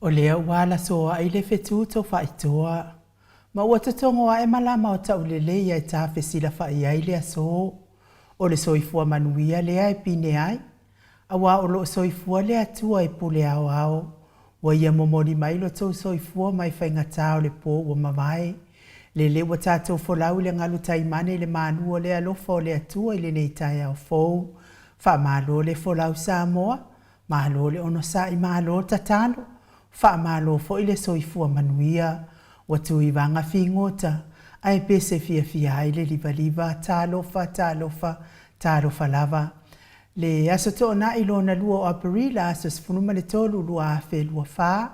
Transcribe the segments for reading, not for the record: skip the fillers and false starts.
O lea wala soa ai le fetu to whaitoa. Ma ua tatongo a e malama o tau lele ia e tafe sila whai ai lea so. O le soifua manuia lea e pine ai. A wā o lo soifua lea tua e pule ao ao. Wa ia momori mai lo tau soifua mai whaingatao le po ua mawai. Lele wa tātou folau le ngalu taimane le manua lea lofa o lea tua i le nei tai au fou. Wha malo le folau Samoa. Malo le ono sa i malo tatalo. Wha malo fo ile soifua manuia, wa tui vanga fingota, ai pese fia ai le liva talofa lava. Le aso to na ilona lua o aparila aso sfunuma le tolu lua afe lua faa,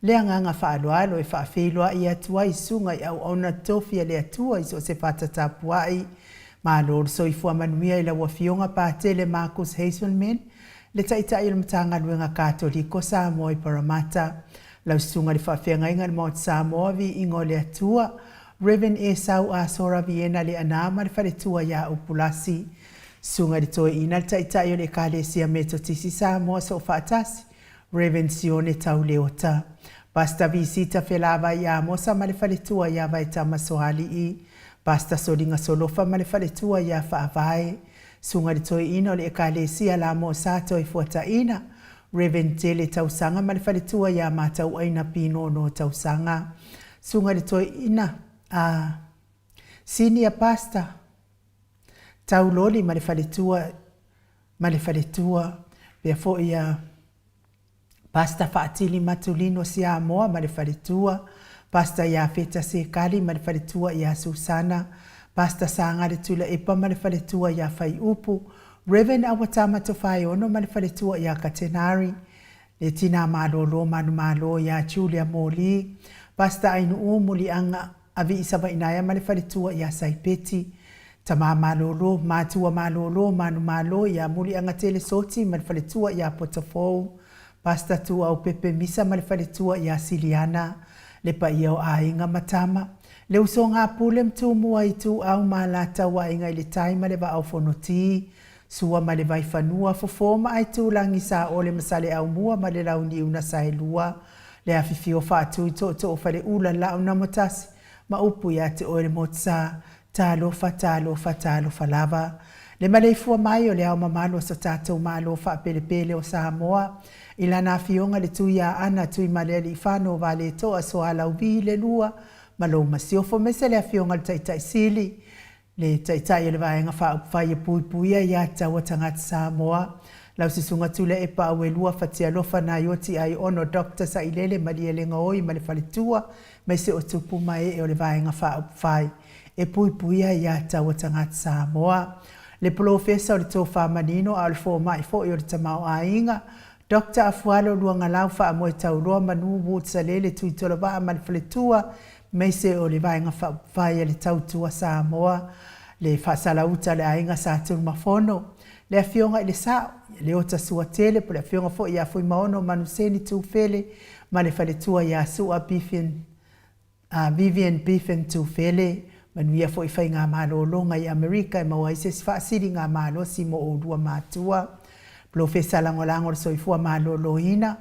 le anganga faa aloalo e faa feilua i atua i sunga i au ona tofia le atua i so se fata tapuai, malo soifua manuia ila wafionga pa tele Marcus Hazelman, le taita i mtanga luenga katoliko Samoa i Parramatta. Lau sunga li whawhenga inga le Mount Samoa vi ingo le atua. Reverend Esau a Sora Viena le anama le whare tua ia upulasi. Sunga li toe ina le taita i o le kale sia meto tisi Samoa so whaatasi. Reverend Sione tau leota. Pasta visita whelava ia mosa ma le whare tua ia vai tama sohali i. Pasta soringa solofa ma le whare tua ia whaavae. Sunga li toe ina o le kale sia la mo sato i fuata ina. Reverend Tele tausanga ma le whaletua ia mātau aina pino no tausanga. Sunga le toi ina senior pastor tau loli ma le whaletua pia fo ia pastor Faatili Matulino sia moa ma le whaletua. Pastor ia feta se kari ma le whaletua ia Susana. Pastor Sanga le tula epa ma le whaletua ia Whai Upu. Reverend Awatama Tofai ono ma le whaletua ia Katenari. Le tina malolo manu malo ia Julia Moli. Pasta ainu umuli anga avi isaba inaya ma le whaletua ia Saipeti. Tama malolo, matua malolo, manu malo ia muli anga tele soti ma le whaletua ia Potafou. Pasta tua au pepe misa ma le whaletua ia Siliana. Le pa ia o ainga matama. Le uso ngā pule mtu mua i tu au malata wa inga ili taima le va au fonoti. Sua ma le vai whanua fofoma ai tūlangi sa o le masale au mua ma le launi una sae lua. Le awhiwhio whaatu i to whare ula lau na motasi. Ma upu ia te oere motsa, talofa lava. Le maleifua mai o le au mamalo sa tātou malo wha pele o Samoa. Ilana fionga le tuia ana tui male li whano vale toa so alau vi le lua. Malo masiofo mese le awhionga le taitai sili. Le taitai le vaenga whae puipuia i ata wa tangata Samoa. Lau sisunga tule e pa awe lua whatia lofa na ioti ai ono Dr. Sailele malia le ngaoi ma le whaletua. Mai se o tupu mai e o le vaenga whae e puipuia i ata wa tangata Samoa. Le profesa o le tō whamanino a le fō mai fō i o le tamau a inga. Dr. Afualo luanga lau wha amoe tau roa manu wūtsa lele tui tola waa ma le whaletua. Mai se o le vaenga whae le tautua Samoa. Le whaasala uta le ainga sa tunu mafono. Le awhionga i le sao, le ota sua tele, po le awhionga fo i a fui maono manuseni tu fele, ma le whaletua i a sua Vivian Biffen tu fele, manuia fo i whai ngā malo longa i Amerika, i maua i se whaasiri ngā malo si mo o rua mātua. Profesa langolango le soifua malo lohina,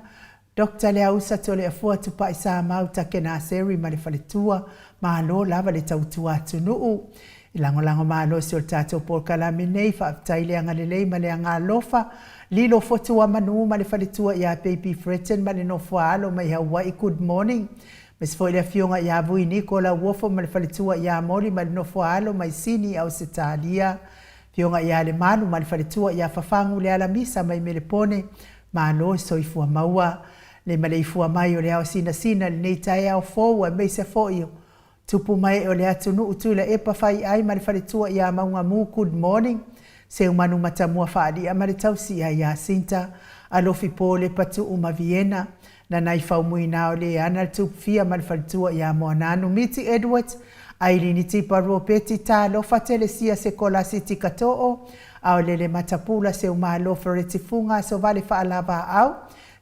Dr. Lea Usa tole afua tupa i sa mau take nā seri ma le whaletua, malo lava le tautua atunuu. Lango malo si o tātou Paul Kalame nei whaaftai le anga lelei ma le anga lofa. Lilo fotua manu ma le whaletua i a Baby Fretten ma le nofua alo mai Hawaii good morning. Mes fo ile fionga i a vui Nicola Wofo ma le whaletua i a moli ma le nofua alo mai sini au setalia. Fionga i a le manu ma le whaletua i a whafangu le alamisa mai melepone ma alo soifua maua. Le maleifua mai o le au sina le nei tae au fōu a meise fo iyo. Tupu mai o le atunu utula e pa whai ai ma le whaletua i a maunga mu good morning. Se umanu matamua whaari a ma le tausi a ia Sinta. Alofi po le patu uma Viena. Na nai whaumui nao le ana le tupu fia ma le whaletua i a Moananu. Miti Edwards. Ailini tipa ruopeti tā lo fatele sia se kola siti katoo. Ao le matapula se umalo fereti funga so vale whaalava au.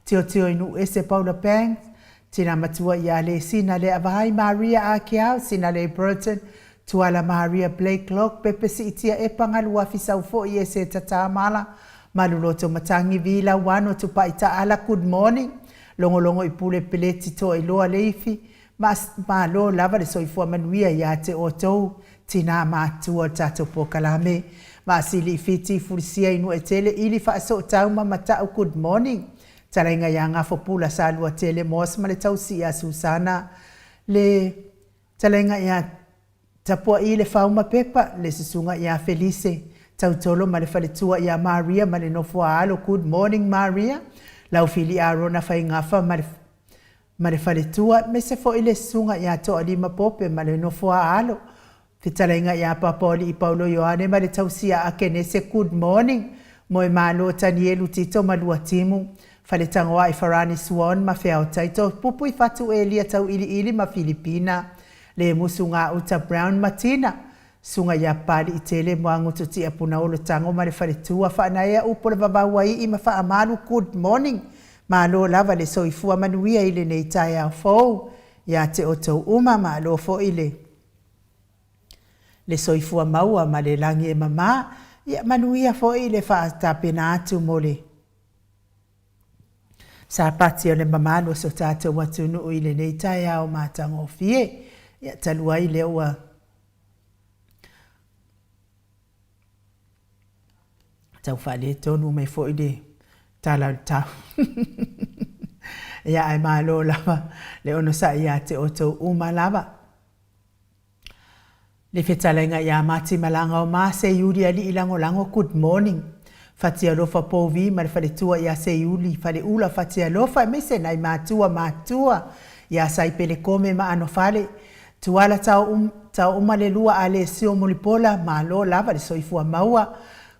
Tio inu ese Paula Pang. Tina matua ia le sina le avahai Maria Akiao, sina le Burton, tuala Maria Blake Lock, pepe si itia e pangalu afisau fo i e se tatamala, maluloto matangi vila wano tupa ita ala good morning, longo i pule peleti to i loa leifi, ma lo lava le soifua manuia ia te o tou, tina mātua tato po kalame, ma sili i fiti furisia inu e tele, ili wha so tau ma matau good morning, talainga ia ngafo pula sa lua tele mos ma le tausi a Susana, le talainga ia tapua i le fauma pepa, le susunga ia Felice, tautolo ma le faletua ia Maria, ma le nofua alo, good morning Maria, lau fili a rona fai ngafa ma le faletua, me se fo i le sunga ia to alima pope, ma le nofua alo, fitalainga ia papoli i Paulo Ioane, ma le tausia a kenese good morning, moe malo tanielu tito ma lua timu, fale tangoa i Farani Swan, ma fea o taito, pupu i fatu elia tau ili ma Filipina, le musunga uta Brown Martina, sunga ia pali i tele moangu tuti a puna olo tango ma le faletua, fa anaea upo le vavawai i ma fa amalu good morning, ma lo lava le soifua manuia ile nei tai au fau, ia te oto uma ma lo fo ile. Le soifua maua ma le langi e mama, ia manuia fo ile fa tapena atu mole. Sa pati o le mama lo so tato watunu ile nei tai au matango fie, ia talua ile ua. Tau whale tonu me fo ile tala tau. Ia ai malo lava, le ono sa ia te oto uma lava. Le fetalenga ia mati malanga o ma se yuri ali ilango lango good morning. Fatia lofa povi ma le fale tua ia se yuli fale ula fatia lofa me se nai matua. Ia sai pele kome ma ano fale. Tuala tau uma le lua ale sio mulipola ma lo lava le soifua maua.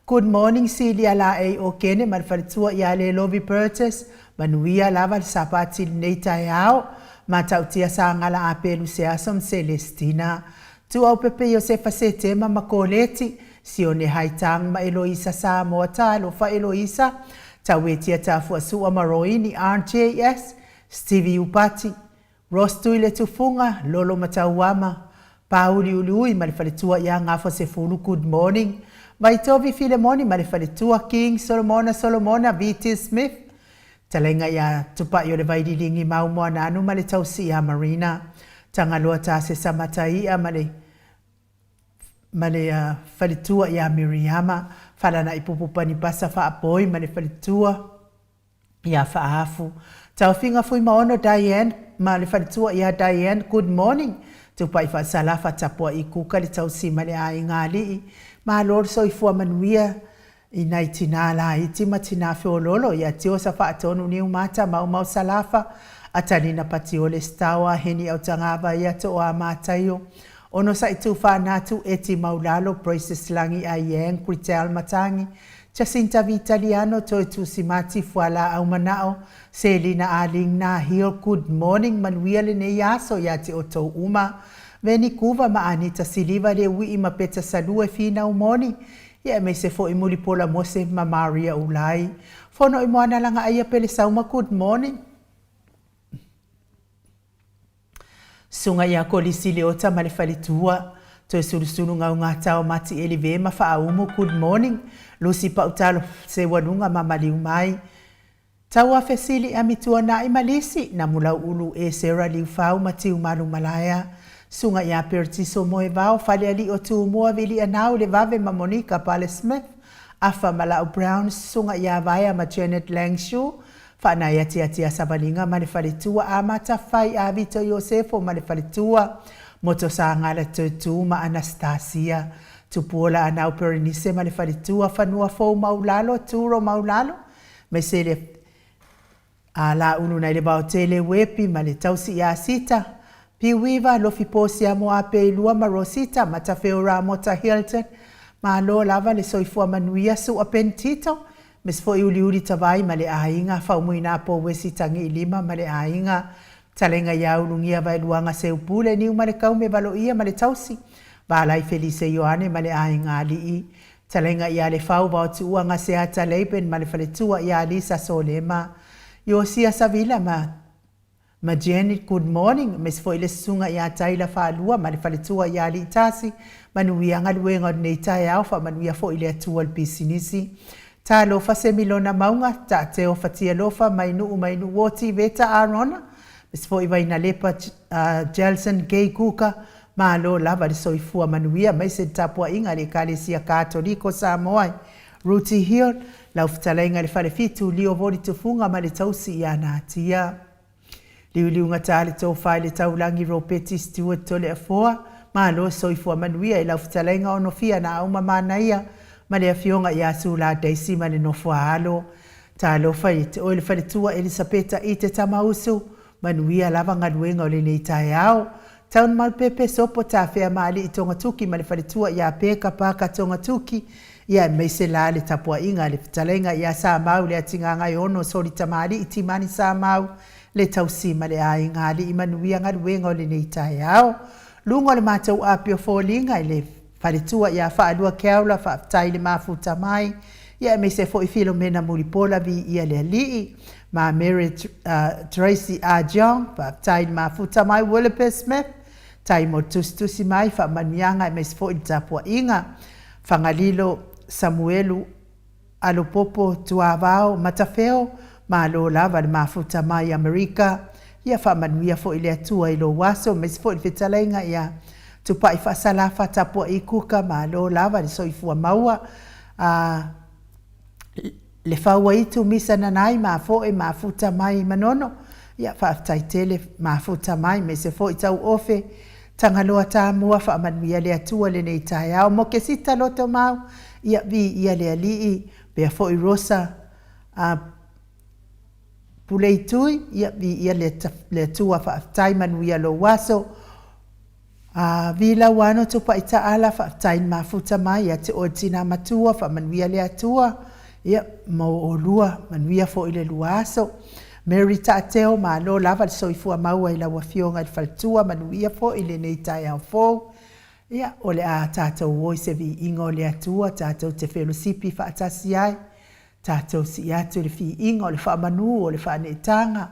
Good morning Celia la e o kene ma le fale tua ia le Lovi Purchase. Manuia lava le sapati nei tai au. Ma tautia sa ngala apelu se asom Celestina. Tu au pepe yo se fase tema makoleti, si o ne haitang ma Eloisa sa moata lo fa Eloisa, tawetia tafua sua maroini RJS, Stevie Upati, Ross tuile tufunga, Lolo matauama, Pauli ului malifaletua ya ngafo se fulu good morning, Vaitovi Filemoni malifaletua King Solomona V.T. Smith, talenga ya tupa yo le vaidilingi maumua nanu malitausi ya Marina, Tangaloa ta se samatai a male falitua ia Miriama, falana ipupupa ni pasa fa apoi male falitua ia faafu. Tau finga fui maono Diane, male falitua ia Diane, good morning. Tupa ifa salafa tapua i kuka li tau si male a ingali. Ma lor so ifua manuia inai tina la iti matina feololo ia tio sa fa atonu ni umata mau salafa. Atanina pati ole stawa heni au tangava ia to o amatayo. Ono sa itu whanatu eti maulalo Proises langi a Yang Critel Matangi. Jacinta Vitaliano to itu simati fuala au manao. Selina Aling na hill good morning manuia ne yaso ya te oto uma. Veni kuva ma Anita Siliva le wi ima peta salue fina umoni. Ia me se fo imuli pola mose ma Maria ulai. Fono imoana langa aya pele sauma good morning. Sunga ia kolisi leota ma le falitua. To e surusunu ngau ngata o mati elive ma faa umu good morning. Lucy pautalo se wanunga ma maliu mai. Taua fesili amitua na imalisi na mulau ulu e Sarah liu fau mati umalu malaya. Sunga ia pertiso moe vau fale ali o tu mua vili anau le vave ma Monica Pale Smith. Afa Malau Brown sunga ia vaya ma Janet Langshu. Whana ia tia sabalinga ma le falitua a mata fai a Vito Yosefo ma le falitua. Moto sa ngala tutu ma Anastasia. Tupuola anau Perenise ma le falitua fanua fau maulalo, turo maulalo. Mesele a la unu na le baotele wepi ma le tausi ia sita. Piwiva lo fiposi a moa pe ilua ma Rosita ma tafeura mota Hilton. Ma lo lava le soifua manuia su a pentito. Mes fo iuli tawai ma le ainga, whau muina po wesi tangi i lima ma le ainga. Talenga iau lungia vai luanga se upule niu ma le kaume valo ia ma le tausi. Valai Felice Ioane ma le ainga ali i. Talenga ia le whau vau tu uanga se ata leipen ma le faletua ia Lisa Solema. Iosia Savila ma Janet good morning. Mes fo ile sunga ia taila whalua ma le faletua ia li tasi. Manuia ngaluenga nei tai alfa manuia fo ile atua al pisinisi. Ta lofa se milona maunga, ta te ofa tia lofa, mainu woti veta arona. Mes fo iwa ina lepa Jelson Gay Kuka, ma lo lava le soifua manuia, mai se tapua inga le kalesia Katoliko Samoa. Ruti Hill, lau fitalainga le fale fitu, lio voli tufunga ma le tausi ia na atia. Liuliunga ta le tau fai le taulangi Ropeti Stewart tole afoa, ma lo soifua manuia, lau fitalainga ono fia na auma manaia, ma le afionga ia sula daisi ma le nofua alo. Ta lo fai te oile fale tua Elisabeta i te tamausu, manuia lava ngaluenga o le nei tae au. Taun malpepe sopo ta fea maali i tonga tuki ma le fale tua ia peka paka tonga tuki, ia me se la le tapua inga le fitalenga ia sa mau le atinga ngai ono sori tamari i timani sa mau le tausima le ai ngali i manuia ngaluenga o le nei tae au. Lungo le matau apio fōlinga i le faletua ia whaalua keaula whaatai le mafuta mai. Ia me se fo i Filomena Muripola vi ia le alii. Ma Mary Tracy Ajong whaatai le mafuta mai Willipper Smith. Tai mo tustusi mai whaamanuianga me se fo i tapua inga. Whangalilo Samuelu Alopopo Tuavao Matafeo. Ma lo lava le mafuta mai Amerika. Ia whaamanuia fo i le atua i lo waso. Me se fo i whetalainga ia tupai whaasalafa tapua i kuka ma lo lava le soifua maua. Le whaua itu misa nanai ma fo e mafuta mai manono. Ia whaatai tele mafuta mai me se fo i tau ofe. Tangaloa tā mua whaamanuia le atua le nei tae au. Mo ke sita loto mau. Ia vi ia le alii. Bea fo i rosa. Pulei tui. Ia vi ia le atua whaatai manuia lo waso. Vila wano tupa ita ala whaatai mafuta mai. Ia te o tina matua whaamanuia le atua. Ia mo o lua manuia fo i le luaso. Mary Tateo ma lo lava le soifua maua i la wafionga i faltua manuia fo i le nei tae au fo. Ia o le a tātou woi se vi ingo le atua, tātou te whelosipi whaatasi ai. Tātou si atu le fi ingo le whaamanu o le whaanetanga.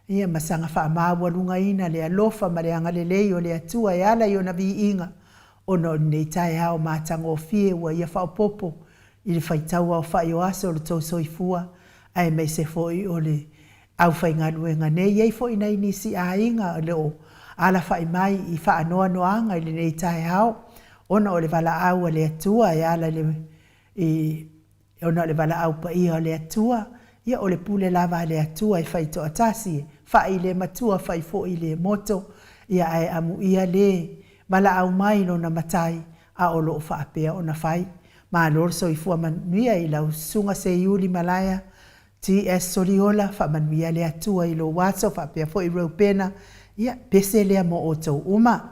Ia masanga whaamawa lunga ina le alofa ma le angalelei o le atua e ala i ona vi inga. Ono nei tae au mātanga o fie ua ia whaopopo. I le whaitaua o whaio aso le tau soifua. Ai mei se foi o le au whainga nuenga nei. Iei foi nei nisi a inga le o ala whai mai i whaanoa noanga i le nei tae au. Ona o le wala au le atua e ala le ona o le wala au pa iha le atua. Ia o le pule lava le atua i whaito atasi. Whai le matua whai fo i le moto. Ia ai amu ia le wala au mai no na matai a o lo whaapea o na whai. Ma lor soifua manuia i lau sunga se iuli malaya. T.S. Soliola whaamanuia le atua i lo waso whaapea fo i Raupena. Ia pese lea mo o tau uma.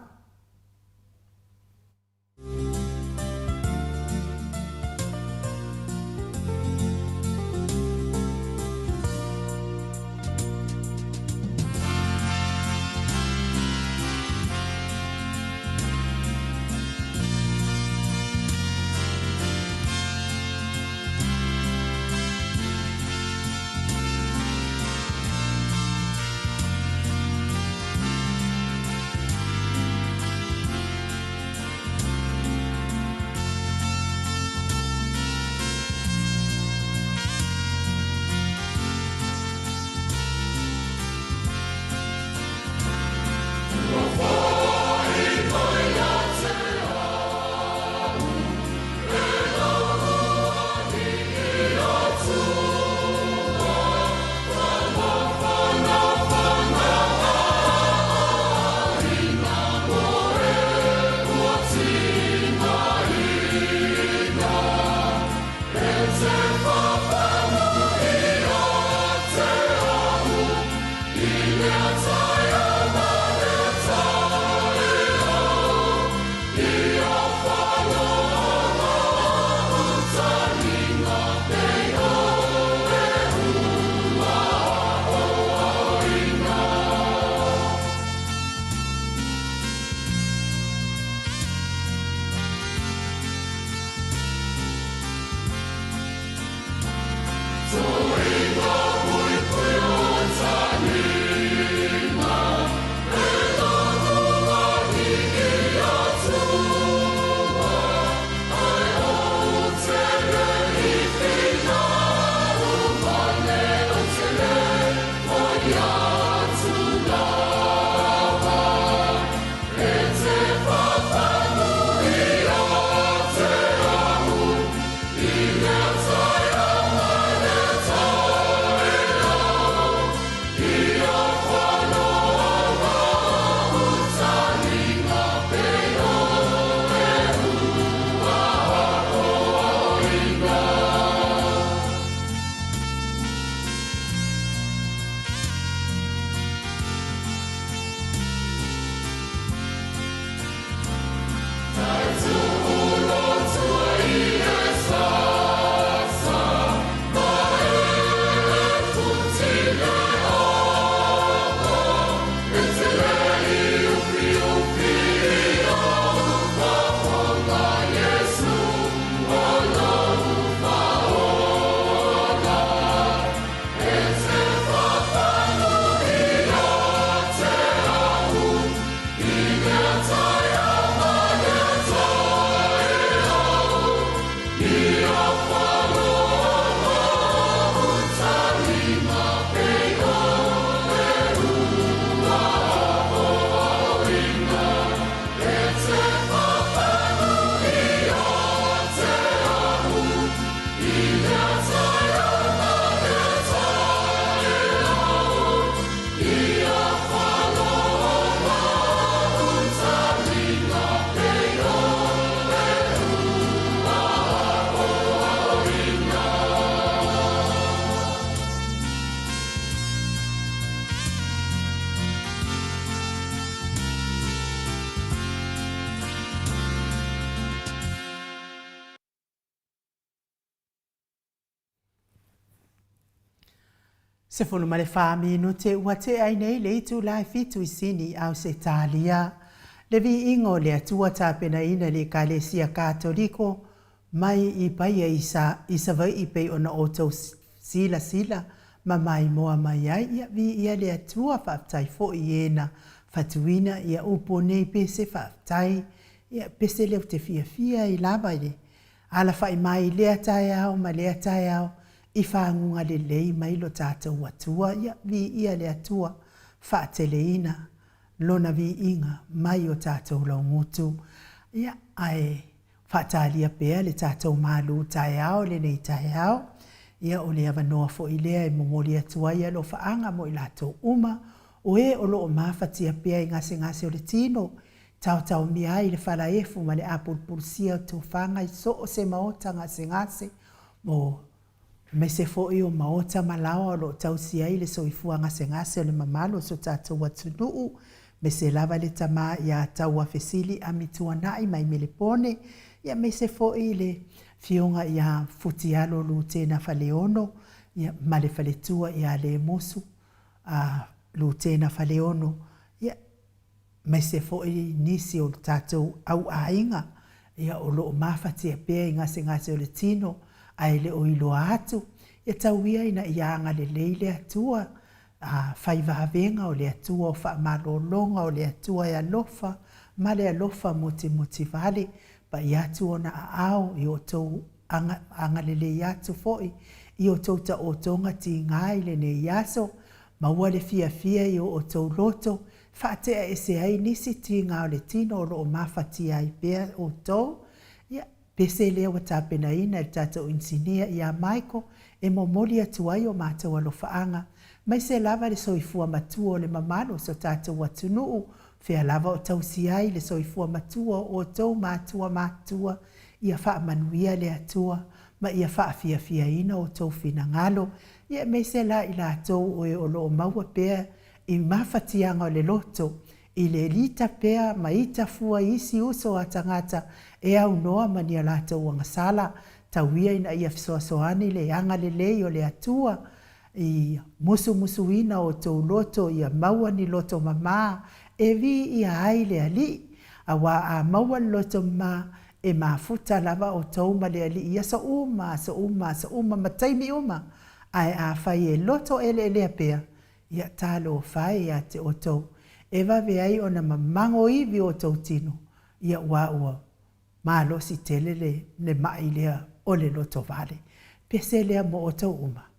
Se funu male wha minute ua te ai nei le itu lai fitu i sini au se talia. Le vi ingo le atua tāpena ina le Kalesia Katoliko mai i paia isa vai i pei ona o sila ma mai moa mai ai ia vi ia le atua whaaftai fo i ena fatuina ia upo nei pese whaaftai ia pese leo te fia i lava ile. Ala whai mai lea tai au ma lea tai au i whaangunga le lei mai lo tātou atua ia vi ia le atua whaateleina lona vi inga mai o tātou lau ngutu ia ai whaatalia pea le tātou malu tai au le nei tai au ia o le avanoa fo i lea e mongoli atua ia lo whaanga mo i lato uma o e o lo o mawhatia pea i ngase o le tino tau mia i le whala efu ma le apulpulsia o tu whanga i so o se maota ngase mo me se fo i o maota malawa o lo tau sia i le soifua ngase o le mamalo so tātou atunuu me se lava le tama ia tau a fesili a mitua nai mai me le pone ia me se fo i le fionga ia futialo lu tena faleono ia ma le faletua ia le mosu a lu tena faleono ia me se fo i nisi o tātou au ainga ia o lo mawhatia pea i ngase o le tino ai le o iloa atu ia tauia ina ianga le leile atua whaiva venga o le atua o whaamalolonga o le atua e alofa ma le alofa muti vale pa i atu ona ao i o tau anga le i atu foi i o tau ta o tonga ti ngai le ne iaso ma ua le fia i o tau loto whaatea e se ai nisi ti ngā o le tino o lo mawhati ai pea o tau ia pese lea wa tāpena ina e tātou insinia i a Maiko e momoli atu ai o mātou alo whaanga mai se lava le soifua matua o le mamano so tātou atunuu fea lava o tausi ai le soifua matua o tau matua ia wha manuia le atua ma ia wha fia ina o tau fina ngalo ia mai se la i la tau o e o lo maua pea i mawhatianga o le loto i le lita pea ma ita fua isi uso a tangata e au noa mania la tau anga sala tauia ina ia fisoasoani le anga le lei o le atua i musu ina o tau loto ia maua ni loto mama e vi ia ai le ali awa a maua loto ma e mafuta lava o tau ma le ali ia sa uma mataimi uma ai a fai e loto ele pea ia talo fai ia te o tau e vave ai ona mamango iwi o tau tino ia ua malo si tele le mai lea o le loto vale pese lea mo o tau uma.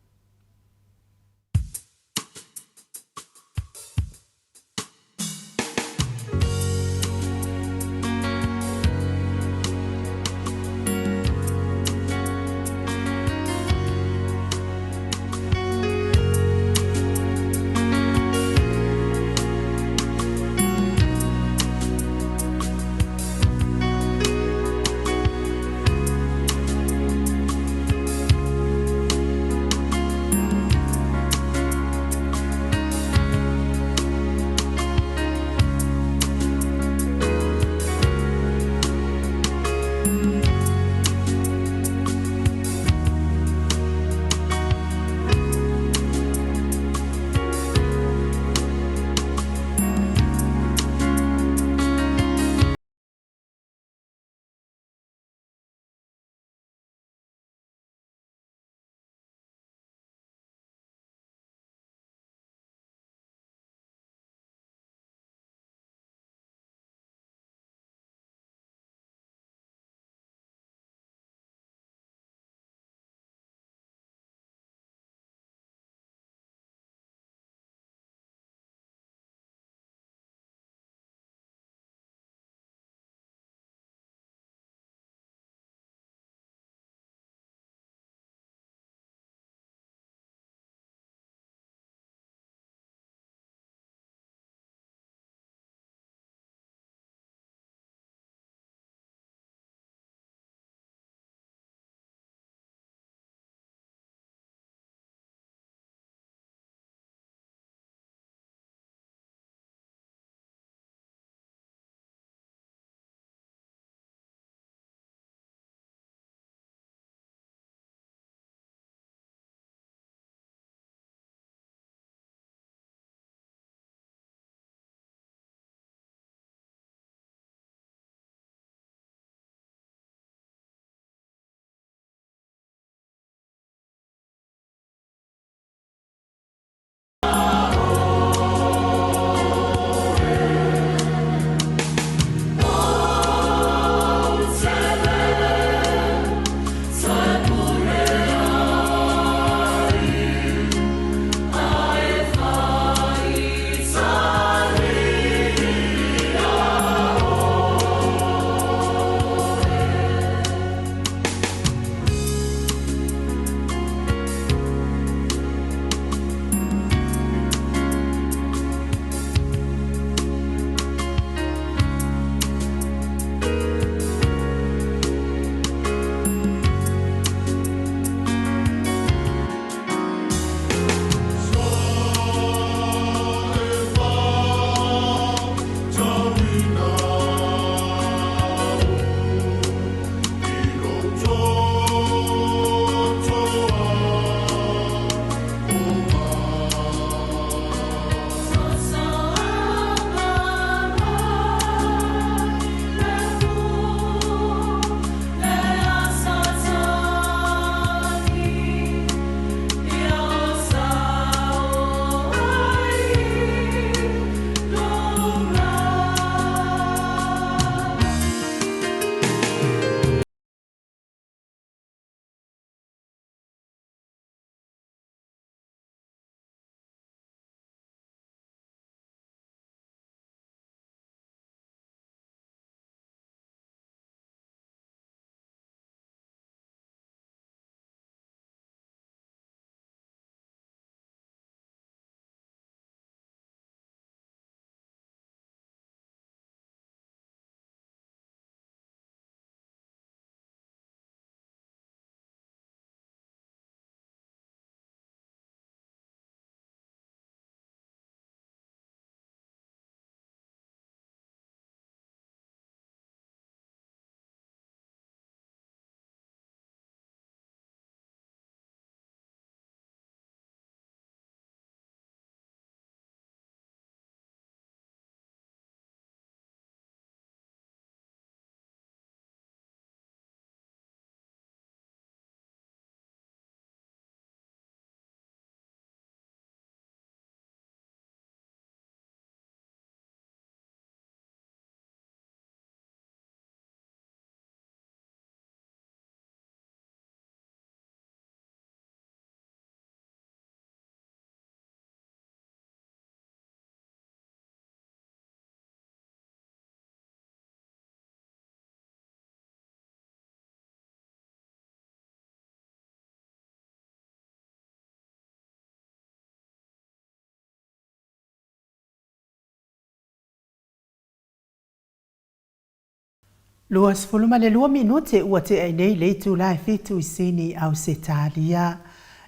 Luas fuluma le 2 minute ua te ai nei le tu lai fitu isini au se talia.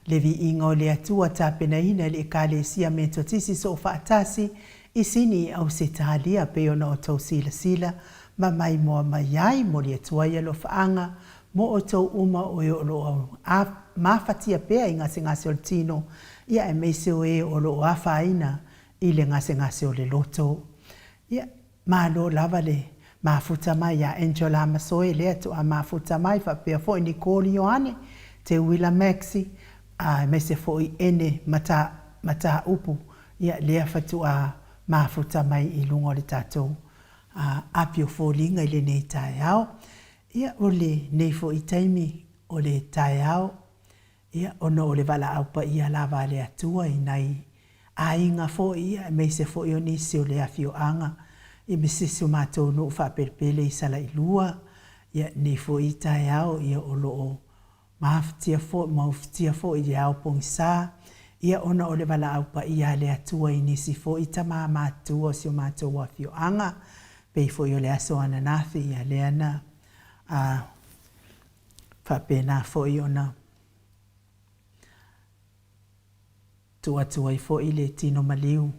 Le vi ingo le atua tapena ina le kalesia me totisi so faatasi isini au se talia pe ona o tau sila sila ma mai moa mai ai mo le atua ia lo faanga mo o tau uma o e o lo au mafatia pea i ngase o le tino ia e meise o e o lo afaina i le ngase o le loto. Ia malo lava le mafuta mai ya Angela Masoe lea tu a mafuta mai fa pea fo ni Nicole Ioane te Willa Maxi a me se fo i ene mata upu ia lea fatu a mafuta mai i lungo le tatou a apio fo linga i le nei tae au ia o le nei fo i taimi o le tae au ia ono o le vala au pa ia lava le atua i nai a inga fo ia me se fo i o nisi o le afio anga i me sisi o mātou no whaperpele i sala i lua, ia ne fo i tae au, ia o loo maaftia fo i le au pongi sā, ia ona o le wala au pa ia le atua i nisi fo i tama mātua si o mātou wafio anga, pei fo i o le aso ananafi ia le ana, whapena fo i ona tua i fo i le tino maliu,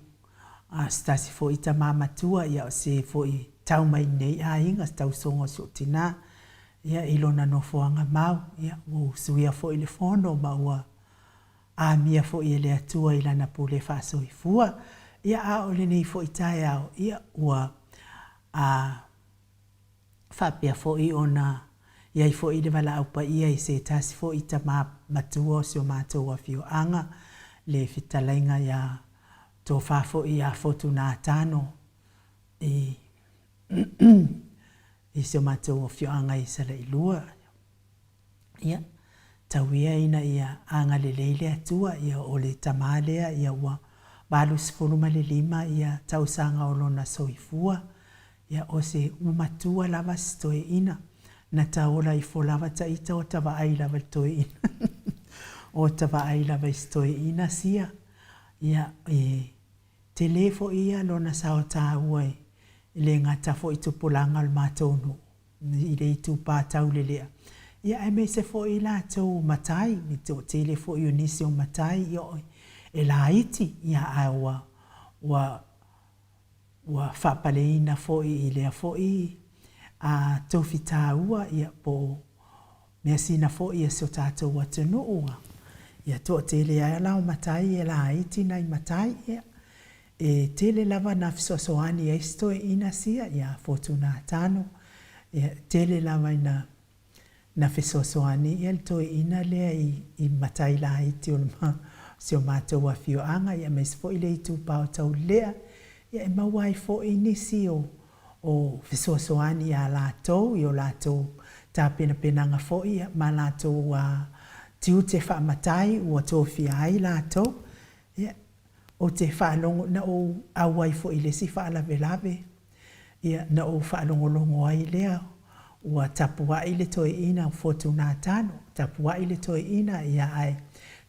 stasi fo i ta mamatua ia o se fo i tau mai nei a inga tau songo si o tina ia ilona no foanga mau ia o suia fo i le fono maua a mia fo i le atua i lana pule faso i fua ia a o le nei fo i tae au ia ua whapea fo i ona ia i fo i le wala au pa ia i se tasi fo i ta mamatua si o mātou a fio anga le fitalainga ia tō whafo i a fotu nā tāno i se mātou o whioanga i sara i lua. Ia, tau ia ina ia anga le leile atua ia o le tamalea ia ua balu sifuruma le 5 ia tau sanga o lona soifua. Ia o se umatua lava stoe ina na taola i fo lava ta ita o tawa ai lava toe ina. O tawa ai lava stoe ina sia. Ia telefo ia lona sao tāuai le ngata fo i tupulanga al mātonu i le i tupā tau le lea. Ia e me se fo i la tau matai, mi tō telefo i o nisi o matai i oi. E la iti ia a wa whapaleina fo i lea fo i a tofi tāua ia po mea sina fo i a so tātou atanu ua. Ia tō tele a lao matai e la iti nai matai ia. E tele lava na fisosoani e stoe ina sia ia fotuna tano e tele lava ina na fisosoani ia toe ina lea i matai la iti o ma si o mātou a fio anga ia mes fo i le i tūpau tau lea ia e mawai fo i nisi o fisosoani a lātou i o lātou tā penanga fo i ma lātou a tiute wha matai ua tōwhi ai lātou ia o te whaalongo na o awai fo i le si whaalawe lawe. Ia na o whaalongo longo ai lea. Ua tapua i le toe ina fotu nā tano. Tapua i le toe ina ia ai.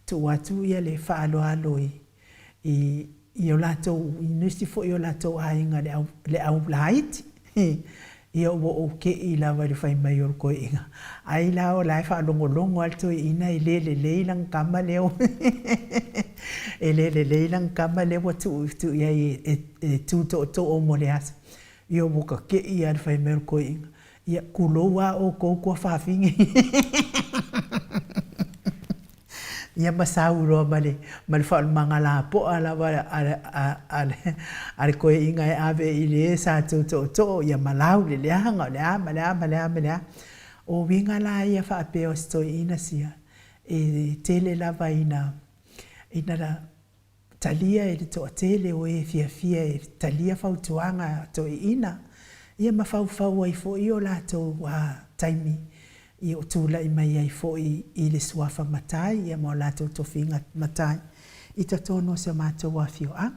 Tu atu ia le whaaloalo i o lato, i nusi fo i o lato ainga le au laiti. Ia o ke i lawa le whai mai o koe inga. Ai la o lai whaalongo longo al toe ina i le leilang kama leo. E le leilang kama leo tu ia e tu to o mo le asa. Ia o ka ke i al whai mai o koe inga. Ia kuloa o kōkua whawhingi. Ia masau roa male whaal mangala po ala ale koe inga e ave i le sa to ia malau le leanga lea o winga la ia whaapeo stoi ina sia e tele lava ina la talia e to tele o e fia e talia fautuanga to ina ia mafau ai fo i o lato wa taimi i o tūla i mai ai fo i le suafa matai, ia mo lato tofinga matai. I ta tono se mātou wa fio a.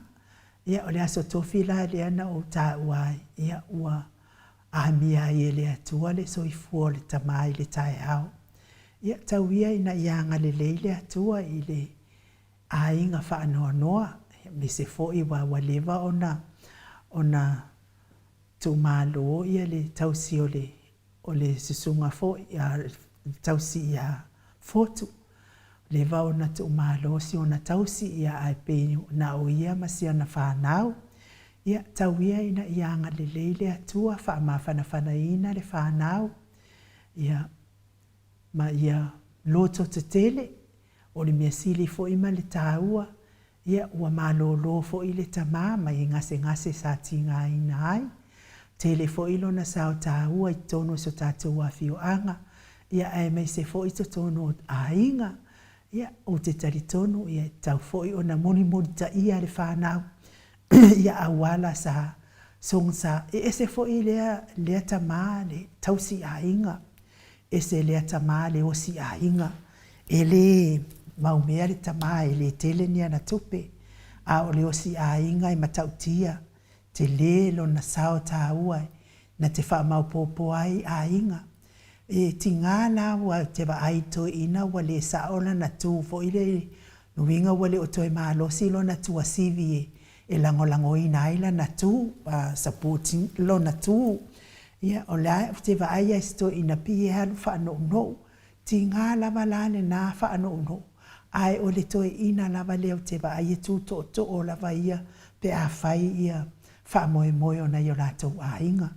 Ia o le aso tofi la le ana o tā uai. Ia ua ahamia i le atua le so i fua le tamai le tae au. Ia tau ia ina ianga le leile atua i le ainga wha anoa noa. Me se fo i wa leva ona tu malo ia le tau si o le o le susunga fo ia tausi ia fotu. Le vau na tu umalosi o na tausi ia ai pe na o ia masia na whanau. Ia tauia ina ia anga le leile atua wha ma whana ina le whanau. Ia ma ia loto te tele o le mea sili fo ima le tāua. Ia ua malolo fo i le tamā ma i ngase sa tinga ina ai. Tele fo ilo na sao tāua i tono so tātua fio anga. Ia ai mai se fo i to tono a inga. Ia o te taritono ia tau fo i o na moni ta ia le whanau. Ia awala sa songsa. Se fo i lea tamā le tausi a inga. Se lea tamā le osi a inga. Le maumea le tamā le tele nia na tupe. A o le osi a inga i matautia. Te lelo na sao tāua na te wha maupopo ai a inga. Ti ngāla wa te wa aito ina wa le saola na tū fo i le nuinga wa le o toi mālosi lo na tū a sivi e lango ina aila na tū supporting lo na tū. Ia o la te wa aia isto ina pi e halu wha no. Ti ngāla wa lane na wha no. Ai o le toi ina lava leo te wa aia tū to o lava ia pe a whai ia wha moe o na i o lātou a inga.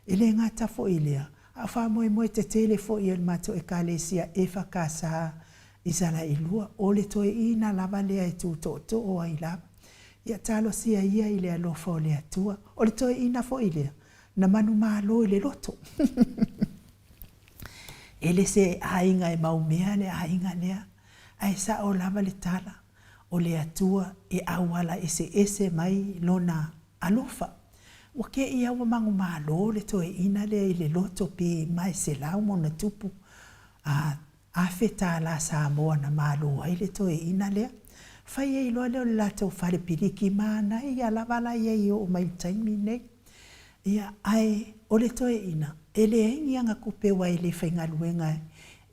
Ele ngata fo i lea. A wha moe te tele fo i el mato e kālesia e whakasa i sala i lua. O le toi ina lava lea e tū to o ai lava. Ia talo sia ia i lea lofa o lea tua. O le toi ina fo i lea. Na manu malo i le loto. Ele se ainga e maumea le ainga lea. Ai sa o lava le tala. O lea tua e awala ese mai lona alofa. Wake ia wa mangu malo le toe ina le i le loto pe mai se lau mo na tupu. A feta la sa moa na malo ai le toe ina lea. Fai e iloa leo le lato whare piriki mana ia lavala ia i o mai taimi nei. Ia ai o le toe ina. E le engi anga kupe wa i le whaingaluenga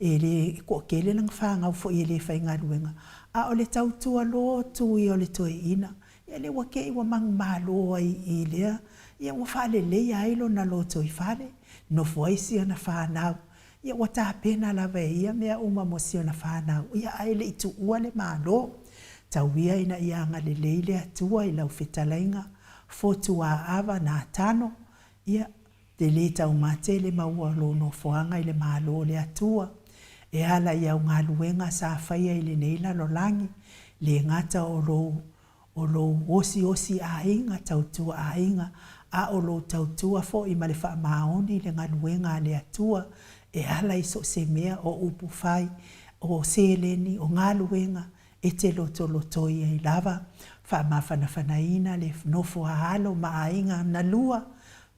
e le kele lang whanga ufo i le whaingaluenga. A o le tautua lotu i o le toe ina. Ia le wake i wa mangu malo ai i lea. Ia wa whale leia ailo na loto i whale. No fuaisia na whanau. Ia wa tāpena lawa ia mea uma mosio na whanau. Ia aile i tu ua le malo. Tauia ina ia anga le leile atua i lau whetalainga. Fotu a awa na tano. Ia te le tau mate le maua lo no fuanga i le malo le atua. E ala ia unga luenga sa whaia i le neila lo langi. Le ngata o lo osi a inga tautua a inga. A o lo tautua fo i male wha maoni le ngaluenga le atua. E ala iso se mea o upu whai, o seleni, o ngaluenga. E te loto ia i lava. Wha mawhana ina le nofo halo ma a inga na lua.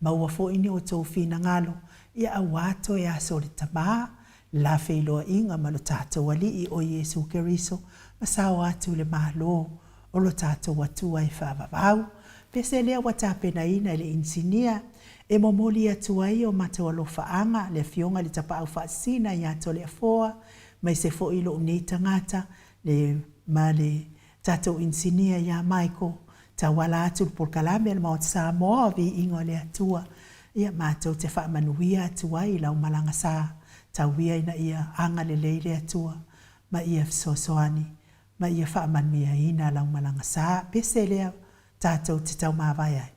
Maua fo ini o tau fina ngalo. Ia a wato e aso le tamaa. La feiloa inga malo tātou ali i o Yesu Keriso. Masao atu le malo. O lo tātou atua i whaavavau. Pese lea watapena ina le insinia. E momoli atua i o matua lo faanga. Le fionga le tapa au faasina i ato le afoa. Mai se fo ilo unita ngata. Le male tātou insinia i a Michael. Ta wala atu por kalame al maot sa moa vi ingo le atua. Ia mātou te whaamanuia atua i lau malanga sa. Ta wia ina ia anga le leile atua. Ma ia sosoani. Ma ia whaamanuia ina lau malanga sa. Pese lea tātou te tau mawai ai.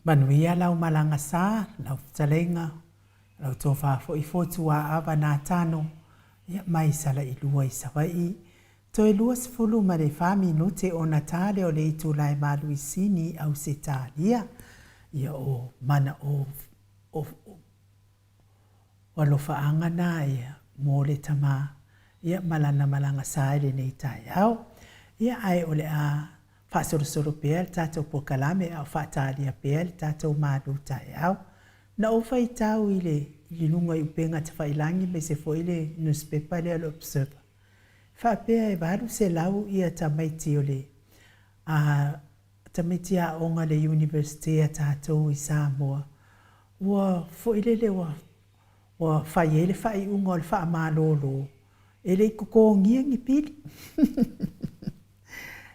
Manuia lau malanga sa, lau talenga, lau tofa fo i fotua ava na tano, ia mai sala i lua i sawai. To e lua sifulu ma le fami no te o natale o le itu lai malu i sini au se talia. Ia o mana o alofa angana ia mo le tama. Ia malana malanga sa ele nei tai au. Ia ai o le a whaasoro pēr tātou po kalame au whaatalia pēr tātou malu tai au. Na o whai tau i le lunga i upenga te whailangi me se fo i le newspaper le alo observer. Whapea e waru se lau ia tamaiti o le tamaiti a onga le university a tātou i Samoa. Ua fo i le wa whai ele whai unga o le wha malolo. Ele i kukongia ngi pili.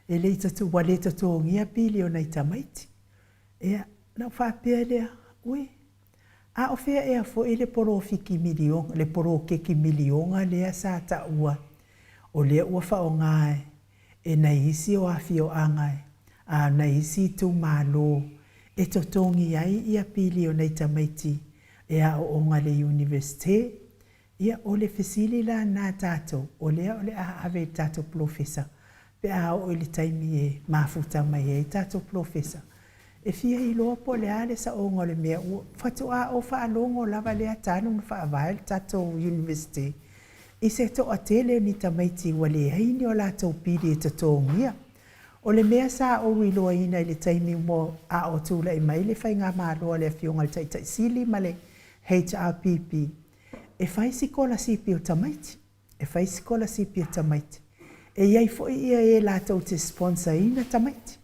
Ele i tatu wale tatu ngia pili o nei tamaiti. Ea, na whapea lea, ui. A o fea ea fo i le poro fiki milionga, le poro keki milionga lea sa ta ua. O lea ua whao ngai, e nei isi o awhi o angai, a nei isi tu malo, e totongi ai ia pili o nei tamaiti, e a o onga le university, ia o le fesili la nā tātou, o lea o le a ave tātou professor, pe a o le taimi e mafuta mai e tātou professor. E fia i loa po le ale sa onga le mea, whatu a o wha alongo lava lea tānu na wha avail tātou university. I se to atele ni tamaiti wale haini o lātou pili e tatongia. O le mea sa o wiloa ina i le taimi mo a o tūla i mai le whai ngā māloa le fionga le taitai sili ma le HRPP. E whai sikola sipi o tamaiti. E whai sikola sipi o tamaiti. E iai fo ia e lātou te sponsor ina tamaiti.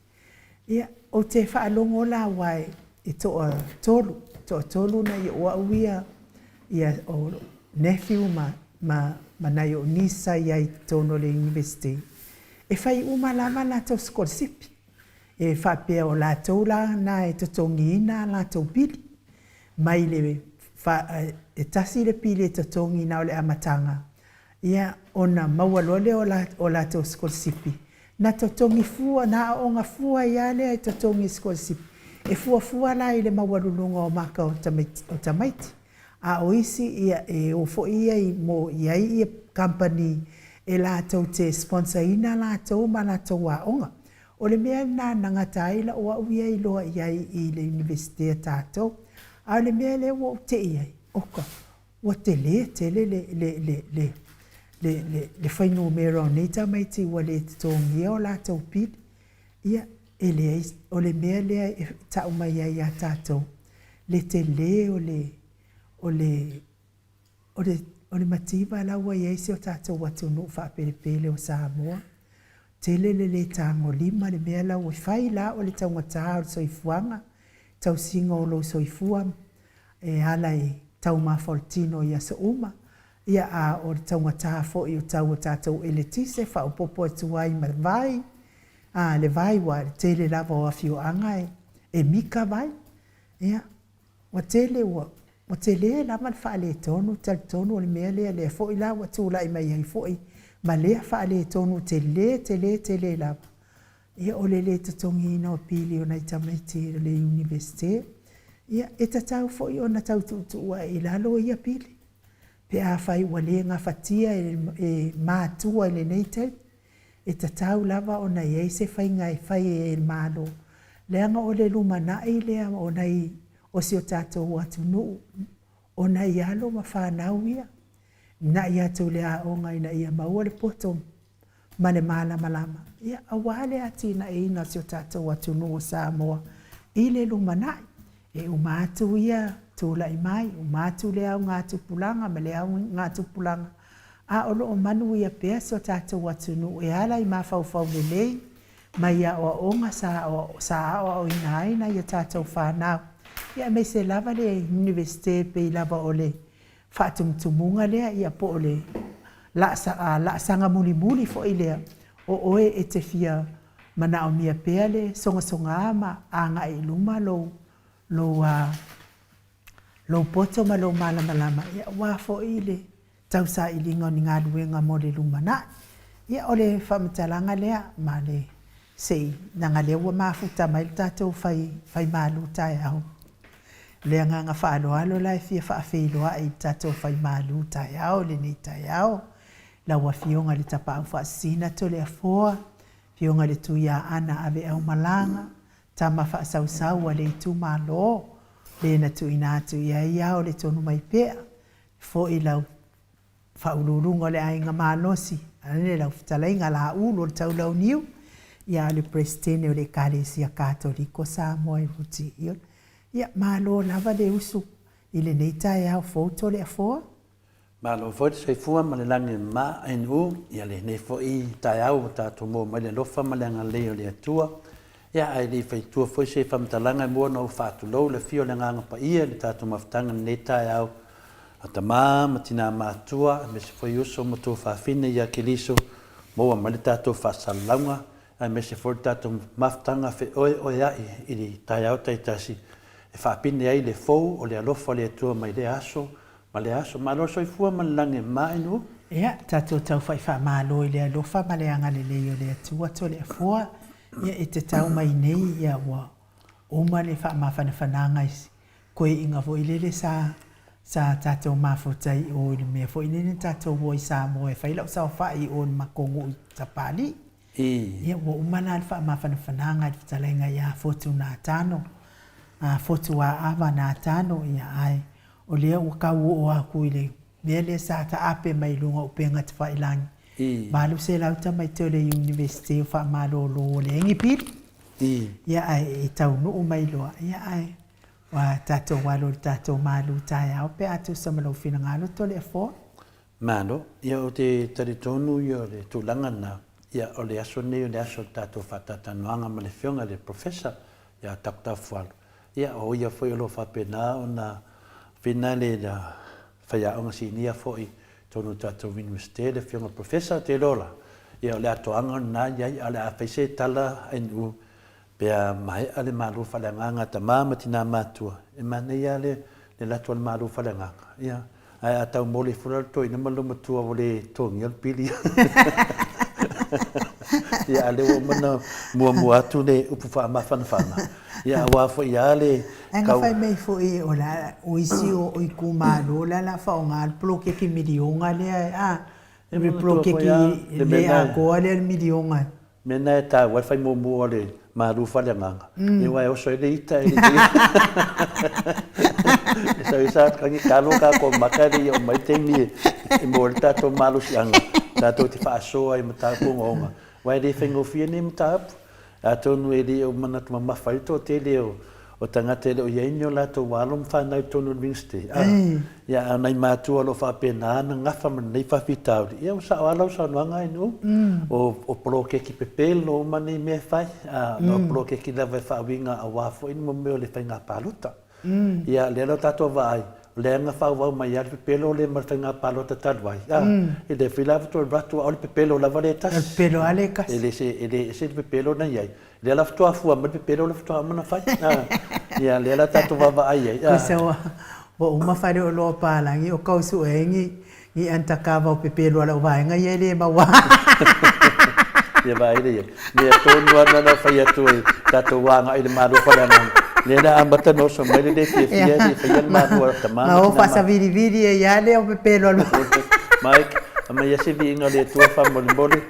Ia o te whaalongo la wai e toa tolu. Toa tolu na i oa uia ia o nephew ma nai o nisa iai tono le university. E whai uma lama lātou skolsipi. E whapea o lātou la na e totongi ina lātou pili. Mai le e tasi le pili e totongi na o le amatanga. Ia ona maualole o lātou skolsipi. Na totongi fua, na onga fua ia le e totongi skolsipi. E fua la i le maualulunga o maka o tamaiti. A o isi ia e o fo ia i mo iai ia company e lātou te sponsor ina lātou ma lātou a onga. O le mea nā nangata ila o au iai loa iai i le university a tātou. A le mea le o te iai. Oka, o te le whaingo mera o nei tamaiti wa le tongia o lātou pili. Ia e le o le mea lea e tau mai ai a tātou. Le te le o le mativa laua iai se o tātou watunu whaperepele o Samoa. Tele le tango lima le mea lau e whai la o le taungata o le soifuanga. Tau singa o lo soifua e ala e tau mafoltino ia sa uma. Ia a o le taungata fo i o tau o tātou e le tise wha o popo e tuai ma le vai. A le vai wa tele lava o awhio angai e mika vai. Ia wa tele wa o te lea la man wha le tonu, tal tonu o le mea lea lea fo i la wa tūla i mai ai fo i. Ma lea wha le tonu te le la. Ia o le tatongi ina o pili o nei tamaiti le university. Ia e tatau fo i o na tau tuutua i lalo ia pili. Pe a whai wa le ngā whatia e mātua i le nei tau. E tatau lava o nei e se whai ngai whai e mālo. Leanga o le lumana i lea o nei o si o tātou atunu, o na i alo ma whanau ia. Na i atu lea o ngai na ia maua le poto, ma le malama. Ia awale ati na e ina si o tātou atunu o Samoa. I le lumanai, e umatu ia tūla i mai, umatu lea o ngātu pulanga, ma lea o ngātu pulanga. A olo o manu ia pea si o tātou atunu, e ala i mawhau le lei, ma ia o onga sa o ina aina ia tātou whanau. Ia me se lava le universite pe lava o le whaatumutumunga lea ia po o le la sanga muli fo i lea o oe e te fia mana o mia pea le songa ama anga i luma lo poto ma lo malama ia wa fo i le tausa i linga ni ngā luenga mo le luma na ia o le whamatalanga lea ma le sei nanga le ua mafuta mai tatou fai malu tai au le nga whaaloalo lai fia whaafeiloa i tatou fai malu tai au le nei tai au la ua fionga le tapa au whaasina to le afoa fionga le tuia ana ave au malanga tama whaasau a le tu malo le na tu ina atu ia o le tonu mai pea fo i lau whaulurunga le ainga malosi ane lau fitalainga la ulo le tau lau niu ia le prestene o le Kalesia Katoliko sa moe ruti ion ia malo lava le usu i le nei tae au foto le afoa malo foto se fua ma le langi ma enu ia le nei fo i tae au tato mo ma le lofa ma le anga leo le atua ia ai le faitua foi se famtalanga mo no fatu lo le fio le nganga pa ia le tato maftanga nei tae au atama matina matua me se foi uso mo to fa fine ia kiliso mo ma le tato fa salanga ai me se foi tato maftanga fe o ia i tae au tai tasi e fa pine ai le fou o le alofa le atua mai le aso ma le aso ma lo soifua ma lange mai no ia tato tau fai fa malo i le alofa ma le anga le leo le atua to le afoa ia e te tau mai nei ia wa uma le fa mafana fananga isi koe inga vo ilele sa tato mafutai o le mea fo ilele tato wo i sa mo e fai lau sa fai o makongo i tapali ia wa uma na fa mafana fananga i fitalenga ia fotu na tano fotu a ava na tano ia ai o lea ua kau o aku i le mea le sa ta ape mai lunga o penga te whailangi malu se lauta mai te le university o wha malolo le engi pili ia ai e tau nuu mai loa ia ai wa tato walo tato malu tae au pe atu samalo fina ngalo to le fo mano ia o te taritonu ia o le tūlanga na ia o le aso nei o le aso tato whatatanuanga ma le whionga le professor ia takta fualo ia o ia foi o lo whapena o na fina le la whaia onga si nia foi tonu tato university le whionga professor te lola ia o le atoanga na iai ale a whaise tala enu pea mai ale malu whalanganga ta mama tina matua e mana ia le lato ale malu whalanganga ia ai a tau mole fural to ina maluma tua wale tongi al pili ia ale o mana mua atu le upu wha mawhanawhana ia wafo ia le anga fai mei fo i o la uisi o i kumalo la la fa o ngal ploke ki milionga le me ploke ki le a goa le milionga mena ta wa fai mo le malu whalanganga e wai o soi le ita e so isa kangi kalo ka ko makari o mai te mi e mo le tato malu sianga tato te whaasoa i matapu ngonga wai le whengofia ni matapu ato nu e le o manatu mamawhaito te leo o tangata le o ienyo la to walo mwhanau tonu lingste ia anai mātua lo whapena ana ngafa man nei whawhitauri ia usa o alau sa nuanga inu o poloke ki pepelo o mani mea whai no poloke ki lawa whawinga a wafo inu mo meo le whainga paluta ia le alo tato vai le anga whau mai ar pepelo le marwhainga palota tadwai e le whilawa to ratu o le pepelo lawa le tas pepelo ale kas ele se pepelo na iai le ala ftua fua ma pepelo le ftua mana fai ia le ala tato vava ai ai kusa wa uma fare o lo palangi o kausu engi ni antakava o pepelo ala vai nga ia le mawa ia vai le le tonu ana na fai atu tato wanga ile maru para na le na ambata no so mai le fia di fai maru tamama ma o fasa viri ia le o pepelo ala Mike ama ia se vi nga le tua fa molimboli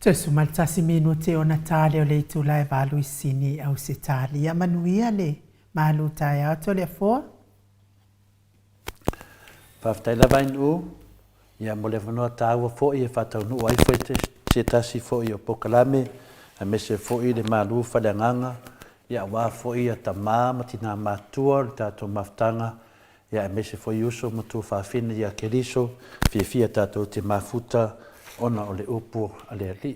Te sumaltasi minu te ona tale o le itu lai valu isini au se tali. Ia manuia le malu tai ato le foa. Whaftai lawa inu, ia mo le whanua tāua fo i e whatau nu ai fo te tasi fo i o pokalame, a me se fo i le malu whalanganga, ia wā fo i a ta māma tina mātua, le tātou maftanga, ia me se fo i uso matu whawhina i a keriso, fia tātou te mafuta, ona o le upu a le ali.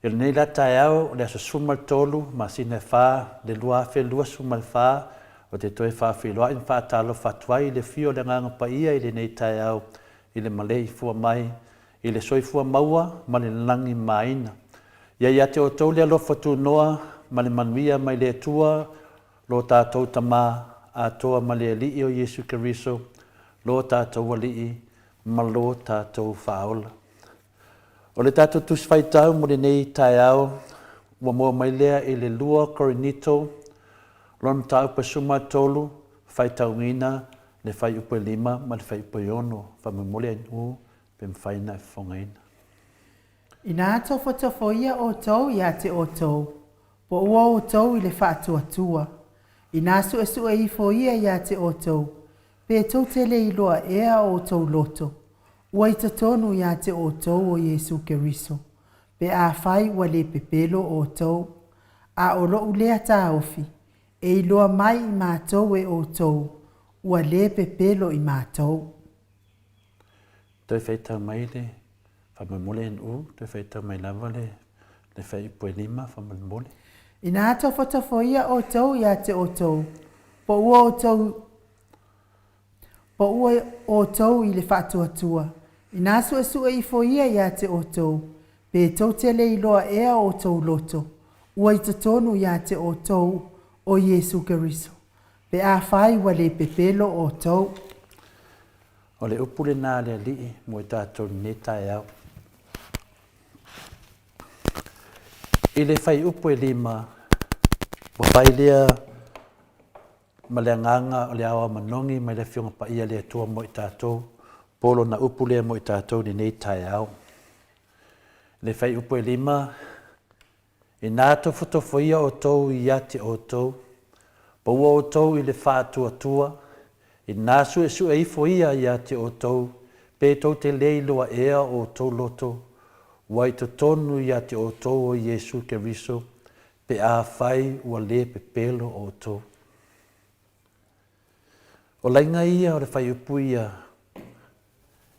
I nei la tae au, le aso sumal tolu, ma sine wha, le lua whelua sumal wha, o te toe wha whiloa in wha talo whatuai, le fio le nganga pa ia i le nei tae au, i le malei fua mai, i le soi fua maua, ma le langi maina. Ia te o tau le alo whatu noa, ma le manuia mai le tua, lo tātou tamā, a toa ma le alii o Jesu Keriso, lo tātou alii, ma lo tātou whaola. O le tātou tuswhai tau mo le nei tae au, wa mua mai lea i le lua korinito, lon tau pa suma tolu, whai tau ngina, le whai upo lima, ma le whai upo iono, wha mumole anu, pe mwhaina e whongaina. Ina ato fotofoia o tau ia te o tau, po ua o tau i le whaatua tua. Ina su e i foia ia te o tau, pe tau te le iloa ea o tau loto. Ua i tonu ia te o tau o Jesu Keriso, pe a whai ua le pepelo o tau, a o lo ulea tā ofi, e iloa mai i mātou e o tau, ua le pepelo i mātou. Toi whaitau mai le, whamamole en u, toi whaitau mai lava le whai upo lima, whamamole. Ina ato whatafoia o tau ia te o tau, po ua o tau, po ua o tau i le whaatuatua. Ina su e i foia ia te o tau, pe tau te le iloa ea o tau loto, ua i tonu ia te o tau o Jesu Keriso, pe a whai wa le pepelo o tau. O le upule nā le alii, mo i tātou ne tae au. I le whai upo e lima, wa whai lea ma le nganga o le awa manongi, mai le whionga pa ia le atua mo i tātou, polo na upu lea mo i tātou ni nei tae au. Le whai upo e lima, i nātou whatofoia o tau i ate o tau, pa ua o tau i le whātua tua, i nāsu e foia i ate o tau, pe tau te leiloa ea o tau loto, wai to tonu i ate o tau o Jesu Keriso, pe a whai ua le pepelo o tau. O lainga ia o le whai upu ia,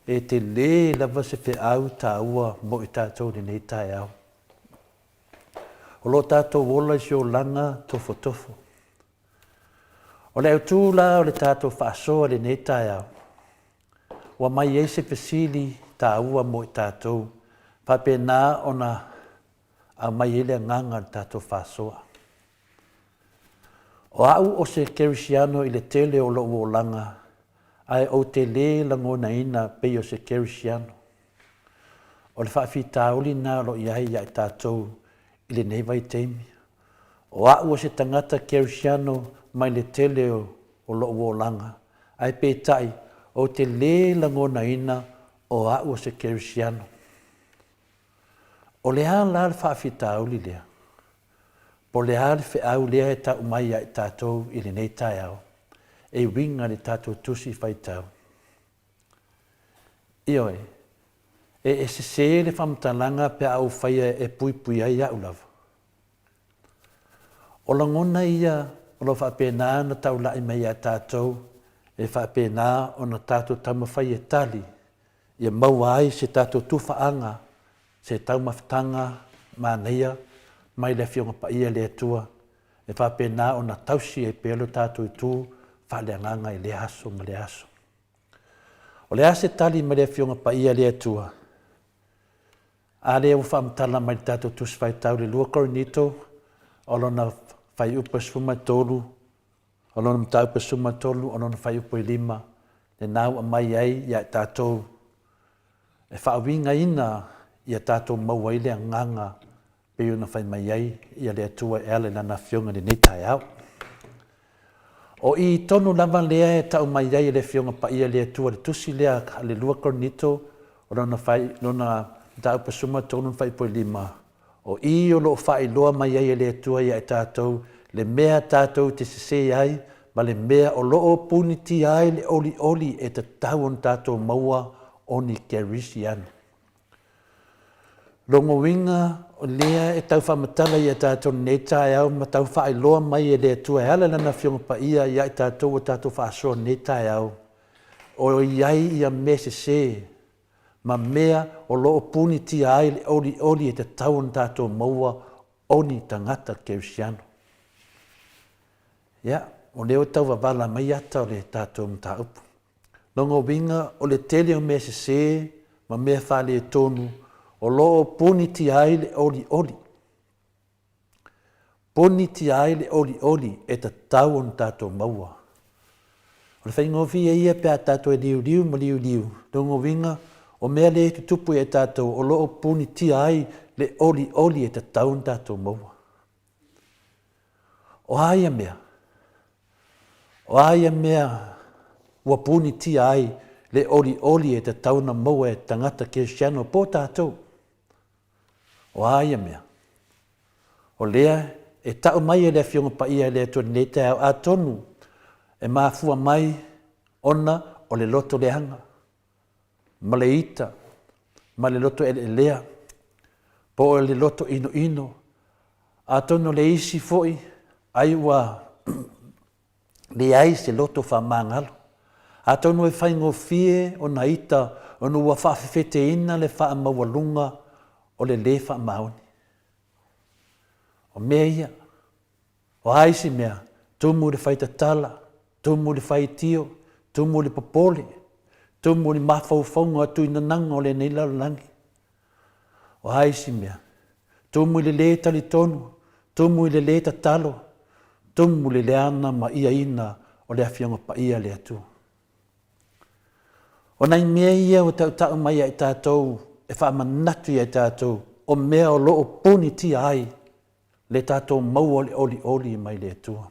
e te le lava se whi au tā ua mo i tātou ni nei tae au. O lo tātou wola i sio langa tofo tofo. O le au tūla o le tātou whaasoa le nei tae au. Wa mai eise pesili tā ua mo i tātou, pape nā ona a mai ele nganga tātou whaasoa. O au o se kerisiano i le tele o lo langa, ai o te le langona ina pe o se kerisiano. O le whaafi tāuli nā lo iai ia i tātou i le nei vai teimi. O au o se tangata kerisiano mai le tele o lo langa, ai pe tai o te le langona ina o au o se kerisiano. O le ala le whaafi tāuli lea. Po le hale whi au lea e tau mai a i tātou i le nei tai au, e winga le tātou tusi whai tau. Ioi, e se le whamtalanga pe au whaia e pui ai au lava. O langona ia, o lo whapena na tau lai mai a tātou, e whapena o na tātou tama whai e tali, ia maua ai se tātou tuwhaanga, se tau mawhtanga, māneia, mai le fionga pa ia le atua, e whapena o na tausi e pelo tātou i tū, whaleanganga i le aso ma le aso. O le ase tali mai le fionga pa ia le atua, a le au whamtala mai tātou tus whai tau le lua korinito, o lona whai upa suma tolu, o lona mtau pa suma tolu, o lona whai upa i lima, le nau a mai ai ia tātou, e whaawinga ina ia tātou maua i le anganga, pe una whai mai ai, ia le atua e ale nana fionga ni netai au. O i tonu lava lea e tau mai ai le fionga pa ia le atua le tusi lea le lua korinito, o lona ta pa suma tonu fai po lima o I o lo fai loa mai ai le tua ia tātou le mea tātou te se ai ma le mea o lo puniti ai le oli e te tau on tātou maua o ni kerisiano. Longo winga o lea e tau whamatala ia tātou nei tae au ma tau whae loa mai e le tua e ala lana whionga pa ia i tātou o tātou whaasoa nei tae au. O iai ia mese se ma mea o loo puniti ai le oli e te tau on tātou maua o ni tangata kerisiano. Ia, o leo tau wawala mai ata o le tātou mta upu. Longo winga o le tele o mese se ma mea whale e tonu o loo puniti ai le oli. Puniti ai le oli e te tau on tātou maua. O le whaingofi e ia pia tātou e liu ma liu. Longo winga o mea le tupu e tātou o loo puniti ai le oli e te tau on tātou maua. O aia mea ua puniti ai le oli e te tau na maua e tangata kerisiano po tātou. O aia mea. O lea e tau mai e le whionga pa ia le atua nei te au atonu e mafua mai ona o le loto leanga. Ma le ita, ma le loto lea, po o le loto ino. Atonu le isi foi, ai ua le ai se loto whamangalo. Atonu e whaingo fie o na ita, o nu ua whawhewhete ina le wha mawalunga o le wha maoni. O mea ia, o aisi mea, tumu le whaitatala, tumu le whaitio, tumu le popole, tumu le mawhauwhaunga atu ina nanga o le neilalangi. O aisi mea, tumu le le tali tonu, tumu le le tatalo, tumu le leana ma ia ina o le awhianga pa ia le atu. O nei mea ia o tau mai ai tātou, e whaamanatu ai tātou, o mea o loo puniti ai, le tātou maua le oli mai le atua.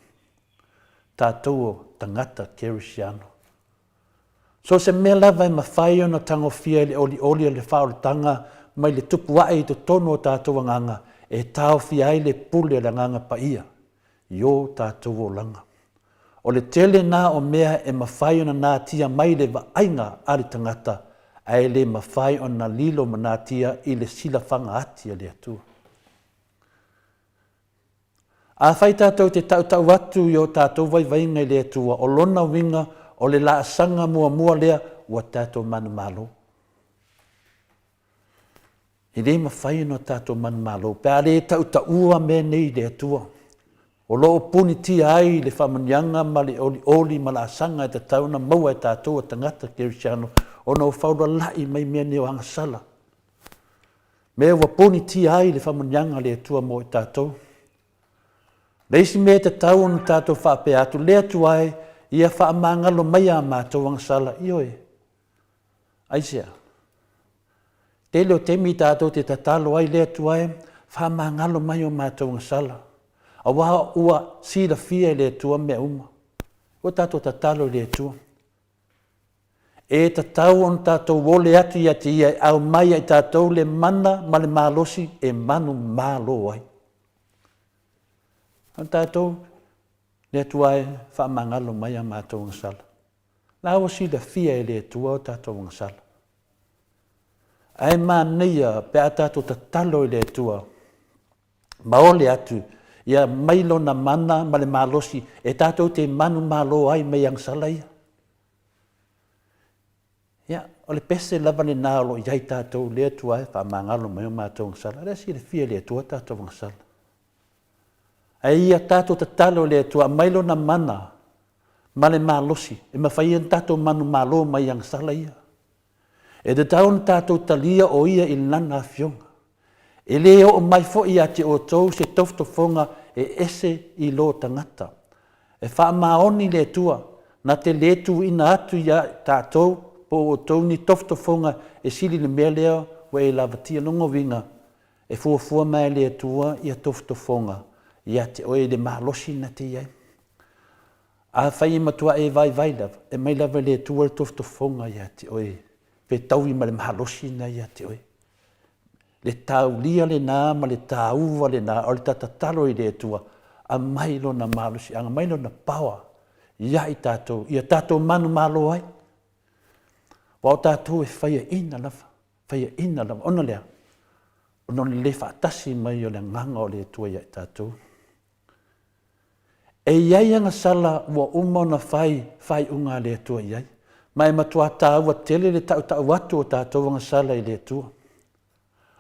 Tātou o tangata kerisiano. So se mea lava e mawhai ona tango fia le oli le whaoratanga mai le tupu wae to tono o tātou nganga e tau fia ai le pule la nganga pa ia. Yo tātou o langa. O le tele nā o mea e mawhai ona nā tia mai le waainga ari tangata ai le mawhai ona lilo ma nā tia i le sila whanga atia le atua. A whai tātou te tau atu i o tātou vai le atua o lona winga o le la sanga mua lea ua tātou manu malo. I le mawhai no tātou manu malo, pēr le tau ua me nei le atua. O loo puniti ai le whamanyanga ma le oli ma la sanga e te tauna maua e tātou a tangata kerisiano o no whaura lai mai mea neo hanga sala. Mea ua puniti ai le whamanyanga le atua mo e tātou. Leisi mea te tau on tātou whape atu le atu ai ia whaamangalo mai a mātou hanga sala. Ioe, aisea. Te leo temi tātou te tatalo ai le atu ai whaamangalo mai o mātou hanga sala. A waha ua sila fia le tua mea uma. O tātou tatalo le tua. E tatau on tātou wole atu ia te ia au mai ai tātou le mana ma le malosi e manu malo ai. On tātou le tua e whaamangalo mai a mātou ngasala. La o sila fia le tua o tātou ngasala. Ai mā neia pe a tātou tatalo le tua. Maole atu. Ia mailo na mana ma le malosi e tātou te manu malo ai mai ang salai. Ia, o le pese lava le nālo iai tātou lea tua e whamangalo mai o mātou ang sala. Rea si le fia lea tua tātou ang sala. E ia tātou tatalo lea tua mailo na mana ma le malosi e mawhaian tātou manu malo mai ang sala ia. E te taun tātou talia o ia il nana fionga. E leo o mai fo ia te o tau se toftofonga e ese i lo tangata. E wha maoni le tua, na te letu ina atu ia tātou po o tau ni toftofonga e sili le mea leo wa e lavatia longo winga. E fuafua mai le tua ia toftofonga ia te oe le mahalosi na te iai. A whai matua e vai lava, e mai lava le tua toftofonga ia te oe. Pe tau i ma le mahalosi na ia te oe. le taulia lenā ma le tāuva lenā o le tatatalo i le atua a mai lona malosiaga mai lona pawa ia i tātou ia tātou manu malo ai ua o tātou e faiaina lava ona lea ona le faatasi mai o le agaga o le atua ia i tātou e iai agasala ua uma ona faiʻuga le atua iai ma e matuā tāua tele le taʻutaʻu atu o tātou agasala i le atua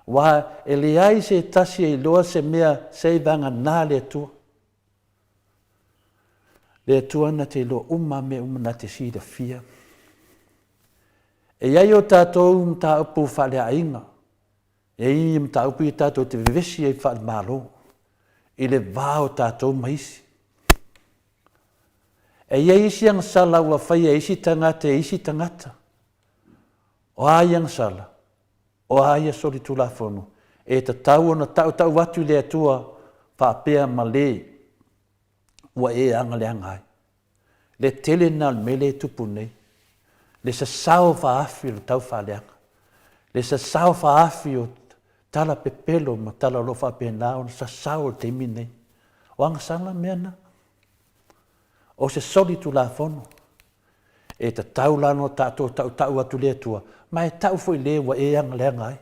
ua e leai se tasi e iloa se mea sei vaganā le atua na te iloa uma me uma na te silafia e iai o tātou mataupu faaleaʻaiga e i mataupu i tātou te vevesi ai faalemālō i le vā o tātou maisi e ia isi agasala ua faia isi tagata o ai agasala o ai asoli tulafonu e tatau ona taʻutaʻu atu i le atua faapea ma lē ua e agaleaga ai le tele na le mele tupu nei le sasao faafi o le tau faaleaga le sasao faafi o tala pepelo ma tala lo faapena ona sasao o le taimi nei o agasala mea na o se soli tulafono e tatau lana o tatou taʻutaʻu atu le atua ma e taʻu foʻi lē ua e agaleaga ai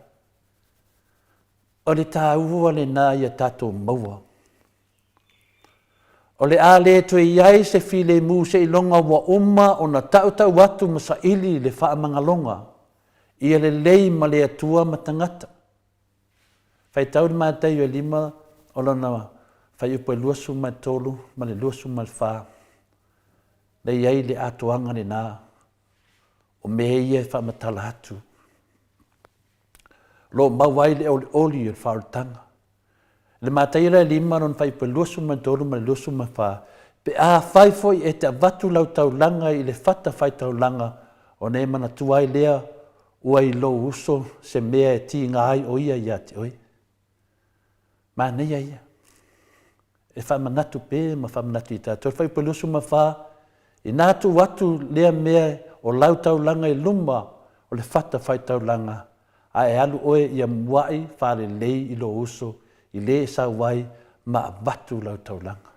o le tāua lenā ia tatou maua o le a lē toe iai se filemu seʻiloga ua uma ona taʻutaʻu atu ma saʻili le faamagaloga ia lelei ma le atua ma tagata faitau le matai o 5 o lona faiupu e 2 ma le 3 ma le 2 ma le 4 le iai le atoaga lenā o mea ia e faamatala atu lo mau ai le oliʻoli o le faaoletaga le matai le 5 lona faiupu e 2 ma le 3 ma le 2 ma le 4 pe a fai foʻi e te avatu lautaulaga i le fata faitaulaga o ne manatua ai lea ua i lou uso se mea e tiga ai o ia iā te oe maneia ia e faamanatu pe ma faamanatu i tatou le faiupu e 2 ma 4 ina tu atu lea mea o lautaulaga i luma o le fata faitaulaga a e alu oe ia muaʻi faalelei i lo uso i lē e sauai ma avatu lautaulaga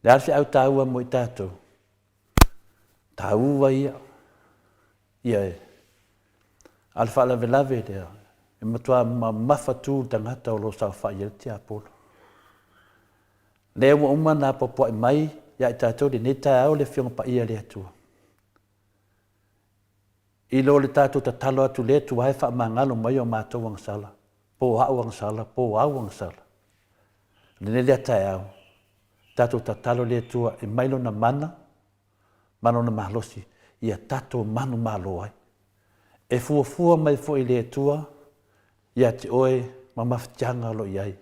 le ale feʻau tāua mo i tatou tāua ia e a le faalavelave lea e matuā mafatū tagata o lo saufaʻi ai le tiapolo lea ua uma na popoaʻi mai ia i tātou lenei tāau le fioga paia le atua i lo le tātou tatalo atu lea tuae faamagalo mai o matou agasala po aʻu agasala po au agasala lenei lea taeau tātou tatalo le atua e mai lona mana ma lona malosi ia tatou manu malo ai e fuafua mai foʻi le atua ia te oe ma mafitiaga lo i ai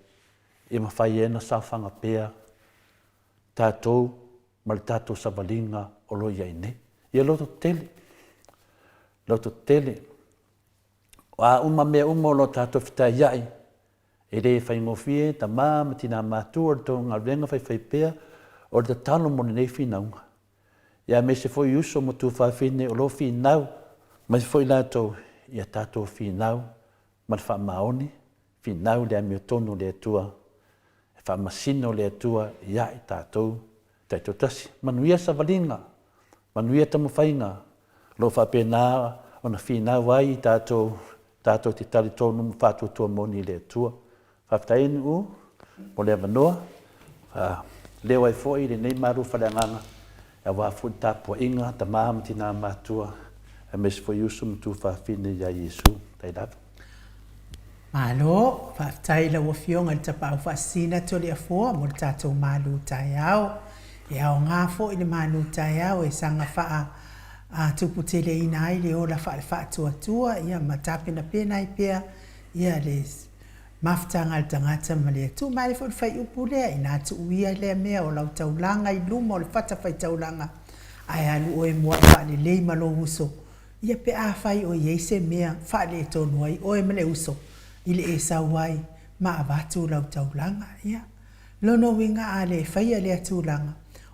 i mafai ena saofaga pea tātou ma le tātou savaliga o lo iai nei ia loto tele a uma mea uma o lo tātou fitaiaʻi e lē faigofie tamā ma tinā matua o le tou galuega faifai pea o le tatalo mo lenei finauga ia me se foʻi uso mo tufafine o lo finau ma se foʻi latou ia tatou finau ma le faamaoni finau le amiotonu le atua e faamasino le atua ia i tatou taʻitotasi manuia savaliga manuia tamafaiga lo faapena ona finau ai i tatou te talitonu ma faatuatua moni le atua faafetai nuu mo le avanoa leo ai foʻi lenei malufa le agaga e auā foʻi tapuaʻiga tamā ma tinā matua e me se foʻi uso ma tufafine iā iesu tailava Malo, faafetai lau afioga le tapaʻau faasina tole afua mo le tatou malu taeao e aogā foʻi le malu taeao e saga tuputeleina ai le ola faatuatua ia ma tapenapena ai pea ia le mafutaga le tagata ma le atu ma le foʻi le faiupu lea ina tuuia lea mea o lautaulaga i luma o le fata faitaulaga ae alu oe moaʻi faalelei ma lo uso ia pe a fai o iai se mea faaleetonu ai oe ma le uso i le e sau ai ma avatu lautaulaga ia lona uiga a le faia le atulaga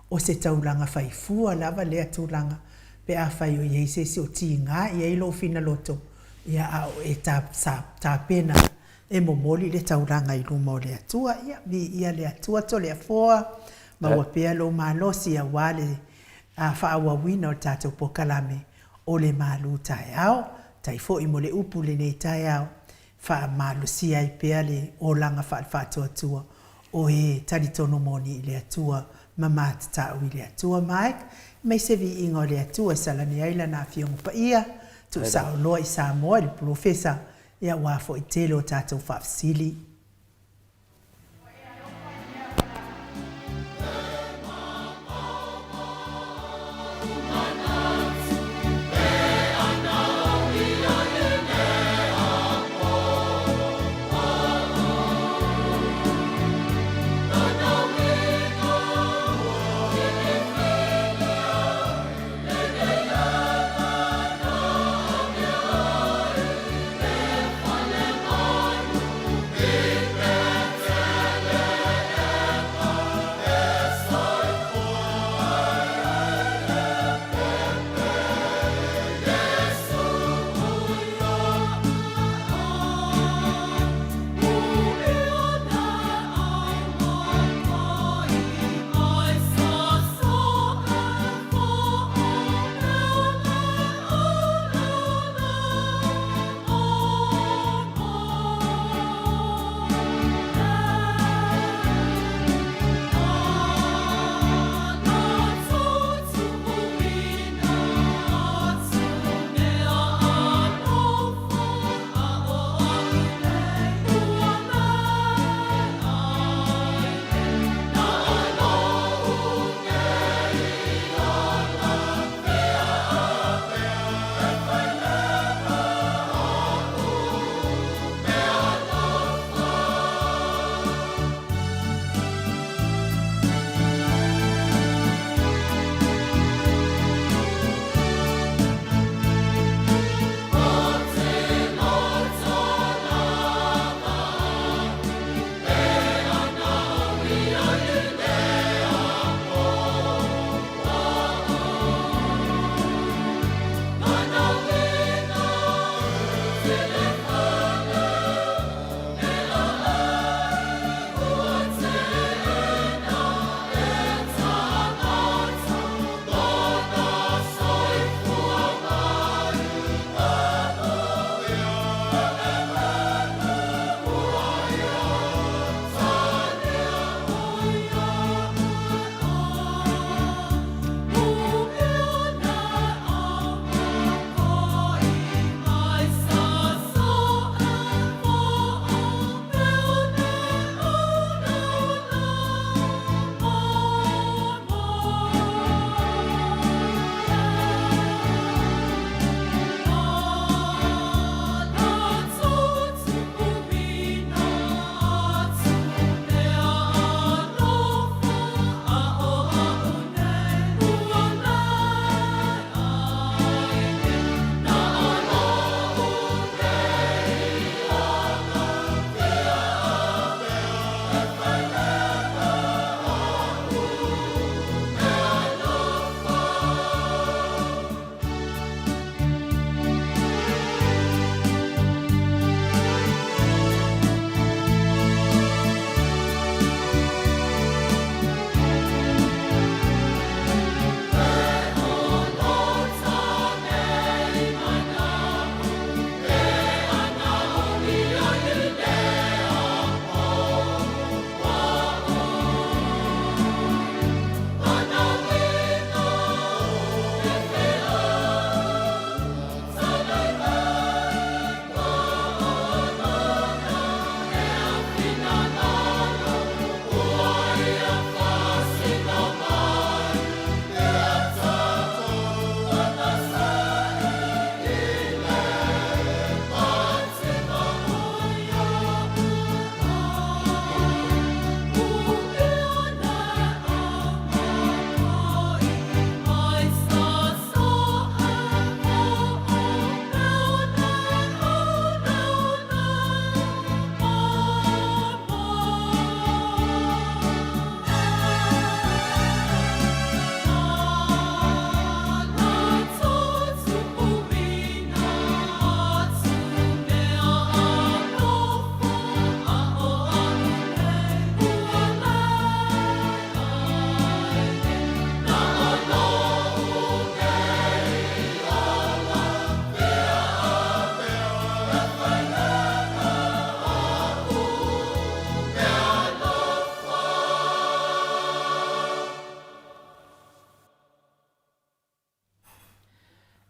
o se taulaga faifua lava le atulaga pe a fai o iai se o tigā iai lo fina loto ia au e ta pena e momoli le tauranga I luma o le atua ia vi ia le atua to le afoa ma ua pea lo malosi a wale a whaawawina o tātou pokalame o le malu tae au tai fo I mo le upu le nei tae au wha malosi ai pea le o langa wha tua o e taritono moni I le atua ma mātatau I le atua mai se vi ingo le atua salani aila na fiongo pa ia tu sao loa I Samoa le profesa ia wafo I telo tātou whafsili. Yeah.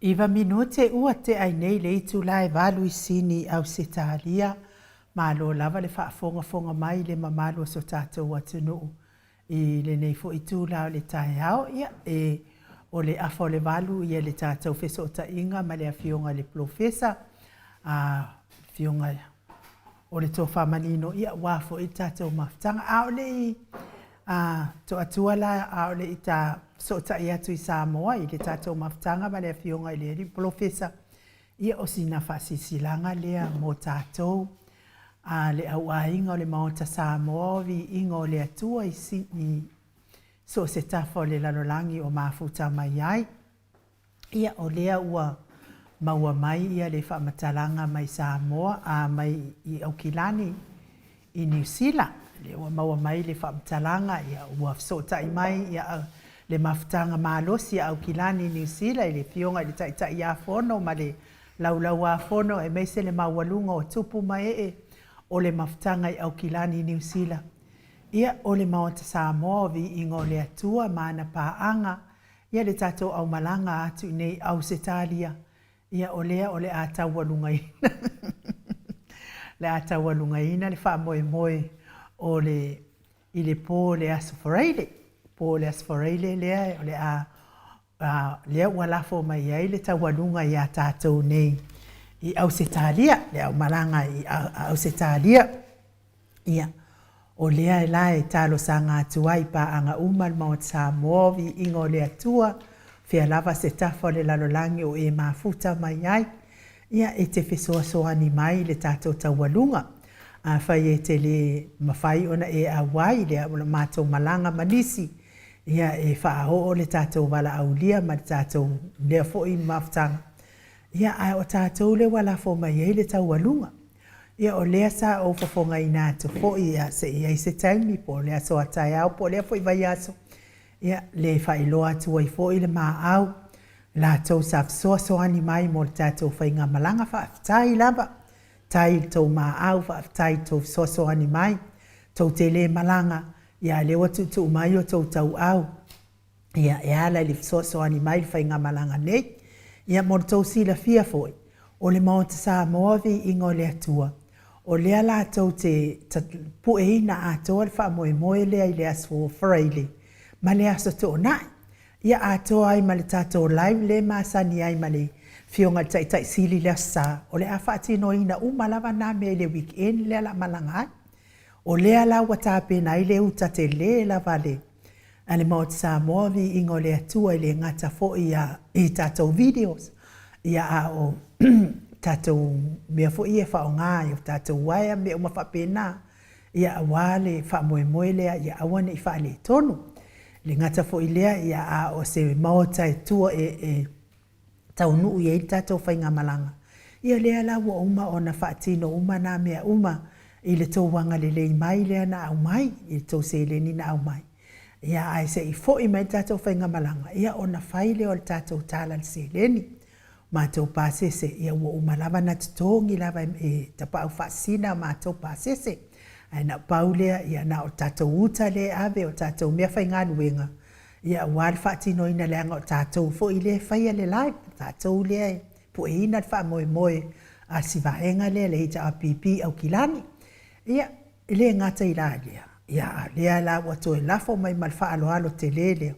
Iwa minute ua te ai nei le itu lai valu i sini au se talia. Malo lava le whaafonga mai le mamalo so tātou atunuu. I le nei fo itu lao le tae au ia o le afo le valu ia le tātou feso o ta inga ma le afionga le profesa. Fionga o le tō whamanino ia wafo i tātou maftanga. Ao le i to atua la ao le i tā so ta ia tu i Samoa i le tātou maftanga ma le afionga i le profesa. Ia o sina whasisilanga lea mo tātou. Le au ainga o le maota Samoa vi inga o le atua i so se tafo le lalolangi o mafuta mai ai. Ia o lea ua maua mai ia le whamatalanga mai Samoa mai i Aukilani i New Zealand. Le ua maua mai le whamatalanga ia ua so tai mai ia le mafutanga malosi a Aukilani New Zealand i le fionga i le taitai a fono ma le laulau a fono e meise le maualunga o tupu mai o le mafutanga i Aukilani New Zealand. Ia o le maota Samoa vi ingo le atua mana paanga. Ia le tatou au malanga atu nei au setalia. Ia o lea o le atawalungaina. Le atawalungaina le wha moe moe o le i le pō le asforeile. Pō le asforeile lea o le lea ua lafo mai ai le tawalunga i a tatou nei. I au setalia, le au malanga i au setalia. Ia. O lea e lae talo sa ngā tuai pa anga umal maot Samoa vi ingo le atua, fea lava se tafo le lalolangi o e mafuta mai ai, ia e te fesoa soani mai le tātou tawalunga. Whai e te le mawhai ona e awai le mātou malanga manisi, ia e whaaho o le tātou wala aulia ma le tātou lea fo i mafutanga. Ia ai o tātou le wala fo mai e le tawalunga. Ia o lea sa o fafonga i nātu fo ia se ia i se taimi po lea so atai au po lea fo i vai aso. Ia le whailoa tua i fo i le maa au. La tau sa fsoa soani mai mo le tātou whainga malanga whaaftai lava. Tai tau maa au whaaftai tau fsoa soani mai. Tau te le malanga. Ia le watu tu mai o tau tau au. Ia e ala li fsoa soani mai le whainga malanga nei. Ia mo le tau sila fia foi. O le maota Samoa vi ingo le atua. O lea la tau te pueina a toa le wha moe moe lea i le asfo whareile. Ma le aso tō nai. Ia a toa ai ma le tātou live le maasani ai ma le fionga tai sili lea sa. O le a whaatino ina umalawa nā me le weekend lea la malangai. O lea la watapena i le utate le la vale. A le maot Samoa vi ingo le atua i le ngata fo i tātou videos. Ia a o tātou mea fo ia whao ngā, ia tātou waia mea uma whapena, ia awale wha moe moe lea, ia awane i wha le tonu. Le ngata fo i lea, ia a o se maota e tua tau nuu i tātou whainga malanga. Ia lea la wa uma o na whaatino uma nā mea uma, i le tau wanga le lei mai lea na au mai, i le tau se le ni na au mai. Ia ai se i fo i mai tātou whainga malanga, ia o na whaile o le tātou tāla le se le ni. Mātou pāsese, ia ua umalawa na tutongi lava e tapau whaasina mātou pāsese. Ai na paulea, ia na o tātou uta le ave o tātou mea whai ngā nuenga. Ia wāle whaatino ina leanga o tātou fo i le whaia le lai. Tātou lea e pu e ina wha moe moe a sivaenga lea le hita a pipi au kilani. Ia le ngata i la lea. Ia lea la watu e lafo mai mal wha alo alo te le lea.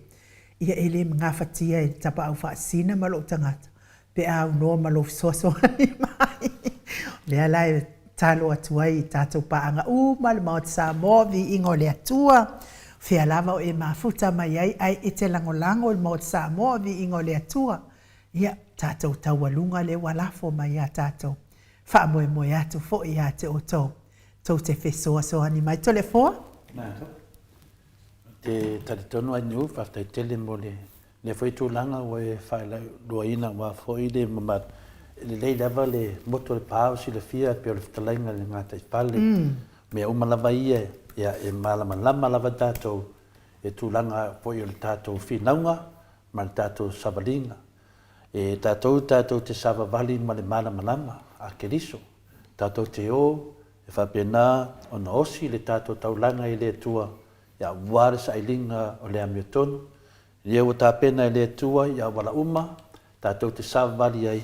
Ia ele ngā whatia e tapau whaasina malo tangata. Pe au noa malo fisoaso ani mai. Lea lai talo atuai tātou paanga mal maot Samoa vi ingo le atua. Fea lava o e mafuta mai ai e te langolango il maot Samoa vi ingo le atua. Ia tātou taualunga le walafo mai a tātou. Wha moe moe atu fo i a te o tau. Tau te fisoaso ani mai. Tole foa? Nā to. Te taritonu anu whaftai tele mo le foi tūlanga o e whaela roaina wa foi le mamat le lei lava le moto le pāo si le fia pe o le whtalainga le ngātai pale mea umalawa ia ia e malama lama tātou e tūlanga foi o le tātou whinaunga ma le tātou sabalinga e tātou te sava vali ma le malama lama a keriso tātou te o e whapena o na osi le tātou taulanga i le tua ia wāre sa ilinga o le amiotonu. Ia ua tāpena i le tua ia wala uma, tātou te savali ai,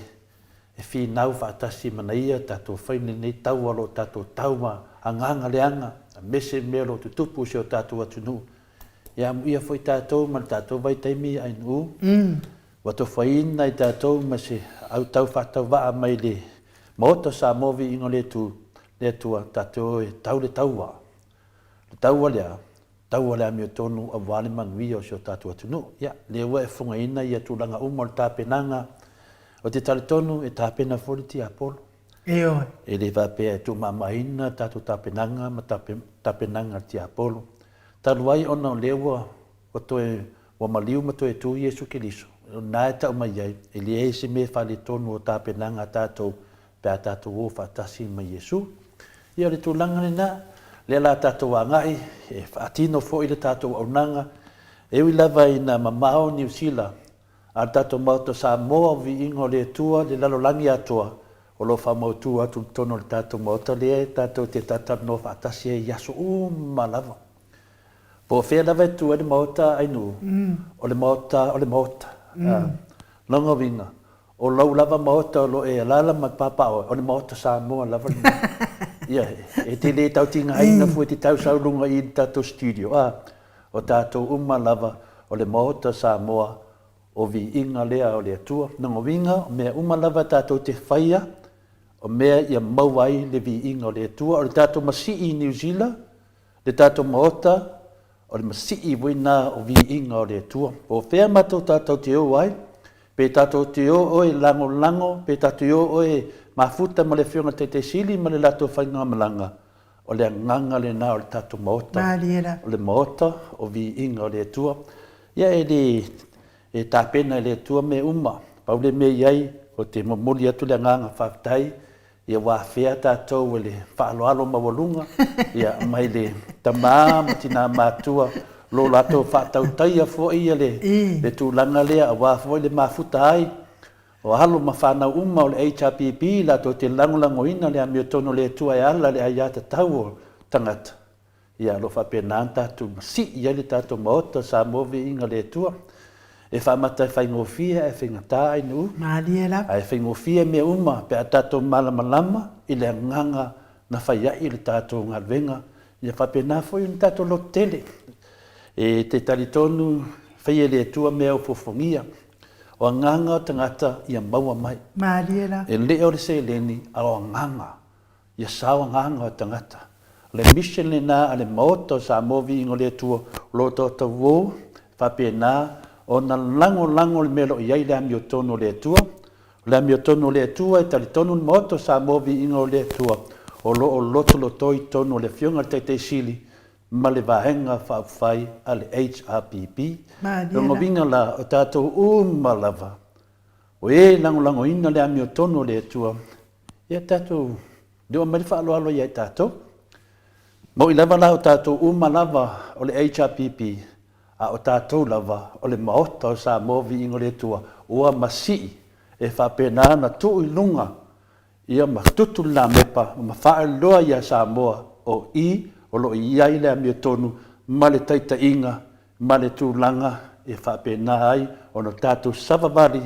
e whinau whaatasi mana ia, tātou whaine nei tau alo, tātou tauma, anganga leanga, a mese melo tu tupu se o tātou atunu. Ia ia foi tātou, ma tātou vai taimi ai nu. Wato whaina i tātou, ma se au tau whatau waa mai le, maota sa movi ingo le tua tātou e tau le taua. Le taua lea mi o tonu a wale manguia o se o tātou atunu. Ia, le ua e whunga ina i atulanga umo le tāpenanga, o te tale tonu e tāpena fori ti Apolo. E oi. E le vapea e tu mamaina tātou tāpenanga ma tāpenanga ti Apolo. Taluai ona o lewa o toe wa maliu ma toe tu Yesu Kiriso. Nā e tau mai ai, e le e se me whale tonu o tāpenanga tātou pe a tātou o whatasi ma Yesu. Ia le tūlanga ni nā, le la tātou a ngai, e whaatino fo i le tātou au nanga, e ui lava i nā mamao New Zealand, a tātou mauta sa moa vi ingo le tua, le lalolangi atua, o lo whamau tua tu tono le tātou mauta le e, tātou te tātou no whaatasi e yaso lava. Po whea lava e tua le mauta ainu, o le mauta, longa vinga, o lau lava mauta o lo e alala ma papao, o le mauta sa moa lava. Ia, e te le tau tinga aina fu e te tau saurunga i tātou studio, o tātou lava o le mauta sa moa, o vi inga lea o le atua. Nango winga, o mea lava tātou te whaia, o mea ia mauai le vi inga o le atua, o le tātou masi i New Zealand, le tātou maota, o le masi i wina o vi inga o le atua. O whea matou tātou te o ai, pe tātou te o oe lango, pe tātou te o oe mafuta ma le whionga te sili ma le lato whainga malanga, o le nganga le nā o le tātou maota, o le maota o vi inga o le atua. Ia e tāpena le tua me paule me iai, o te momoli atu le nganga whaftai, ia wāwhea tātou le whaaloalo mawalunga, ia mai le tamā matina mātua, lo lato whaatau taia fo ia le tūlanga lea, a wāwhoi le mafuta ai, o halo mawhanau o le HRPP, lato te langolango ina le amiotono le tua e ala le aiata tau o tangata. Ia lo whapena tātou masi ia le tātou maota sa movi inga le tua, e whamata e whaingofia e whaingatā inu. Māliela. E whaingofia me pe a tātou malamalama i le nganga na whaiai le tātou ngarwenga. Ia whapena foi un tātou lo tele. E te taritonu whaia le tua mea o fofongia. O nganga o tangata ia maua mai. Māliela. E leo le se leni a o nganga. Ia sawa nganga o tangata. Le mission le nā a le maoto sa movi ingo le tua lo tōtau wō. Whapena o na lango le melo iai le amiotono le tua. Le amiotono le tua e talitonu moto sa movi ingo le tua. O loto lo toi tono le fionga te sili ma le vahenga whawhai a le HRPP. Rongo vinga la o tātou lava. O lango ina le amiotono le tua. Ia tātou, deo mali whaaloalo iai tātou. Mo i lava la o tātou lava o le HRPP. A o tātou lava o le maota o sa movi ingo le tua ua masi e whapena na tu i lunga ia ma tutu la mepa ma whaeloa ia sa moa o lo iai le amiotonu ma le taita inga ma le tūlanga e whapena ai o no tātou savavali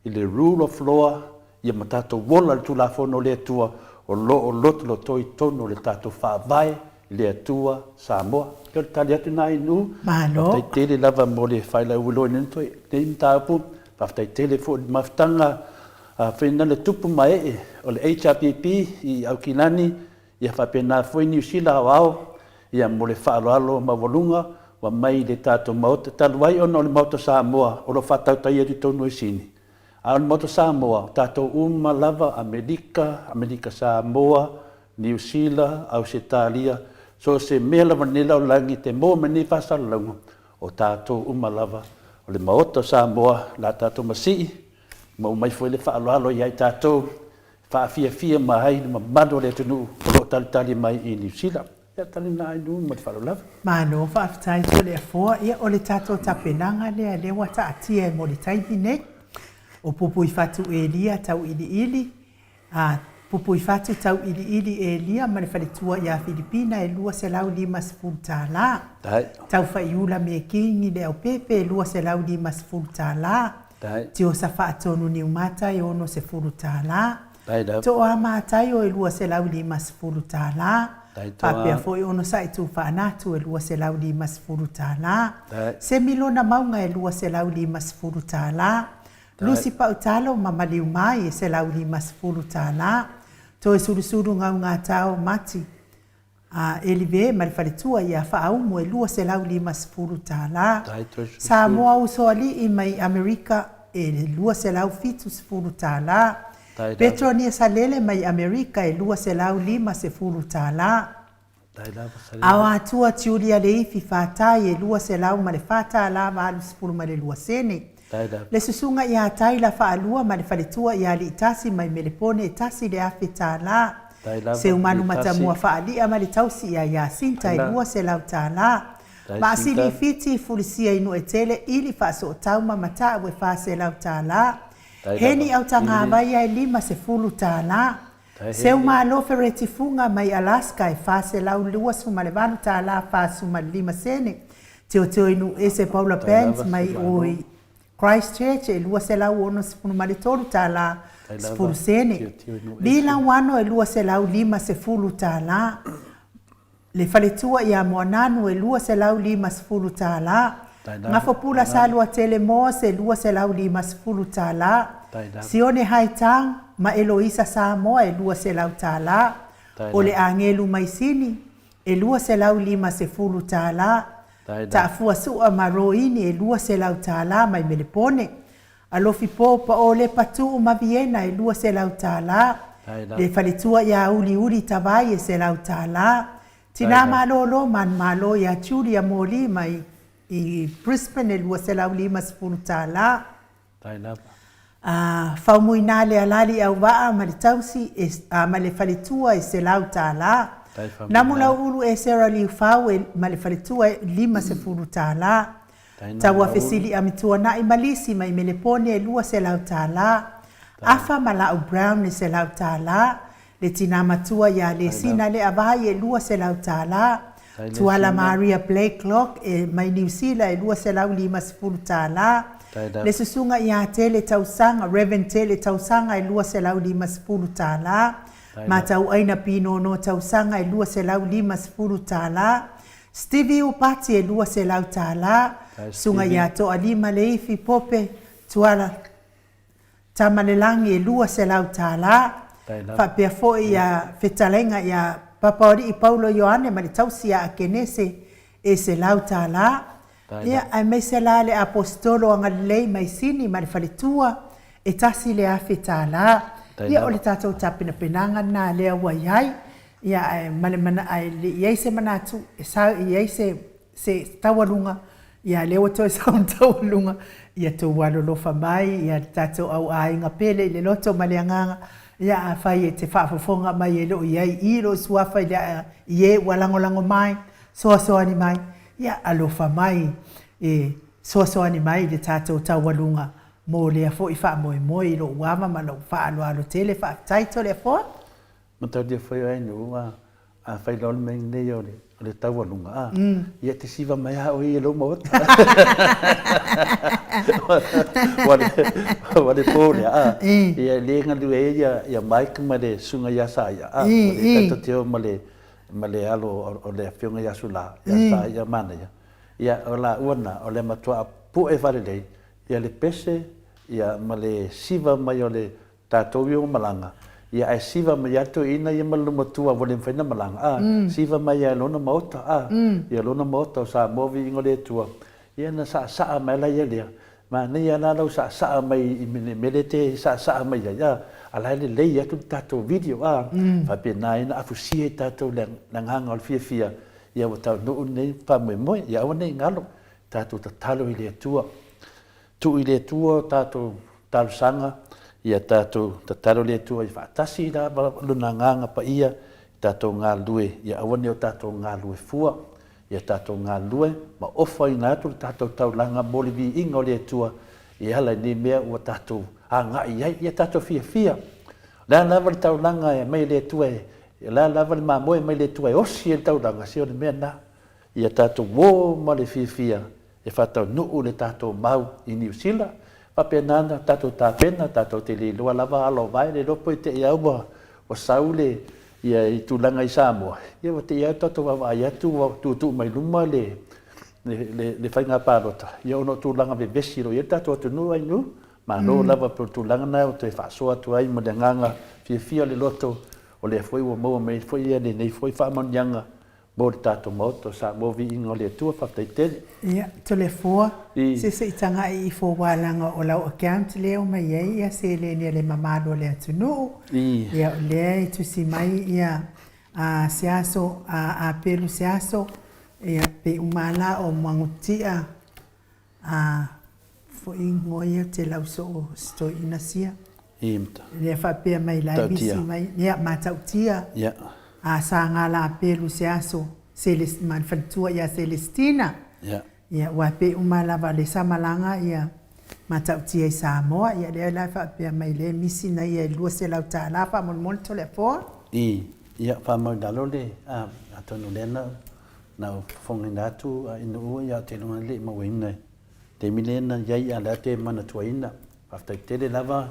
i le rule of law ia ma tātou wola le tūlafono le tua o loto lo toi tono le tātou whaavai le atua Samoa. Kia tali atu nā inu. Mahalo. Tai tele lava mo le whaila ulo inu toi. Te imtāpu. Tai tele fo maftanga. Whaina le tupu mai o le HRPP i Aukilani. Ia whapena fo i New Zealand au. Ia mo le whaaloalo mawalunga. Wa mai le tātou maota. Taluai ono le maota Samoa. O lo whatau tai atu tonu e sini. A le maota Samoa. Tātou lava Amerika Samoa. New Zealand, Australia. So se mela manila o langi te mo mani whasalalunga o tātou lava o le maota Samoa la tātou masi mo mai foi le whaaloalo iai tātou whaafia mai ma mado le tunu o lo talitali mai i New Zealand. Ia tali nā inu ma te whaaloalawa. Mano whaafitai so le afua ia o le tātou tapenanga lea lewa taatia e mo le taimi nei. O pupui whatu e lia tau ili. Pupui whatu tau ili e lia ma le whaletua i a Filipina e lua se lau 5 tā la. Tau whaiula me kingi le au pepe e lua se lau 5 tā la. Tio sa whaatonu ni umatai ono se furu tāla. Taida. To a mātai o e lua se lau lima se furu tāla. Papea foi ono sa i tu whaanatu e lua se lau lima se furu tāla. Se milona maunga e lua se lau lima se furu tāla. Lusi pau talo mamaliu mai e se lau lima se furu tāla. To e surusuru ngau ngā tau mati. Elive malifaritua ia whaaumu e lua se lau lima se furu tāla. Sa moa usoali i mai Amerika e lua se lau fitu se furu tāla. Petronia Salele mai Amerika e lua se lau lima se furu tāla. Awa atua tiuria leifi whātai e lua se lau ma le whātala maalu se furu ma le lua sene. Le susunga ia tai la whaalua ma le whaletua ia li itasi mai melepone e tasi le awhi tāla. Se umanu matamua whaalia ma le tausi ia sinta e lua se lau tāla. Ma asili fiti fulisia inu e tele ili whaaso o tauma mataa ue wha se lau tāla. Heni au tanga maia e lima se fulu tāla. Se umalo fereti funga mai Alaska e wha se lau lua suma le vanu tāla wha suma lima sene. Teo inu e se Paula Pence mai oi Christchurch e lua se lau ono sifunu ma le tolu tāla sifuru sene. Lila wano e lua se lau lima se fulu tāla. Le faletua ia moananu e lua se lau lima se fulu tāla. Ngafo pula salua tele mo se lua se lau lima se fulu tāla. Sione haitang ma Eloisa Samoa e lua se lau tāla. O le angelu maisini e lua se lau lima se fulu tāla. Ta fua sua maroini e lua se lau tāla mai melepone. Alofi popa o le patu ma Viena e lua se lau tāla. Le faletua ia uli tawai e se lau tāla. Tina malolo man malo ia Julia Moli mai i Brisbane e lua se lau lima se fulu tāla. Faumuina le alali au waa ma le tausi ma le faletua e se lau tāla. Namula ulu e Sarah Liu Fau e ma le faletua e lima se fulu tāla. Taua fesili amitua na i malisi mai melepone e lua se lau tāla. Afa Malau Brown e se lau tāla. Le tina matua ia le sina le avai e lua se lau tāla. Tuala Maria Blakelock e mai New Zealand e lua se lau lima se fulu tāla. Le susunga ia tele tausanga, Reverend tele tausanga e lua se lau lima se fulu tāla. Ma tau aina pino no tausanga e lua se lau lima se fulu tāla. Stevie Upati e lua se lau tāla. Sunga ia toa lima le ifi pope tuala tamalelangi e lua se lau tāla. Whapea fo ia whetalenga ia papaori i Paulo Ioane ma le tausi a Kenese e se lau tāla. Ia ai mai se la le apostolo anga lei mai sini ma le whaletua e tasi le awhi tāla. Ia o le tātou tapina penanga nā lea waiai. Ia male mana ai le iei se manatu e sau iei se tawalunga. Ia lewa toi sau tawalunga. Ia tō walolofa mai. Ia tātou au ainga pele le loto maleanganga. Ia a whai e te whaafafonga mai e lo iei iro suafa ie walangolango mai. Soasoani mai. Ia alofa mai e soasoani mai le tātou tawalunga. Mo lea fo i wha moe lo uama ma lo wha alo tele wha taito lea fo? Matau dia whai ainu a whai lol meng nei o le tawalunga. Ia te siwa mai a o i lo maota. Wale pōre a. Ia lenga lue ia maika ma le sunga ia sa ia. Wale tato teo ma le alo o le whiunga ia sula. Ia sa ia mana ia. Ia o la uana o le matua pu e whare lei. Ia le pese, ia ma le siwa mai o le tātou i o malanga. Ia ai siwa mai atu ina ia malumatua wale mwhaina malanga. Siwa mai ia lona maota. Ia lona maota o sa movi ingo le tua. Ia na saa mai la ia lea. Ma nei ia lalau saa mai i mele te saa mai ia. Alai le lei atu tātou video. Whape nā ina afusia i tātou langanga o le fia. Ia wa tau nuu nei whamoe moe. Ia awa nei ngalo. Tātou ta talo i le tua. Tu i le tua tātou talusanga, ia tātou tataro le tua i whaatasi la luna nganga pa ia, tātou ngā lue, ia awane o tātou ngā lue fua, ia tātou ngā lue, ma ofa i nātu tātou taulanga molivi inga o le tua, ia hala ni mea ua tātou hanga iai, ia tātou fia. La lava le taulanga e mai le tua la lava le mamoe mai le tua e osi e taulanga, se o le mea na, ia tātou wō ma le fia. E whatau nuu le tātou mau i New Zealand, Papenana tatou tapena tatou te lilua lava alo vai le lopo i te iau wa saule ia i tulaga i Samoa. Ia wa te iau tatou vavaai atu wa tutu mai luma le whainga pārota. Ia ono tulaga vevesi ro ia tatou atunuu ai nu. Malo lava po tulaga na o te whaasoa atu ai mo le nganga fia le loto o le foi ua maua mai foi ia le nei foi whaamanianga mo le tatou moto sa mo vi inga o le atua whaptaitele. Ia, to le fua, se itanga i fo walanga o lau account leo mai ia se le ni le mamalo le atunuu. Ia le tu si mai ia siaso a pelu siaso ia pe umala o mangutia fo ingo ia te lau so sto inasia. Imta. Le whapea mai lai bisi mai. Ia matautia. Ia. Sa ngala pelu siaso. Manfaltua ia Celestina. Ia. Ia wape umalava le samalanga ia matautia i Samoa. Ia le lai whapea mai le misi na ia lua se lau tālapa mon to le fōa. Ia whamau dalo le atonu lena na fongi natu inu ua ia te lunga le mawina. Te milena iai ala te mana tuaina. After tele lava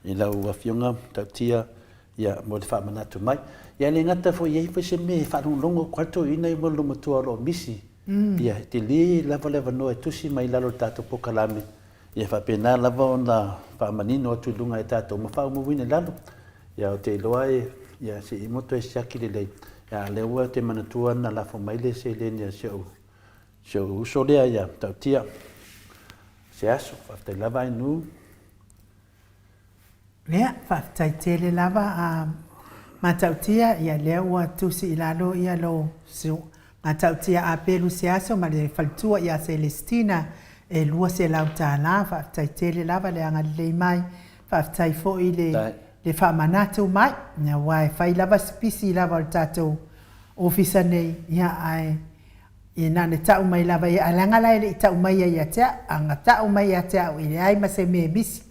i lau awhionga tautia ia mo te whamanatu mai. Ia le ngata fo iai pese me whanongongo kwato ina i molo matua ro misi. Ia te li lava lava no e tusi mai lalo tato pokalame. Ia whapena lava o na whamanino atu lunga e tato mawhau mawine lalo. Ia o te loa e ia se i moto e siaki le lei. Ia le ua te manatua na lafo maile se le nia se uso lea ia tautia. Se aso, whaftai lava inu. Lea, whaftai tele lava a matautia ia lea ua tusi ilalo ia lo matautia a pelu se aso ma le faltua ia Celestina e lua se lau tāla whaftai tele lava le angalilei mai whaftai fo i le whamanatu mai ia wai whai lava spisi lava o tatou ofisa nei ia ai i nane tau mai lava i alanga lai le i tau mai ia tea, anga tau mai ia tea o i le ai ma se me bisi.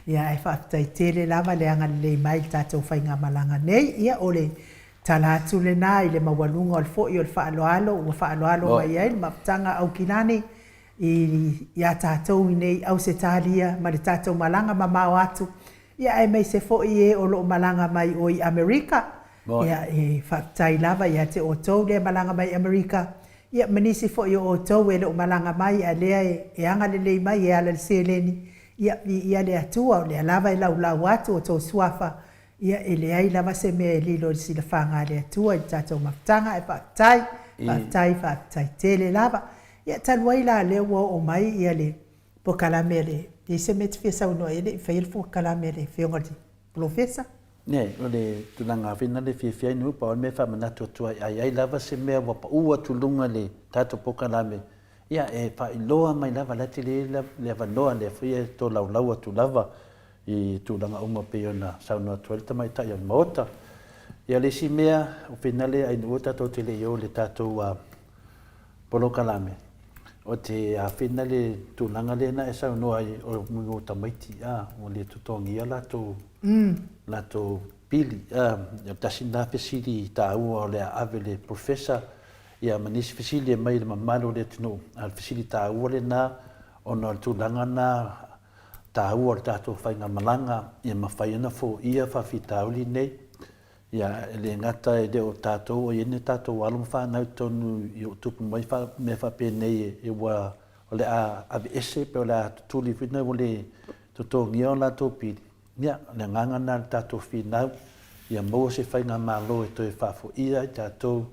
Ia e whaftai tele lava le anga le mai tātou whainga malanga nei, ia o le talatu le nā i le mawalunga o le fo i o le whaaloalo, ua whaaloalo mai ai, le maptanga au kinani i a tātou i nei au se tālia, ma le tātou malanga ma mau atu. Ia e mai se fo i e o lo malanga mai o i Amerika. Ia e whaftai lava ia te otou le malanga mai Amerika. Ia manisi fo i o otou e lo malanga mai a lea e anga le lei mai e ala le seleni. Ia le atua o le lava e lau lau atu o tō suafa. Ia e le ai lava se mea e lilo le sila whanga le atua i tātou maftanga e whaftai tele lava. Ia taluai la le ua o mai ia le pokalame le. Ia se me te whiasa unoa ele i whail pokalame le whiongati. Profesa? Ne, o le tunanga whina le whiawhia inu pa o me whamanatu atua ai lava se mea wapa ua tulunga le tātou pokalame. Ia e whailoa mai lava lati le wanoa le whia tō lau atu lava i tūlanga uma peo na saunua tuelita mai tai on maota. Ia le si mea o whinale ai nua tātou te le iau le tātou polokalame. O te whinale tūlanga le na e saunua ai o mungo tamaiti o le tutongia lato pili. Tasi nā whesiri tā ua o le ave le professor ia manisi fisili e mai le mamalo le tino al fisili ta ua le na ona tūlanga na ta ua le tātou whainga malanga ia mawhai ana fo ia whawhitauli nei ia le ngata e leo tātou o iene tātou alum whanau tonu i o tupu mai me whape nei e ua o le a ese pe o le a tutuli whina o le tutongia o la tōpiri ia le ngangana le tātou whinau ia maua se whainga malo e toi whafo ia i tātou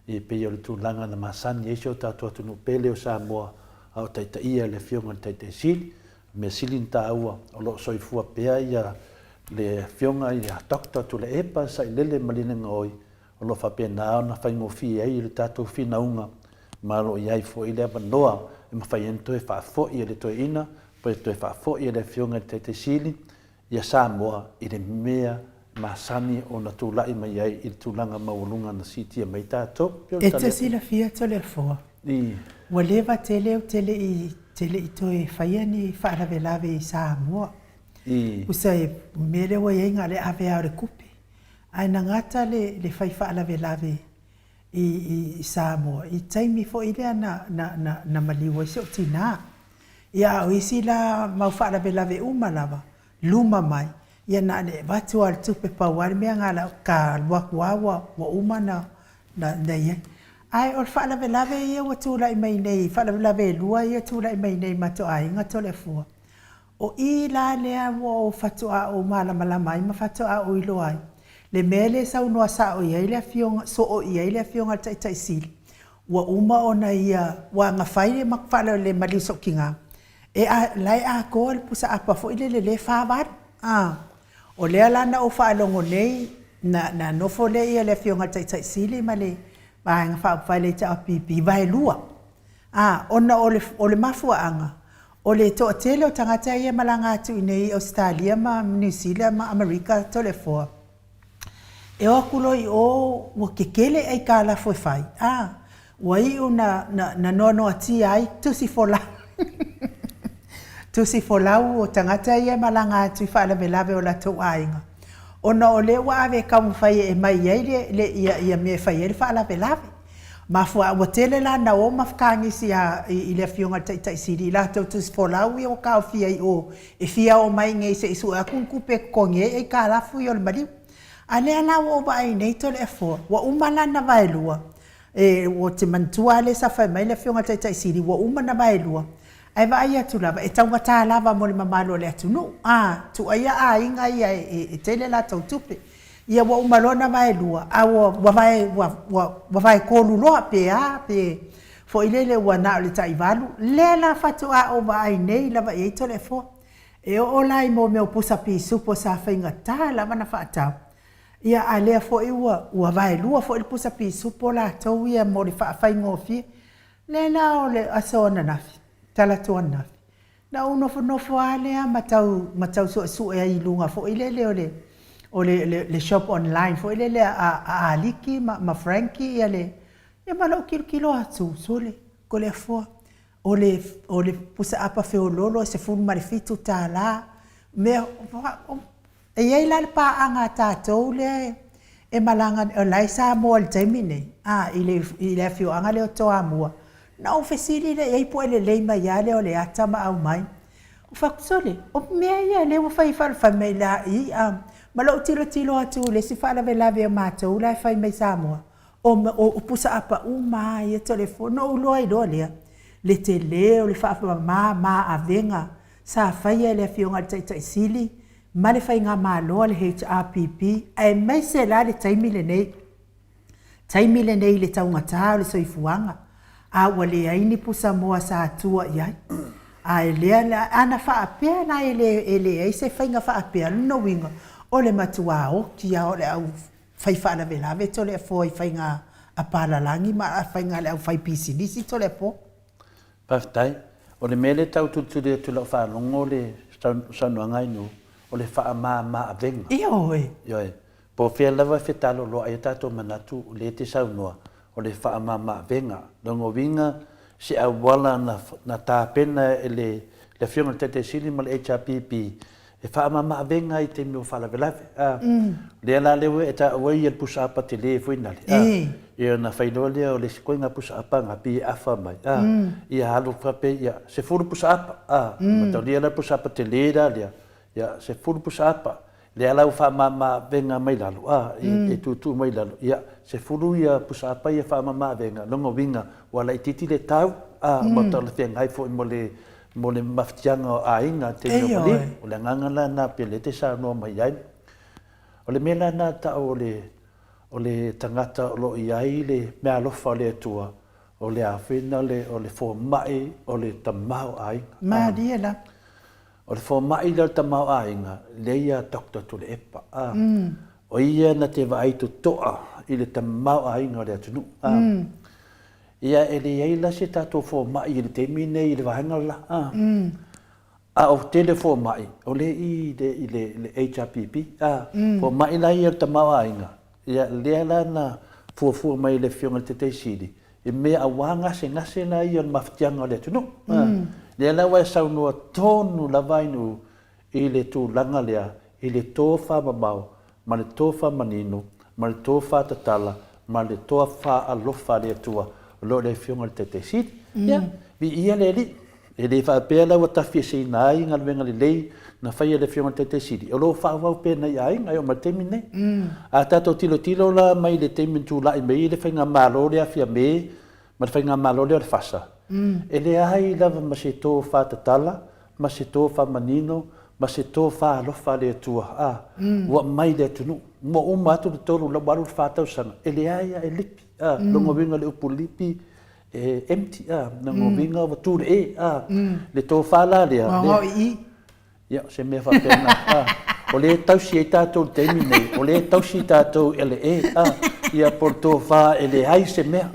i pei o le tūlanga na masani e seo tātou atunu pele o Samoa au taita ia le whionga taita e sili me silin tā ua o lo soifua pea ia le whionga i a dokta tu le epa sa i lele malinanga oi o lo whapea nā na whaingofi ai le tātou whinaunga ma lo iai fo i le awanoa e mawhai ento e whaafo i le toi ina po e toi whaafo i le whionga taita e sili ia Samoa i le mea masani o na tūlai mai ai i tūlanga maulunga na sitia mai tātou. E te sila fia tole fōa. Wa lewa tele o tele i toi whaiani whaarawe i Samoa. Usa e mere wa inga le ave au re kupe. Ai na ngata le whai whaarawe i Samoa. I taimi fo i lea na maliwa se o tina. Ia o isi la mau whaarawe lawe lava. Luma mai. Ia na ne watu al tupe pauare mea ngala ka wakuawa wa umana na nei. Ai o whaarawe lawe ia wa tūlai mai nei. Whaarawe lawe lua ia tūlai mai nei mato ai ngā tole fua. O I la lea o whatua o malama i ma whatua o ilo ai. Le mele sau noa sa o iai lea fionga, so o iai lea fionga tai sili. Wa uma o na ia, wa ngā whaile makwhala le maliso ki ngā. E a lai a koa le pusa apa fo ile le whawar. O lea lana o whaalongo nei, na nofo le ia le fionga tai sili ma le, ma ngā whaile ta apipi, vai lua. Ona o le mafua anga. O le toa tele o tangata ia malanga atu i nei Australia ma New Zealand ma Amerika tole foa. E o kuloi o wa kekele ai ka la foi fai. Wa I na nono ati ai tusi fola. Tusi fola o tangata ia malanga atu I whaala velave o la tau ainga. Ona o le wa ave kamu fai e mai iai le ia me fai e le whaala velave. Ma fua wa tele la na o mafkangi si I le fionga tai siri la tau tusi fola ui o kao fia I o e fia o mai ngai se isu a kunkupe konge e ka la fui o le mariu. Ale ala o ba ai nei tole e fo wa umala na vai lua e o te mantua le sa fai mai le fionga tai siri wa umana vai lua ai va ai atu lava e tau ngata lava mo le mamalo le atu no tu ai a inga ia e tele la tau tupe ia wa umalo na vai lua a wa vai ko lulo pe fo ile wa na le tai valu le la fatu a o ba ai nei lava e tole fo e o lai mo me o pusa pi supo sa fai ngata lava na fatau ia alea fo ua vai lua fo il pusa pi supo la tau ia mo le whaafai ngofi. Le na o le asona nafi, tala tua nafi. Na nofo alea matau su e ilunga fo ile o le shop online fo ile a aliki ma Frankie ia le. Ia malo kilo atu sole ko le fo. O le pusa apa feololo se fulu marifitu tala. Me e iai la pa anga tātou le e malanga o lai sa mo al taimine i le fio anga le o toa mua na o fesili le iai po ele leima ia le o le ata ma au mai o fakusole o mea ia le o fai mai la I ma lo tilo atu le si fala velave o mātou la fai mai sa mua o pusa apa uma ia telefono o loa I do le te leo le whaafa ma avenga sa fai le fio ngal tai sili ma le fai ngā māloa le HRPP, ai mai se la le taimile nei le taungata o le soifuanga, a wale aini pusa moa sa atua iai. A lea ana whaapea na ele ai se fai ngā whaapea no winga o le matua o kia o le au fai whaala velave to le fo I fai ngā apalalangi ma fai ngā le au fai pisilisi to le po. Paftai, o le mele tau tutu le tula whaalongo le sanuanga inu. O le wha ma avenga. Ioi. Po fia lava whetalo loa e tato manatu le te saunua o le wha ma avenga. Dongo winga si au wala na tāpena e le whionga tete sili ma le HRPP. E wha ma avenga I te mio whala velave. Le ala lewe e ta awai al pusa apa te le fuinali. Ia na whainoa lea o le sikoinga pusa apa ngā pi afa mai. Ia halu whape ia se furu pusa apa. Matau lia la pusa apa te le da lea. Ya se fulu pusa apa le ala fa ma venga mai lalu e tu mai lalu ya se fulu ya pusa apa ya fa ma venga longo winga wala ititi le tau mo tala tenga ai fo mo le maftianga ainga te no le o le nganga la na pele te sa no mai ai o le mela na ta o le tangata lo iai le me alofa le tua o le afina le o le fo mai o le tamau ai ma diela o le fo mai le tamau ainga le ia doktor tu le epa o ia na te vai tu toa I le tamau ainga le atunu ia ele ia la se tato fo mai le te mine I le vahanga la o tele fo mai o le I le HRPP fo mai la ia tamau ainga ia le la na fu mai le fionga te sidi e me awanga se ngase na ia maftianga le atunu le la wa sa no tonu la vainu I le tu langa lea I le tofa mamau ma le tofa manino ma le tofa tatala ma le tofa alofa le tua lo le fionga te sit ya vi ia le li e le whaapea lau atafi se nai ngā luenga le lei na whaia le whionga te siri. O lo whaawau pēna i ai, ngai o ma temi nei. A tātou tilo la mai le temi tū lai mei le whainga mālo le awhia me, ma le whainga mālo le o le whasa. E le ai lava ma se tō whātatala, ma se tō whamanino, ma se tō whaalofa le atua. Ua mai le atunu. Mo uma atu le tōru la waru whātau sanga. E le ai e lipi. Longo winga le upu lipi. Empty. Longo winga wa tūre le tō whala lea. Wango i. Ia, se mea whapena. O le tausi e tātou teimi nei. O le tausi tātou ele Ia por tō wha ele ai se mea.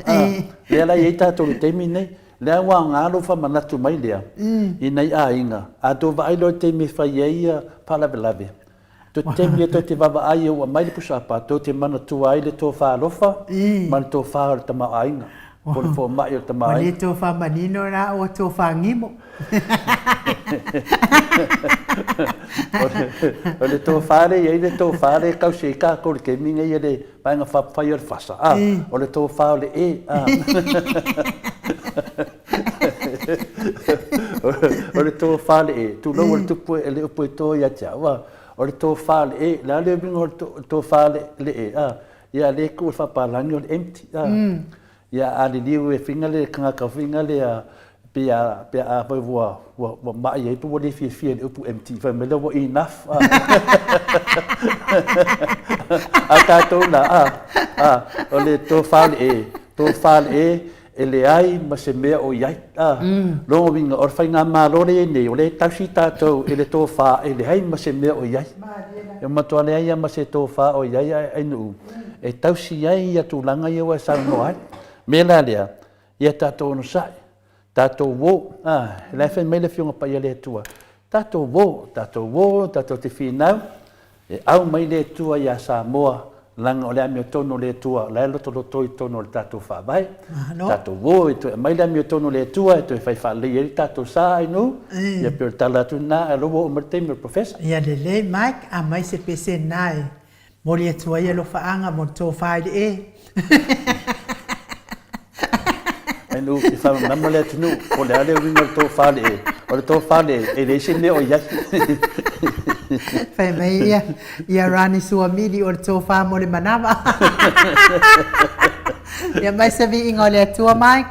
Le alai e tātou teimi nei. Lea wā ngālo wha manatu mai lea. I nei inga. A tō waailo te me whai eia palawelawe. Tō te mea tō te wawa ai ua mai le pusapa. Tō te mana tua ai le tō wha alofa. Mana tō wha o le tama ainga. O le fō mai o le tama ainga. O le tō wha manino rā o tō wha ngimo. O le tō whare i le tō whare kausi i kā kore ke minga i le painga whapawhai o le whasa. O le tō wha o le o le tō whale tu lau o le tupu e le upu e tō ia tia wa o le tō whale la le bingo o le tō whale le ia le ku whapalangi o le empty ia ali liu e whinga le kanga ka whinga le pia a pai wa mai e tu o le fia le upu empty wha me le wa enough a tātou la o le tō whale e le ai ma se mea o iai. Longo winga, o whainga mārore e nei, o le tausi tātou e le tō wha e le ai ma se mea o iai. E matua le ai ma se tō wha o iai ai nuu. E tausi iai ia tūlanga ia wa sao no ai. Me la lea, ia tātou no sai. Tātou wō, lai whain mai le whiunga pa ia le tua. Tātou wō, tātou te whinau. E au mai le tua ia Samoa. Langa o le ami o tono le tua, lai loto i tono le tātou whāwai. Tātou wō, mai le ami o tono le tua, e toi whai whālei e tātou sā ai nu. Ia pio tala atu nā, e robo o martemi o professor. Ia le le, Mike, a mai se pese nai. Mori e tua ia lo whaanga mo tō whaide e. Ai nu, i whama nama le atu nu, o le ale winga o tō whāle e. O le tō whāle e le se ne o iai. Fai mai ia rani sua mili o le tō wha mo le manawa. Ia mai se vi ingo le atua, Mike.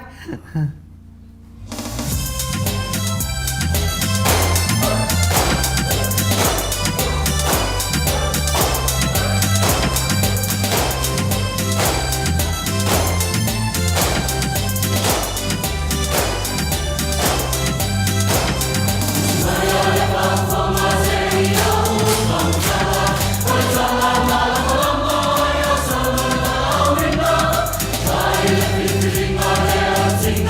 Sing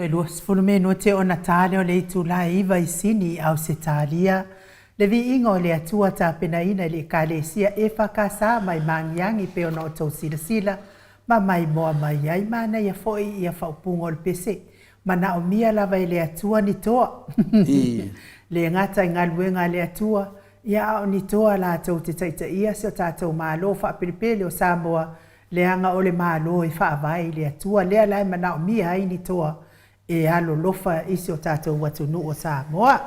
e luas fulume no te o Natale o le itu la iwa i sini au se talia. Le vi ingo le atua ta pena ina le kalesia e whakasa mai mangiangi pe ona o tau sila ma mai moa mai ai mana ia foi ia whaupungo le pese. Mana o mia lava i le atua ni toa. Le ngata i ngaluenga le atua ia au ni toa la tau te taita ia se o tātou malo whapilipele o Samoa le anga o le malo i whaavai le atua lea lai mana o mia ai ni toa e alo lofa isi o tātou watunu o Samoa.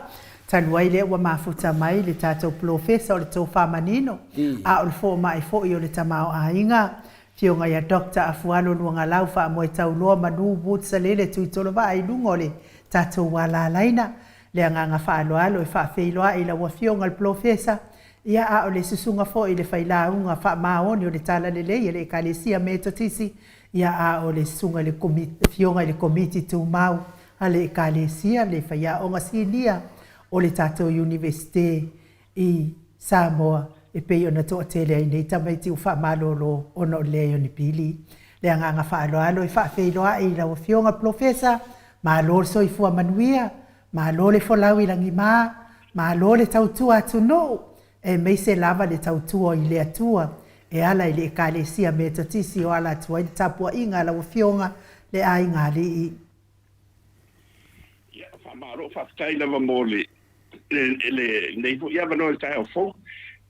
Tanuai le ua mafuta mai le tātou profesa o le tau whamanino a o le fo mai fo i o le tamao a inga. Fionga ia Dr. Afualo luanga lau wha moe tau loa manu butsa lele tui tolo wa ai lungo le tātou wala laina. Le anganga whaaloalo e whaafeiloa i la ua fionga le profesa. Ia a o le susunga fo i le whailaunga wha maoni o le tala le lei le kalesia me totisi. Ia a o le susunga le fionga le komiti tu mau a le kalesia le whaia o ngasinia o le tātou universite i Samoa e pei ona toa tele ai nei tamaiti u wha malolo ona o leo ni pili. Le anganga whaaloalo e whaafeiloa i la ua fionga profesa ma lor so i fua manuia ma lo le folau i langi ma lo le tautua atu no. E mei se lava le tautua i le atua e ala i le kalesia me tatisi o ala atua i le tapua inga la ufionga le a inga li i. Ia, whamaro whaftai lava mō le neifu ia wano le tai o fo.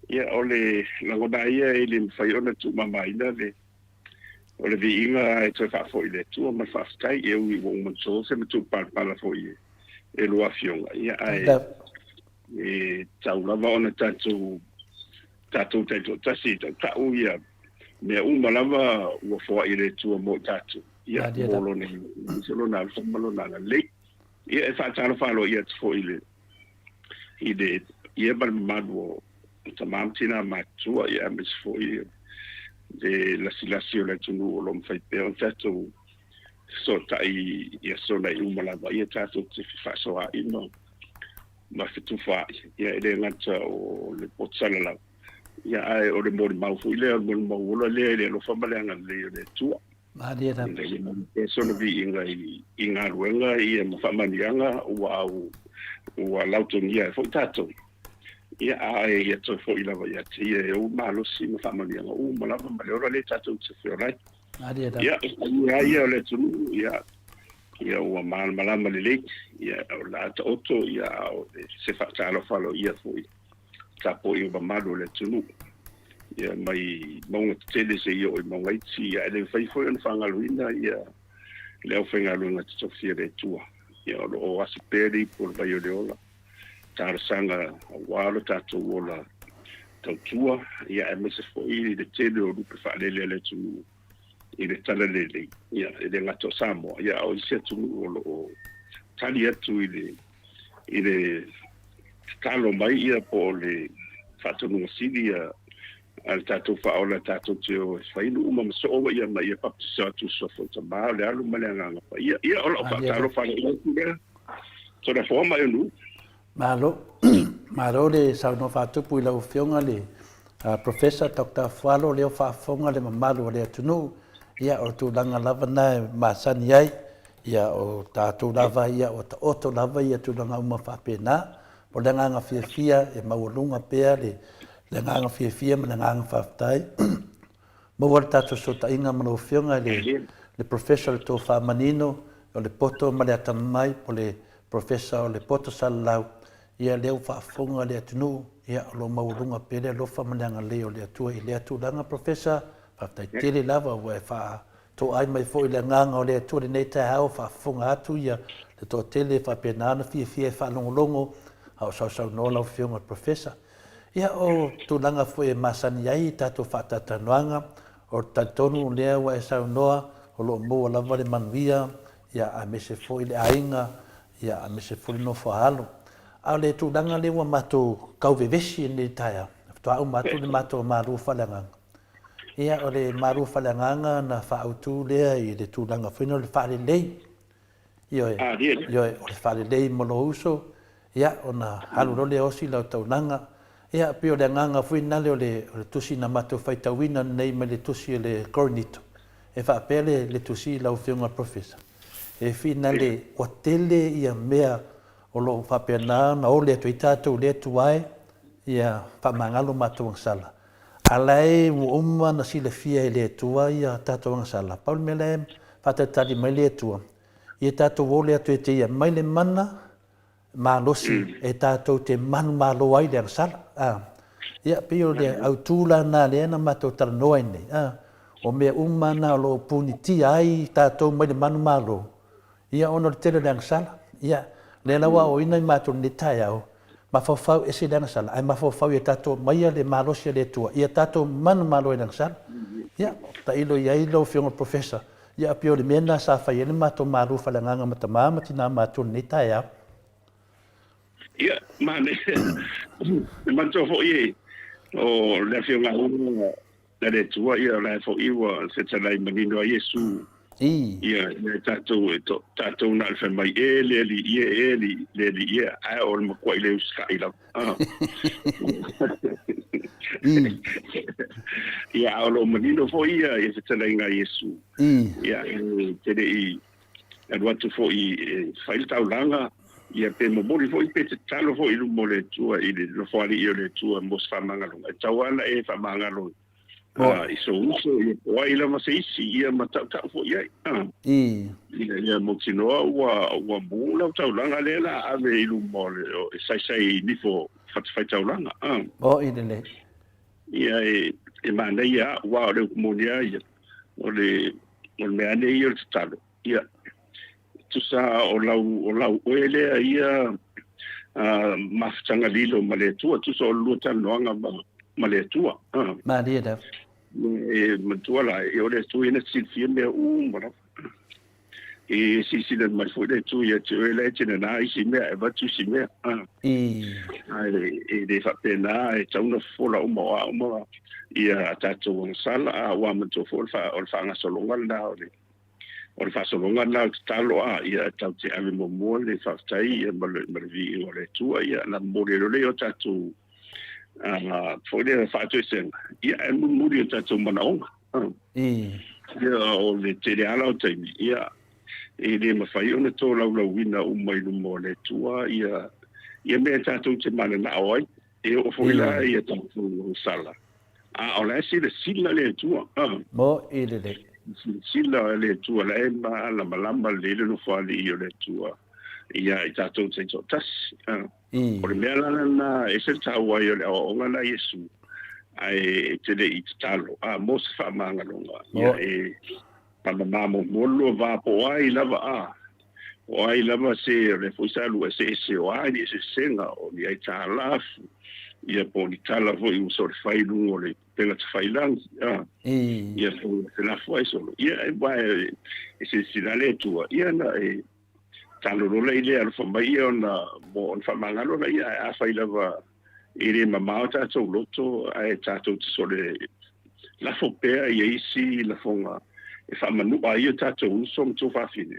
Ia o le langona ia e le mwhaiona tu mamaina le o le vi inga e toi whafo i le tua ma whaftai e ui wong manso se me tu pala fo i e lua fionga. Ia ai e tau lava ona tātou tātou tasi tau ia mea uma lava ua foa i le tua mo tātou ia molo ne solo na malo na le ia e whaataro whalo ia tfo i le ia bal madu tamam tina matua ia mis fo i de la silasi o le tunu o lom fai pe on tātou so tai ia so na uma lava ia tātou te whasoa ino ma fitu fa ia ele ngata o le potsala la ia ai o le mori mau fu ile o mori mau le lo fa male nga le tua ma dia da e so no vi inga ruenga ia mo fa manianga o lautonia fo tato ia ai ia to fo ila va ia ia o malo si mo fa manianga o mo la male ora le tato se fe ora ma dia da ia le tunu ia ia ua malama lelei ia o la oto ia o se whaatalo whalo ia fui tapo i uba malu le tunu ia mai maunga tele se ia o i maunga iti ia ele whaifoi an whangaluina ia leo whangaluina te tofia le tua ia o asiperi por vai o leola tarasanga walo tato wola tautua ia e mese foi le tele o lupe whaalele le tunu i le tala lele ia e le ngato Samoa ia o isi atu o tali atu i le talo mai ia po le whatonunga sidi ia al tatou whaola tatou te o whainu uma maso owa ia mai ia papisa atu sofo ta maa le alu male anganga pa ia o lo whaatalo whalo ia tu lea so na fōma e nu malo le sauno whatupu i lau whionga le Professor Dr. Fualo leo whaafonga le mamalu o le atunu ia o tu langa lava na masani ai ia o tātou lava ia o ta oto lava ia tu langa uma whapena o le nganga whiawhia e maulunga pēr le nganga whiawhia ma le nganga whaftai maua le tātou sota inga mana uwhionga le professor le tō whamanino o le poto ma le atamai po le professor o le poto salalau ia leo whaafonga le atunu ia o lo maulunga pēr le lofa ma le anga leo le atua i le atu langa professor Whaftai tele lava ua e wha tō ai mai fo i le nganga o le atua nei tai hao whaafonga atu ia le tō tele whapenana fia whalongolongo au sau no lau whionga professor. Ia o tūlanga fo e masani ai tātou whaatatanuanga o tatonu lea ua e sau noa o lo mua lava le manuia ia a mese fo i le ainga ia a mese fo i no whaalo. Au le tūlanga le ua mato kauvevesi nei tai hao. Tō au mato le mato maru whalanganga. Ia o le maru whalanganga na whaautu lea i le tūlanga whino le whaalelei. Io o le whaalelei molo uso. Ia o na halurole osi lau taunanga. Ia pio le nganga whina o le tusi na mato whaitawina nei me le tusi le coronito. E whaapele le tusi lau whiunga professor. e fina le o tele ia mea o lo whapena na o le tu i tātou le tu ai ia whamangalo mātou sala. Alai mo uma na sile fia i le tua ia tātou sala. Paul me le whatatari mai le tua. Ia tātou o le atu e te ia mai le mana malosi e tātou te manu malo ai le sala. Ia pio le au tūla nā le ana mātou tala noa nei. O mea uma na lo puniti ai tātou mai le manu malo. Ia ono le tele le sala. Ia le lawa o ina i mātou ni tai au. Mafofau e se le sala. Ai mafofau ia tātou mai le malosi le tua. Ia tātou manu malo le sala. Ia ta ilo ia ilo fionga professor. Ia pio le mena sa fai ele mātou malu falanganga matamama tina mātou ni tai au. Ia, mane, manto fo ie, o le fionga hunga, le tua ia le fo iwa, se talai manino a Yesu. Ia, le tātou na alfa mai le li ie, ai o le makua i le uskai lau. Ia, o lo manino fo ia, ia se talai ngā Yesu. Ia, tene i, watu fo i, whaile tau langa, ia pe mo mori foi pe talo foi lu mo le tua i le fori i le tua mo fa mangalo e tawana e fa mangalo i so uso i wai la ma se si ia ma ta fo ia ia mo tino wa bula tau langa le la ave i lu mo le sai ni fo fa tau langa i le ia e ma nei ia wa le mo ia o le me ane i le talo ia tu sa o lau oele ia maftanga lilo maletua tu so luta noanga maletua Maria da e matua la e ole tu ina silfia me mara e si le mai foi de tu ia tu ele tena na isi me e va tu si me ai de fa pena e tau no fola uma ia tatu sala wa mato folfa o fa nga solonga na o le whasolonga na talo ia tau te ave mo le whaftai ia marvi o le tua ia na mori le o tatu fo le whaatoi senga ia e muri o tatu manaonga ia o le tere ala o taimi ia e le mawhai o na tō lau wina umai lumo le tua ia mea tatu te mana na oai e o foila ia tatu sala o le si le sila le tua mo i le sila le tua le ma la malamba le no fali i le tua ia i tātou te tas o le mea lana na e se taua i o ngana Yesu ai te le i talo mo se wha mangalonga ia e pamamamo molo va po ai lava o ai lava se le fuisalu se o ai se senga o ni ai talafu ia po ni tala vo i uso fai lu o le pela te fai lang ia po se la foi solo ia e vai e se le tua ia na e talo lo le ile al fa mai ona mo on fa mangalo na ia a fai lava ire mama ta to loto ai ta to sole la fo pe ia isi la fonga e fa manu ai ta to uso mo fa fine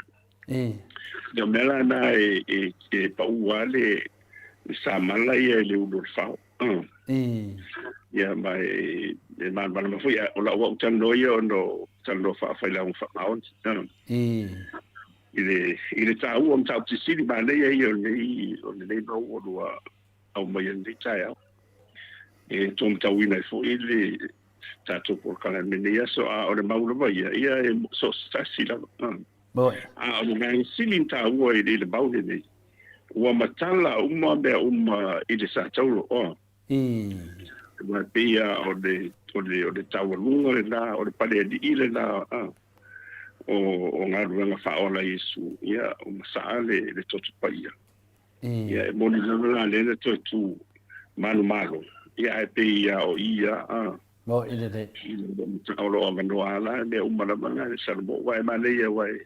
ia mela na e pa uale sa mala ia le ulo fa ia mai e man ma foi o la o tan loia no tan lo fa la un fa out ile ta u am ta si ma le ia o le no o mai ndi tai e tom ta wina fo ile ta to por kala menia so o le mau lo ia e so sta si la mo o mai silin ta u ile bau le o matala ile sa taulo ma pia o le taualunga le la o le pale di ile la o ngā ruanga whaola Yesu ia o masaale le totu paia ia e moni la le totu malu ia e pia o ia mo ile le o lo angano ala me umana manga le salmo wai male ia wai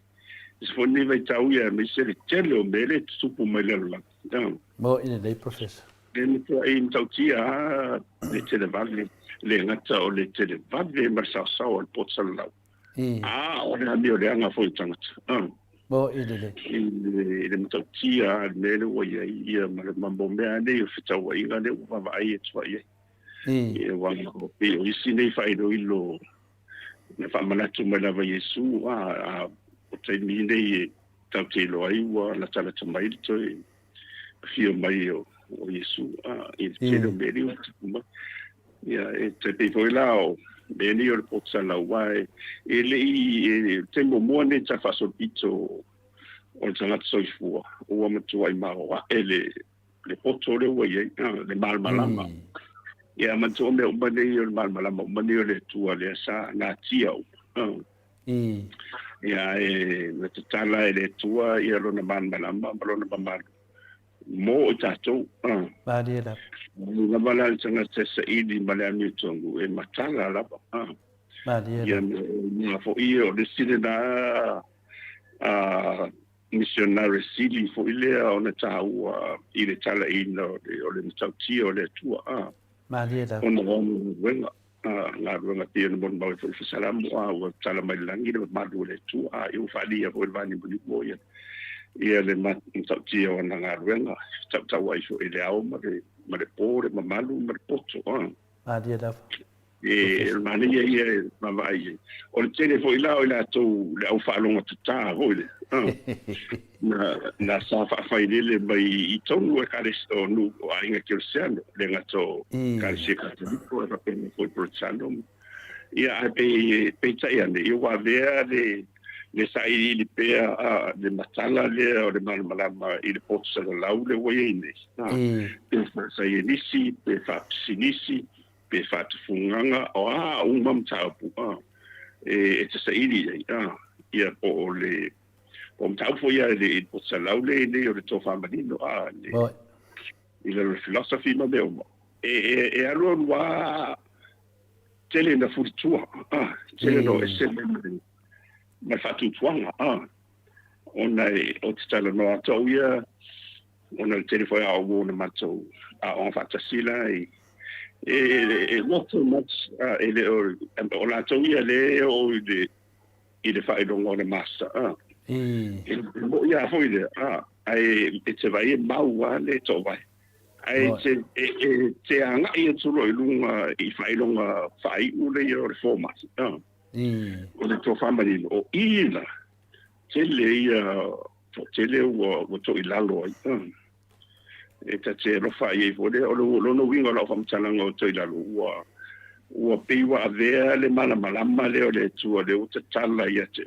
sfoni vai tau ia me se le tele o mele tupu mai le la mo ile le professor le in tautia le tele vale le ngata o le tele vale ma sa o potsalau o le ami o le anga foi tangata mo ile le tautia le o ia ma bombea ne o fitau ia le o vai e tsai e wa o pe o isi nei fai do ilo ne fa mana tu mai lava Yesu o te ni nei tau te lo ai wa la tala tamai toi fio mai o Yesu i te no meri o tuma ia e te pe foi lao meri o potsa la wai e le i te mo ne ta faso pito o tanga soifua o matua i mau ele le poto le wa ye le mal malama ia matua me o mane o mal malama mane o le tua le sa na tia o ia e me te tala e le tua ia lo na man malama lo na man mo tatou Maria na bala tanga te sa idi male anu tongu e matala la Maria ia na fo ia o le sine na missionary sili fo ile ona tau i le tala ina o le tauti o le tua Maria ona wenga na wenga tia no bon bawe fo salamu o tala mai langi le madu le tua eu falia fo vani buni boia ia le tauti o na wenga tau ai fo ile au ma le pore ma malu ma le poto Maria e mani ia ma ai o le tele fo ila o la to le au fa longa tuta ho le na sa fa fa ile mai i tonu e kare sto nu o ainga kirsiano le ngato kare se ka ko ra pe ko procesando ia pe tai ane eu va ver le sai li pe de matala le o de malama i le potsa la ule wo ine pe sai nisi pe fa sinisi pe fa funganga o un mam tapu e te sai li ia po le o tau fo ia le potsa la ule ne o le tofa manino le le philosophy ma meu e alo wa tele na futua tele no esele ma fatu tuanga ona o te tala no atou ia ona le telefone a o na matou on fatasila e not so much ele o la atou ia le o ile fa i dongo na masa mo ia foi le ai te vai mau le to vai ai te anga i tulo i lunga i fa i longa fai ule o le format o le to family o ila tele o to ilalo e ta te lo fa i fo le o lo no winga lo fa mtala o to ilalo o pe wa ave le mala malama le o le tu o le o te tala ia te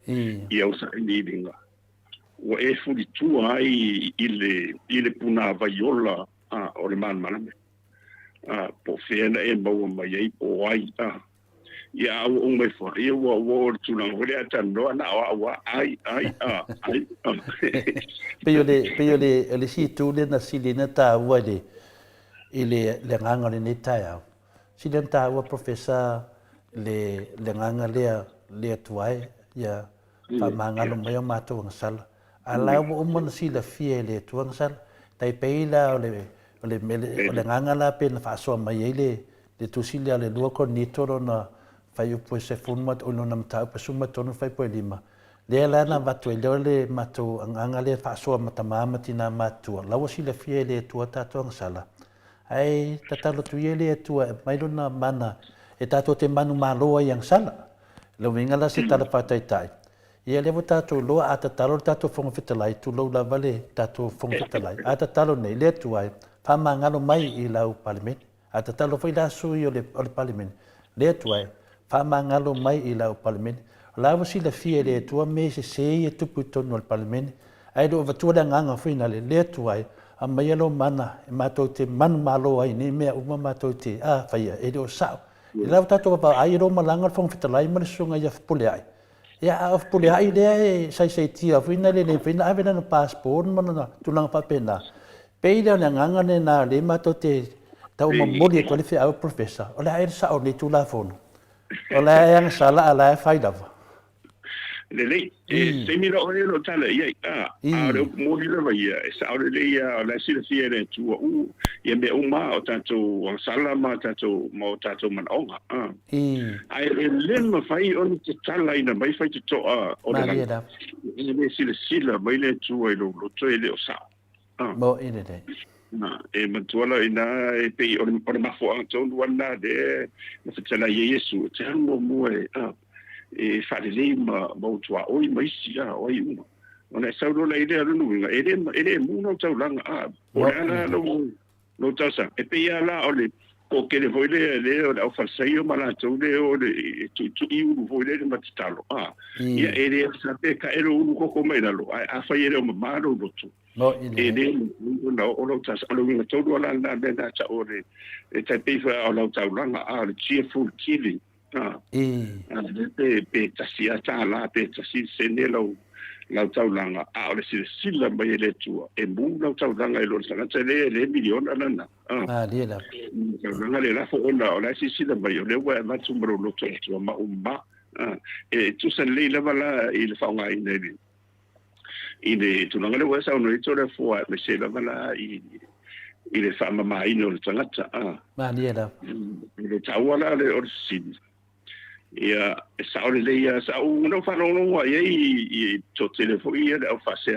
ia o sa ni dinga o e fu di tu ai ile puna vaiola o le man malama po fena e mo mai ai po ai ia o mai fo ia o tu na o le atano na o ai pe le si tu le na si le na ta wa le nganga le neta ya si le ta wa professor le nganga le tuai ya pa manga lo mai ma to sal ala o mo si la fie le tu sal tai pe la o le nganga la pe na fa so mai le tu si le lo ko ni toro na fai o poe se format o nona mta pa suma tonu fai poe lima le la na vatu le matu anga le fa so mata mama tina matu la wasi le fie le tu ta to sala ai tatalo tu le tu mai lona mana e tato te manu malo yang sala lo winga la se tala pa tai tai ia le vota to lo a tatalo tato fonga fitalai tu lo la vale tato fonga fitalai a tatalo nei le tu ai fa mangalo mai i lau parliament a tatalo foi la su i le parliament le tu ai fa mangalo mai i lau parliament la wasi la fie le tua me se e tupu tonu al parliament ai do vatua da nganga fina le tuai a mai lo mana e mato te man malo ai ni me uma mato te faia e do sa e la tato pa ai ro malanga fong fitalai ma sunga ia pule ai ia of pule ai le sai tia fina le fina ave na passport mana tulang pa pena pe le nganga ne na le mato te tau mo moli ko le fe au professor ola ai sa o ni tu la fono ola yang sala ala faida le se mira o no tala ia le mo ni le ia sa o le ia la si le tu ia me uma o tanto o sala ma tanto mo tanto man onga ai le ma fai on te tala ina mai fai to o le le si le mai le tu lo to le o sa mo ine de e matuala ina e pe o ma fo anto wana de na fitala Yesu te mo mo e fa le ma mo tua o mai sia o ona sau lo le ide lu nga ede mu no tau langa a ona na no tau sa e pe ya la ole ko ke le foi le o fa sei o mala tau le o le tu i u foi le ma talo a ya ede sa pe ka ero u ko mai lo a fa ere o ma lo tu no ede no o lo tau lo nga tau lo la na na ta ore e ta pe fa o lo tau langa a le cheerful killing pe tasia ta la pe tasi senelo lau tau langa a ole sila mai le tua e mu lau tau langa e lo sanga le milion ana dia la langa le la fo ona ole sila mai le wa ma tumbro lo tua ma umba e tu san le la bala il fa nga ine tu langa le wa sa no ito le fo me se la bala i le fa ma mai no tanga dia la le tawala le or sin ia sa ole le ia sa no fa no wa i to telefon ia le fa se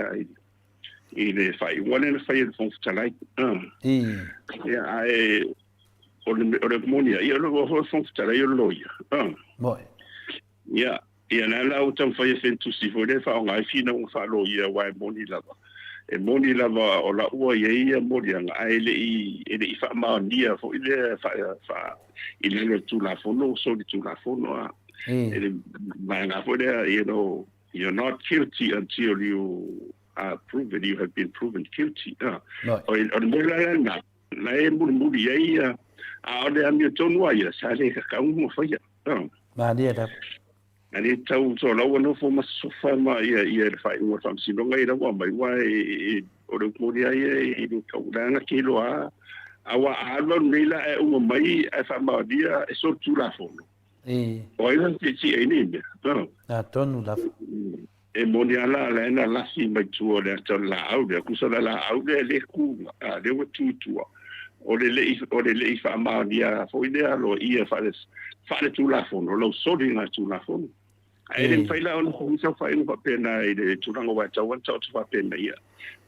i le fa i one le fa i fon talai ia ai ole monia ia lo fon talai lo ia ia na la o tam fa i tu si fo le fa nga fina un fa lo ia wa moni lava e moni lava o la ua ia monia ai le i fa ma dia fo i le fa il est tout la fono so di tout la fono ma na for there you're not guilty until you are proven you have been proven guilty o la la e mu ia a ole a mi tonu ia sa le ka mo fa ia ma dia da ani tau so la no fo ma so fa ma ia fa un fam si no ngai da wa mai wa o le mo dia ia ka una kilo awa alon nila e uma mai e fa ma dia e so tu la fono o ia ti e ni na tonu la e moniala la na la si mai tu o le to la au de ku so la au de le ku a de o tu o le fa ma dia fo idea lo ia fa tu la fono lo so di na tu la fono ai den fa la on ko so fa in fa pena e de tu rango wa tau fa pena ia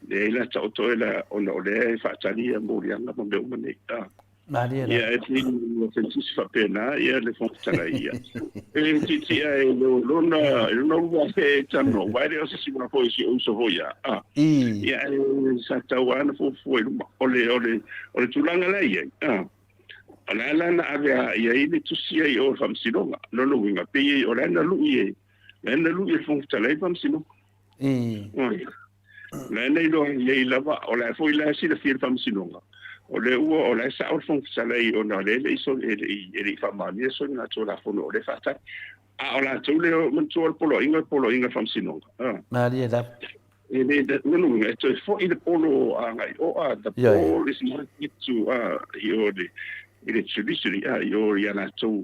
de la tau to la on le fa tani mo dia na mo de umanita Maria ia e ti no sensi fa pena ia le fon tala ia e ti ai lo no wa fe tano wa de o si una foi si uso voia ia sa tau ana fo ole tu langa la ia ala na ave ia ile tu si ai o fam sinonga no winga pe o la na lu ie fon tala fam sinonga la nei do ia lava o la foi la si le fir fam sinonga o le ua o la sa o fon tala i o na le so e fa mani so na to la fono le fa ta o la to le mon to polo inga fam sinonga Maria da no winga to fo i le polo ngai the polo is not to ile tradition yo ya na to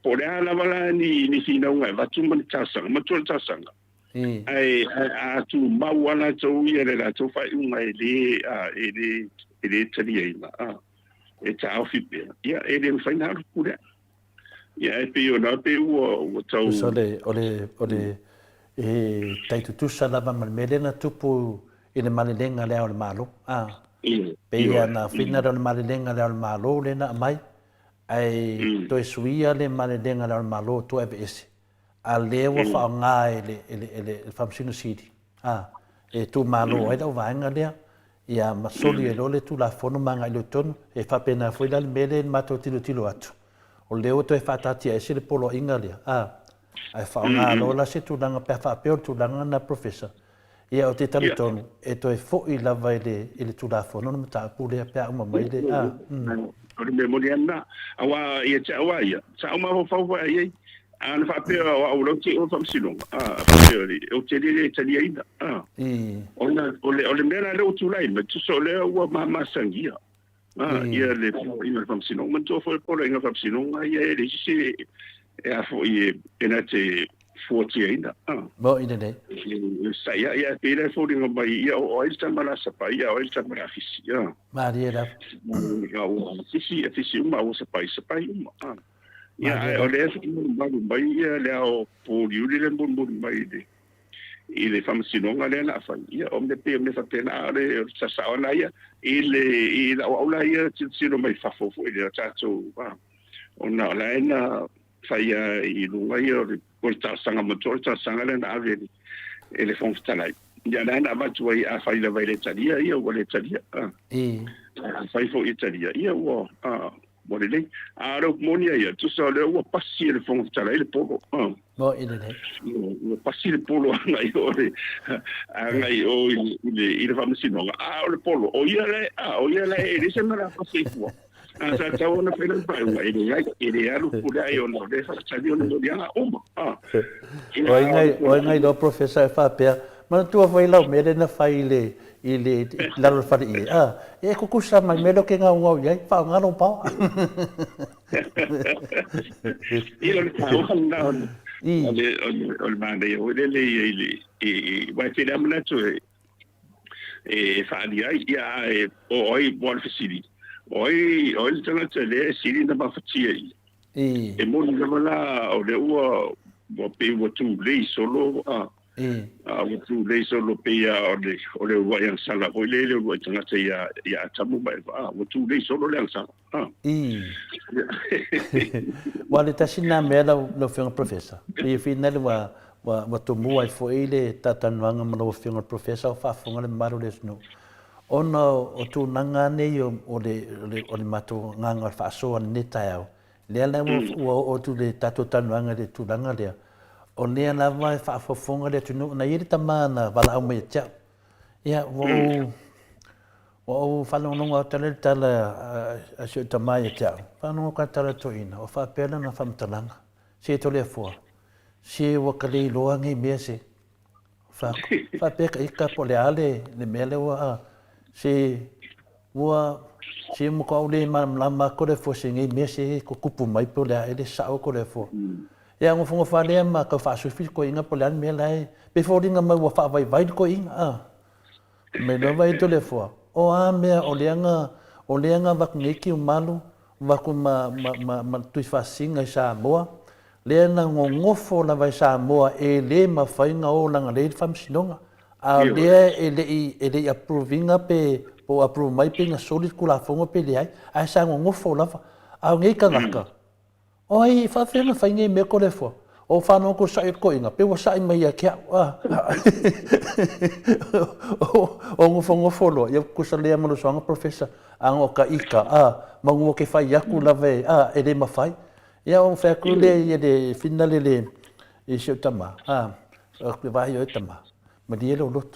po le ala wala ni fina unga va tu man tasanga ma tu tasanga ai a tu mawana to ia le la to fa unga ele tali ina e ta ofi pe ia ele fa na pura ia e pe ona pe o to so ole e tai tu sala ba mal melena tupu ina malilenga le o malo Peia na fina ron malilenga le malo le na mai ai to suia le malilenga le malo to ese a lewa fa nga ele famsino city e tu malo ai da vanga le ia masoli e lole tu la fono manga i ton e fa pena foi la mele mato tilo atu o leo to e fa tati e se le polo inga le ai fa nga lola se tu langa pe fa pe tu langa na professor ia o te talitonu e to e fo i lava ile tu la fono no ta pu le pe uma mai le o le memoriana awa ia cha awa ia sa uma ho fa ia ana fa pe o lo ti o fam silong o te le tali ainda o le mena le o tu lai ma tu so le o ma sangia ia le ina fam silong ma to fo po le ina fam silong ia le si e a fo i ena te forti ainda bo ina de sa ia pe le fo dinga mai ia o esta mala sa pa ia o esta mala fisi Maria da o fisi uma o sa pa ia o le mai ia le o po liuli le bon mai de ile famsinonga le na fa ia o me pe me fa pena le sa ona ia ile o la ia tsino mai fa fo ile tato ona la ena fa ia i lunga ia o ta sanga motor ta sanga le na ave ele fon tala ya na matu ai a fai la vai le talia ia o le talia fai fo italia ia o mo le ro monia ia tu so le o passi le fon tala le polo mo ile o passi le polo ngai o le famsi no o le polo o ia le e se mara passi fo sa ta ona pela pai ele alu pula e ona le fa tali ona dia uma o ngai do professor fa pe ma tu vai lá mere na fai le ile la fa e ko kusa mai me lo que nga ngau ia fa nga no pa ile le ona ole mande o le vai te damna tu fa dia ia o oi buon facility oi tanga tele siri na mafatia e mo ni mala o le ua mo pe mo tu le solo mo tu le solo pe o le ua yang sala o le ua tanga te ya tamu ba mo tu le solo le yang sala wale tasina me lo fenga professor e final wa to mo ai fo ele tatanwanga mo lo fenga professor fa fonga le maro le no ona o tu nanga nei o le mato nganga fa so ne tao le la o tu le tato tananga le tu nanga le o ne na vai fa fonga le tu na yiri tamana vala o me cha ya o fa no no tele tele a se tamai cha fa no ka tele to ina o fa pela na fa mtalanga se to le fo se o kale lo ngi mese fa pe ka ika po le ale le mele wa se mo ko le ma ko le fo singi me se ko kupu mai po le ele sa ko le fo ya ngo fongo fa le ma ka fa su fi ko inga po le me lai pe fo dinga ma wa fa vai ko inga me no vai to le fo o me o le nga va ki malu va ko ma tu fa singa sa moa le na ngofo la vai sa moa e le ma fa inga o langa le fam sinonga a le ele approvinga pe po approve mai pe na solid kula fongo pe le ai sa ngofo lava a ngai ka ngaka oi fa fena fa ngai me ko le fo o fa no ko sa ko inga pe wa sa mai ya kia o ngofo lo ya ko sa le mo so nga professor ang o ka ika mangu ke fa ya ku lave ele ma fai ya o fa ku le ye de finale le e se tama ko va yo tama ma dia lo lot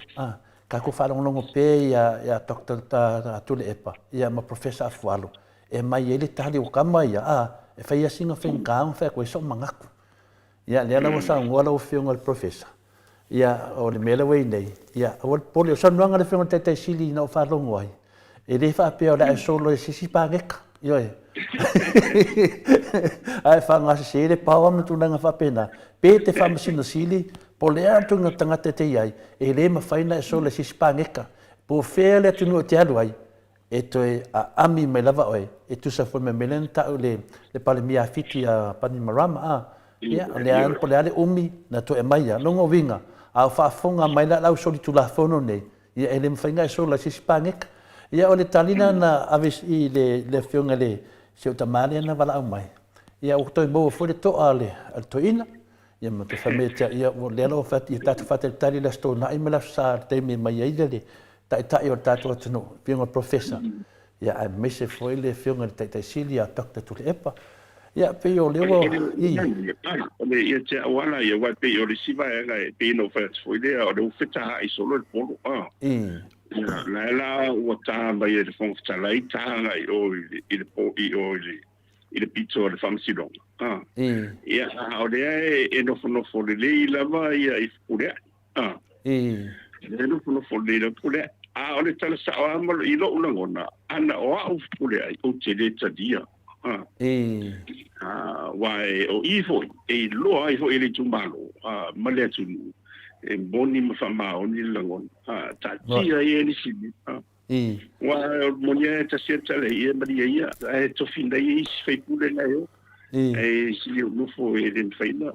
ka ko fa longo pe ya doctor ta tu le epa ya ma professor afualo e mai ele tali o kama ya e fa ya singa fen ka fa ko so mangaku ya le ala sa ngola o fiong al professor ya o le mele we nei ya o pole so nanga le fiong te sili no fa longo ai e le fa pe o la solo e si pa geka yo ai fa nga se le pa wa tu nanga fa pena pe te fa masino sili pole atu nga tanga te ai e le ma faina so le sispangeka po fele tu no te alu ai e to a ami me lava oi e tu sa fo me melenta le pale mia fiti a pani marama ya le an pole ale umi na to e mai no ngo vinga a fa fonga mai la lau so tu la fono nei ya ele ma faina so le sispangeka ya o le talina na avis i le fionga le se o tamale na vala mai ya o to mo fo le to ale al to ina ya ma te fameta ya o le lo fat i tatu fat el tali la sto na i me la sa te me mai ai le ta i o tatu tno fionga professor ya a mese foi le fionga te silia doctor tu epa ya pe yo le wo i le ia te wala ia wa pe yo le siva nga pe no fat foi le o le fita i solo le polo la o ta ba ye de fon fita la i ta nga i o i le pizzo le famsi long ia o le e no fo le lava ia i pure e no fo le pure o le tala sa o mo i lo una ngona ana o pure ai o te le tadia wai o ifo e lo ai fo ele tumbalo male tu e boni ma fa ma oni langon ta tia e ni si wa monia ta seta le e maria ia e to fin dai fai pule na yo e si no fo e den faina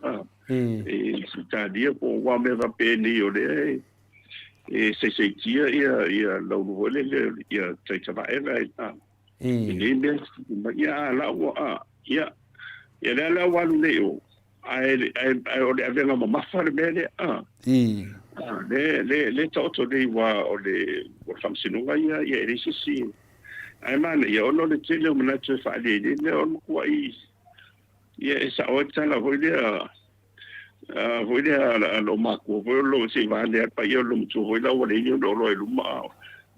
e si ta dia po wa me va pe ni o le e se tia ia lo vole le ia ta va ni me ia la wa ia la wa le o ai o le avenga ma fa le mele le toto le wa o le famsinunga ia le sisi ai man ia ono le tele o mana tu fa le ono kwa I ia sa o tala voidea lo mako lo se va le pa io lo tu voida o le io lo lo ma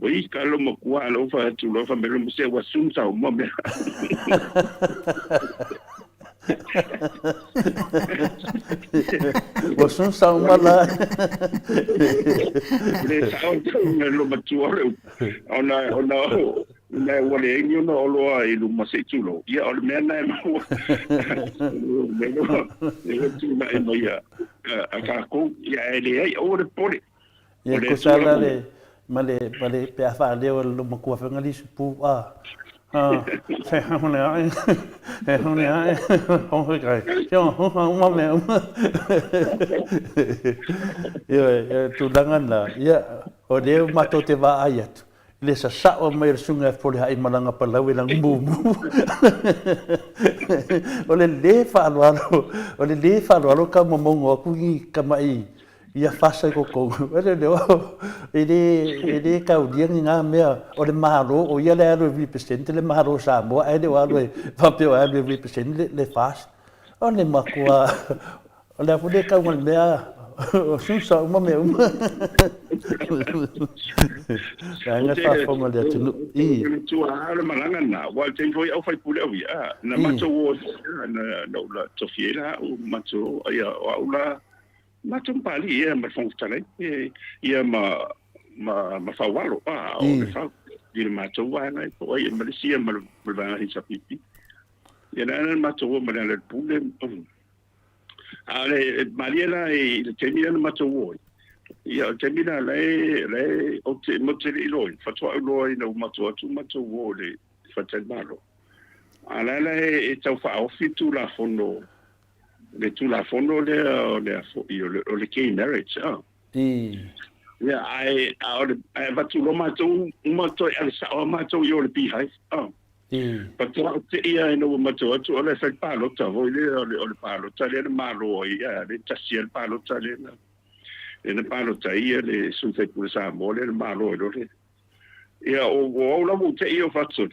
voi ka lo mo kwa lo fa tu lo fa me lo se wa sun sa o mo me Wasun sa umala. Le sa o lo ma tu ona wale inyo no olo ai lu ma se tu lo ia o me na mo me lo tu na mo ia a ka ko ia ele ai o le pole Ia ko sala le male pe afa le o lo mo ko fa ngali pu se hone ai on regrette on me ia tu dangan la ia o de mato te va ayat le sa o mai sunga por ai malanga palau lang bubu o le fa lo ka momongo ku ka mai ia fasa ko ele ka o dia nga me o le mahalo o ia le alo 20% le mahalo sa mo ai de alo va pe o 20% le fast o le makua o le pode ka ngal me o susa uma me nga fa forma de tu ala malanga na wa te foi au fai pule ia na macho wo na la tofiela o macho ia aula macho pali ia ma fonstale ia ma fa walo o le fa di macho wa na o ia Malaysia ma va hi sapipi ia na macho wo ma le pule ale Mariela e le termina macho wo ia termina le o te motere loi fatwa loi no macho wo le fatel malo ala le tau fa ofitu la fondo le gay marriage ia ai va tu lo macho al sa macho yo le beehive Patua te ia no matua tu ole fai palo ta voi le palo ta le malo ia le tasiel palo ta le palo ta ia le su fai pure sa mo le malo le ia o la mo te io faccio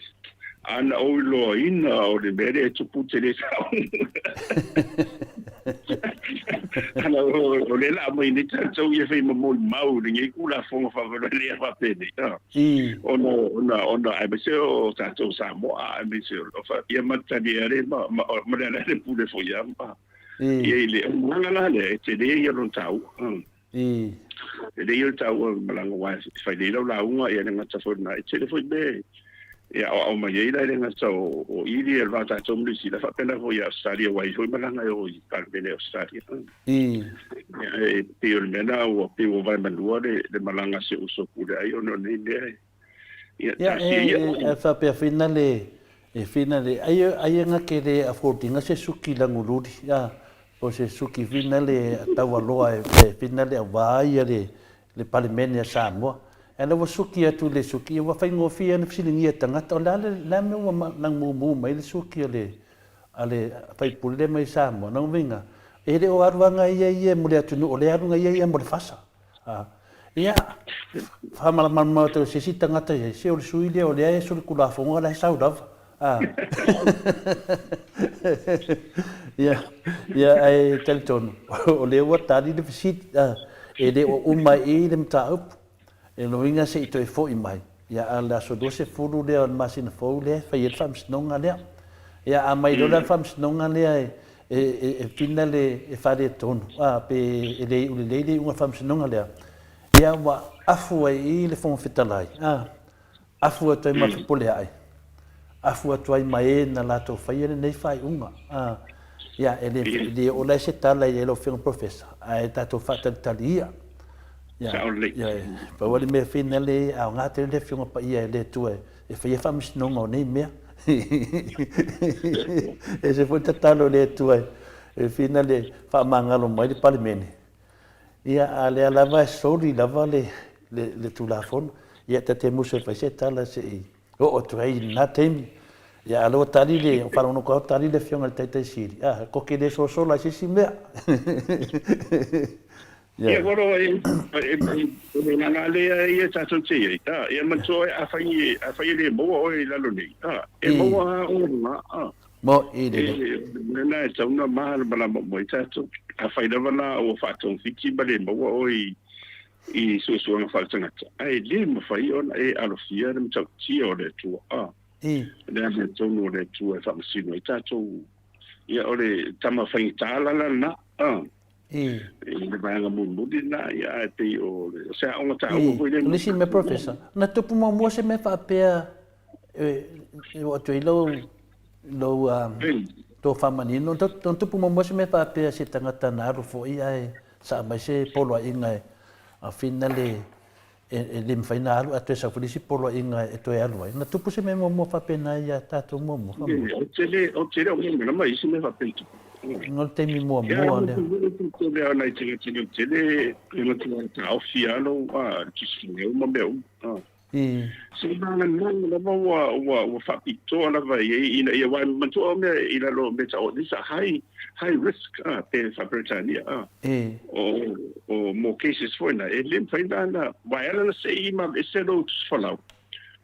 ana o lo in o le bere tu putte le sa ana o le la mo ni tanto ia fai mo mau ni kula fonga fa le fa pede ona ai bese o tanto sa mo ai bese o fa ia matadiere ma le pure fo ia pa ia le ngala le te de ia non tau le ia tau malanga wa fai le la unga ia nga fo na te fo be ia o ma ia le nga o ili el vata tomli si la fa pena fo ia stadia wa fo malanga o ka bene o stadia pe o mena o pe o vai manua de malanga se uso pure ai ono ni ne ia fa pe finale ai nga ke de affordinga se suki la nguludi ya o se suki finale tawaloa e finale vai le parliamento sa mo ela wa suki atu le suki wa fai ngofia na fsilingia tangata la me wa nang mu mai le suki ale fai pulle mai sa mo nang vinga ele o arwanga ia mo le atu no le arunga ia mo le fasa ia fa mal to se tangata ia se o suile o le so kula fonga la sauda ia ai telton o le wa tadi de visit ele o umai le mta up e loinga se ito e fo i mai ia ala so 12 fulu le on masina fo le fa ye fam snonga le ia a mai do la fam snonga le e finale e fa de ton pe le unha fam snonga le ia wa afu ai le fon fitalai afu to ma pole ai afu to ai mai na la to fa ye nei fai unha ia ele o la se tala e lo fi un professor ai ta to fa talia pa wale me finale a nga te le fiunga pa ia le tu e fa ia fam snonga nei me e se foi tatalo le tu e finale fa mangalo mai di parliamento ia ale ala va soli la vale le tu la fon ia te mo se fa se tala se o trei na tem ia alo tali le fa no ko tali le fiunga te siri ko ke de so la si me Ia goro nanga lea ia tātou te iei. Ia mantua a whai le moa o i lalo nei. E moa o ngā. Mo i le. Nena e tauna maha malama mo i tātou. A whai rawana o whātou whiki ma le moa o i suasuanga whātangata. Ai le ma whai ona e alofia na mtau tia o le tua. Nea me taunu o le tua e whamasino i tātou. Ia o le tama whaingi tālala na. Le vanga mudi na ia te o se a onga ta o le lisi me professor na tupu mo se me fa pe o to lo to fa manino to tupu mo se me fa pe se tangata na ro fo ia sa mai se polo inga a finale e lim final a to sa folisi polo inga e to e alwa na tupu se me mo fa pe na ia tato mo o tele o me mai se me fa pe ngol te mi mo le le ana i tele no te ofiano tisfineu ma meu se mana no wa fa pito na vai ina ia wa manto me ina lo me ta o this high risk pe fa Britannia o mo cases for na e lim faina na vai ala se ima se lo follow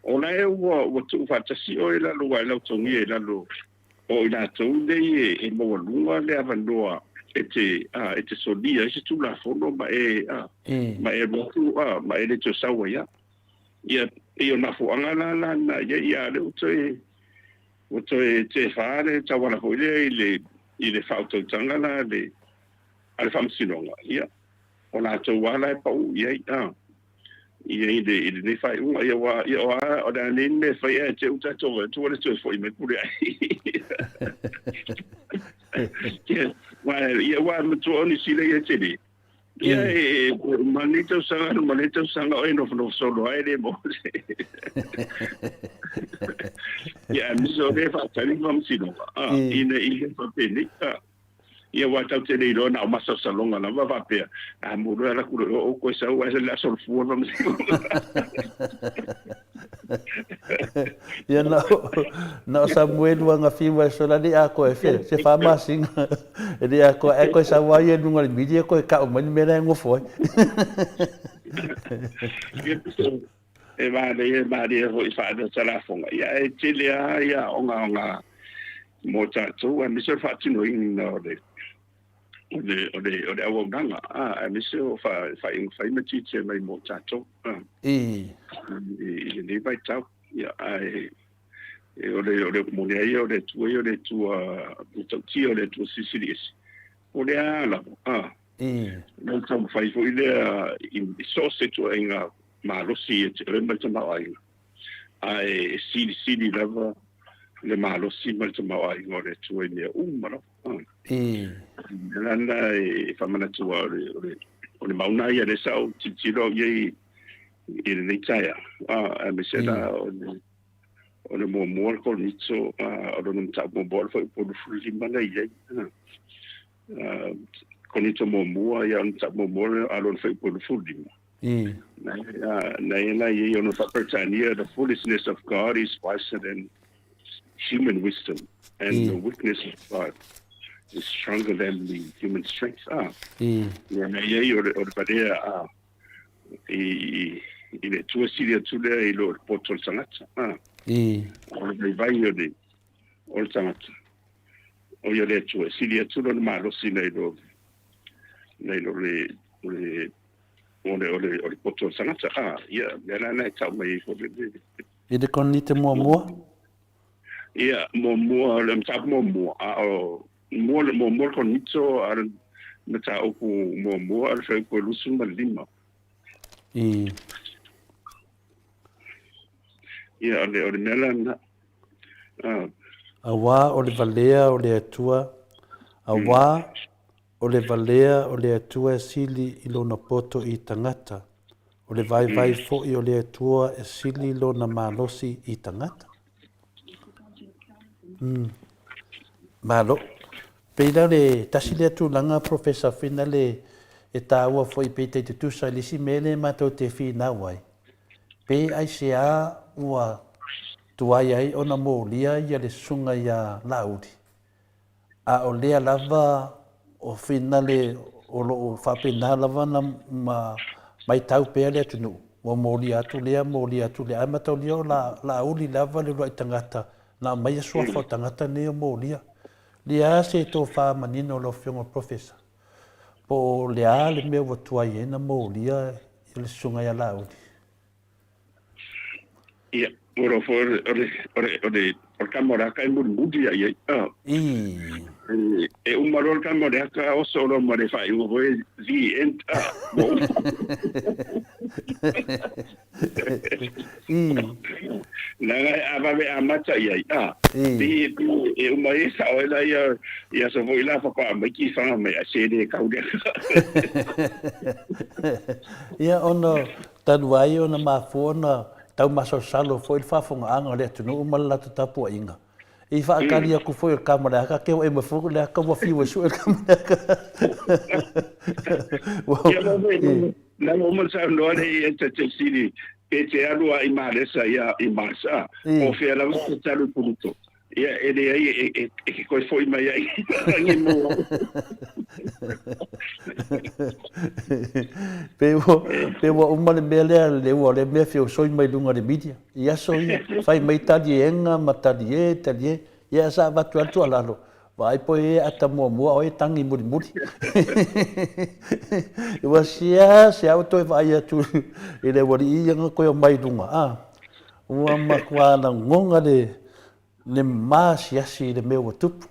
ona e wa tu fa tasi o ila lo wa lo tongi ila lo o ina tau nei e mo lunga le avanoa e te solia se tu la fono ma mo ma le to sawa ia io na fu angala na ia le o te fare tawala ho le fauto tangala le al famsinonga ia ona to wala pa u ia ia ide ne fai u ia wa o da ne fai e te uta to le to foi me pure ia wa mo to ni sile ia te ni ia manito sanga o no solo ai le mo ia mi so de fa tani vam sino ina fa peni ia wa tau te leilo na o masa salonga na va pe a muru ala ku o ko sa wa la sol fu va mi ia na Samuel wanga fiwa so la dia ko e fe se fa ma singa e dia ko e ko sa wa ye nunga mi dia ko ka o mani mera ngo foi e va de ho fa de telefonga ia e tele ia onga mo tatu a mi se fa tino in no de o awo nanga mi se fa me teacher mai mo tatu ni vai tau ia o le mo le o le tu o le tu sisilis o le ala no tam fai fo ile in so situ inga malosi e re mal tama ai sili lava le malosi mal tama ai ngore tu ne umaro lana e famana tu o le mauna ia le sau tiro ye le tsaia a me se da o le mo ko nitso o le tsa mo bol foi po fuli mana ia ko nitso mo ia tsa mo a lo foi po fuli na ye no fa Britannia the foolishness of God is wiser than human wisdom and the weakness of God is stronger than the human strength. Na ye o padea ile tua siria tule ilo potol sangata. O le vai o le sangata. O yo le tua siria tule no malo sina ilo le potol sangata. Ia na tau mai ko le. Ide kon nite mo. Ia mo le tap mo mo kon nito ar meta o mo ar fe ko lusun malima ia o le melan awa o le valea o le atua awa o le valea o le atua sili i lona poto i tangata o le vai fo i o le atua e sili lona malosi i tangata malo peila le tasile tu langa professor finale e taua foi pete te tusa le si mele mato te fina wai pe ai se a ua tuai ai ona molia ia le sunga ia laudi a o lea lava o finale o lo whapena lava na mai tau pēr le tunu. Wa mōli atu lea amatau lea o la uli lava le roi tangata na mai asua tangata ne o mōlia. Lea se tō wha manino lo whionga professor. Po lea le mea watua i ena mōlia i le sunga ia la uli. Ia, ora for ore kamoraka e muri ai. E umaro kamoraka o solo mare fai o voi the end. Nanga avave amata ia. Di e umai sa ola ia so voi la fa pa mai ki fa mai a se de kaude. Ia ono tanuai ona mafona tau maso salo foi fafonga anga le tunu umala tapu inga. I whaakari aku foi o kamera ka keo e mafuku le ka wafi wa su e kamera. Na mo sa no e te siri e te alua i maresa ia i masa o fe la mo talu puto. Ia ele ai e ko foi mai ai. Pewa umale mele le wale me fio soi mai lunga de media. Ia soi fai mai tadi enga matadi tadi ia sa batu atu alalo. Vai po e ata mua o e tangi muri. Wa se auto vai atu ele wali ia ko mai lunga. Ua makwana ngonga le mas yasi le meu tupu.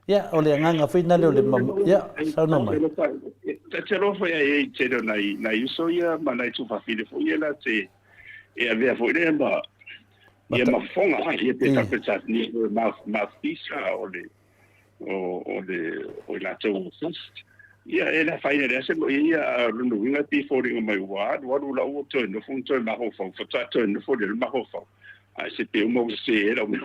Ya, ole nganga fina le ole mama. Ya, sauna mai. Te rofa e te na iso ia mana tu fa file fo ia la te e avea fo ile ma ia ma fonga ia te tapeta ni ma pisa o la tau fast. Ia e la faina le se ia rundu winga ti fo ringa mai wa la o to no fun to ma ho fo to no fo le ma ho fo. Ai se pe mo se era o meu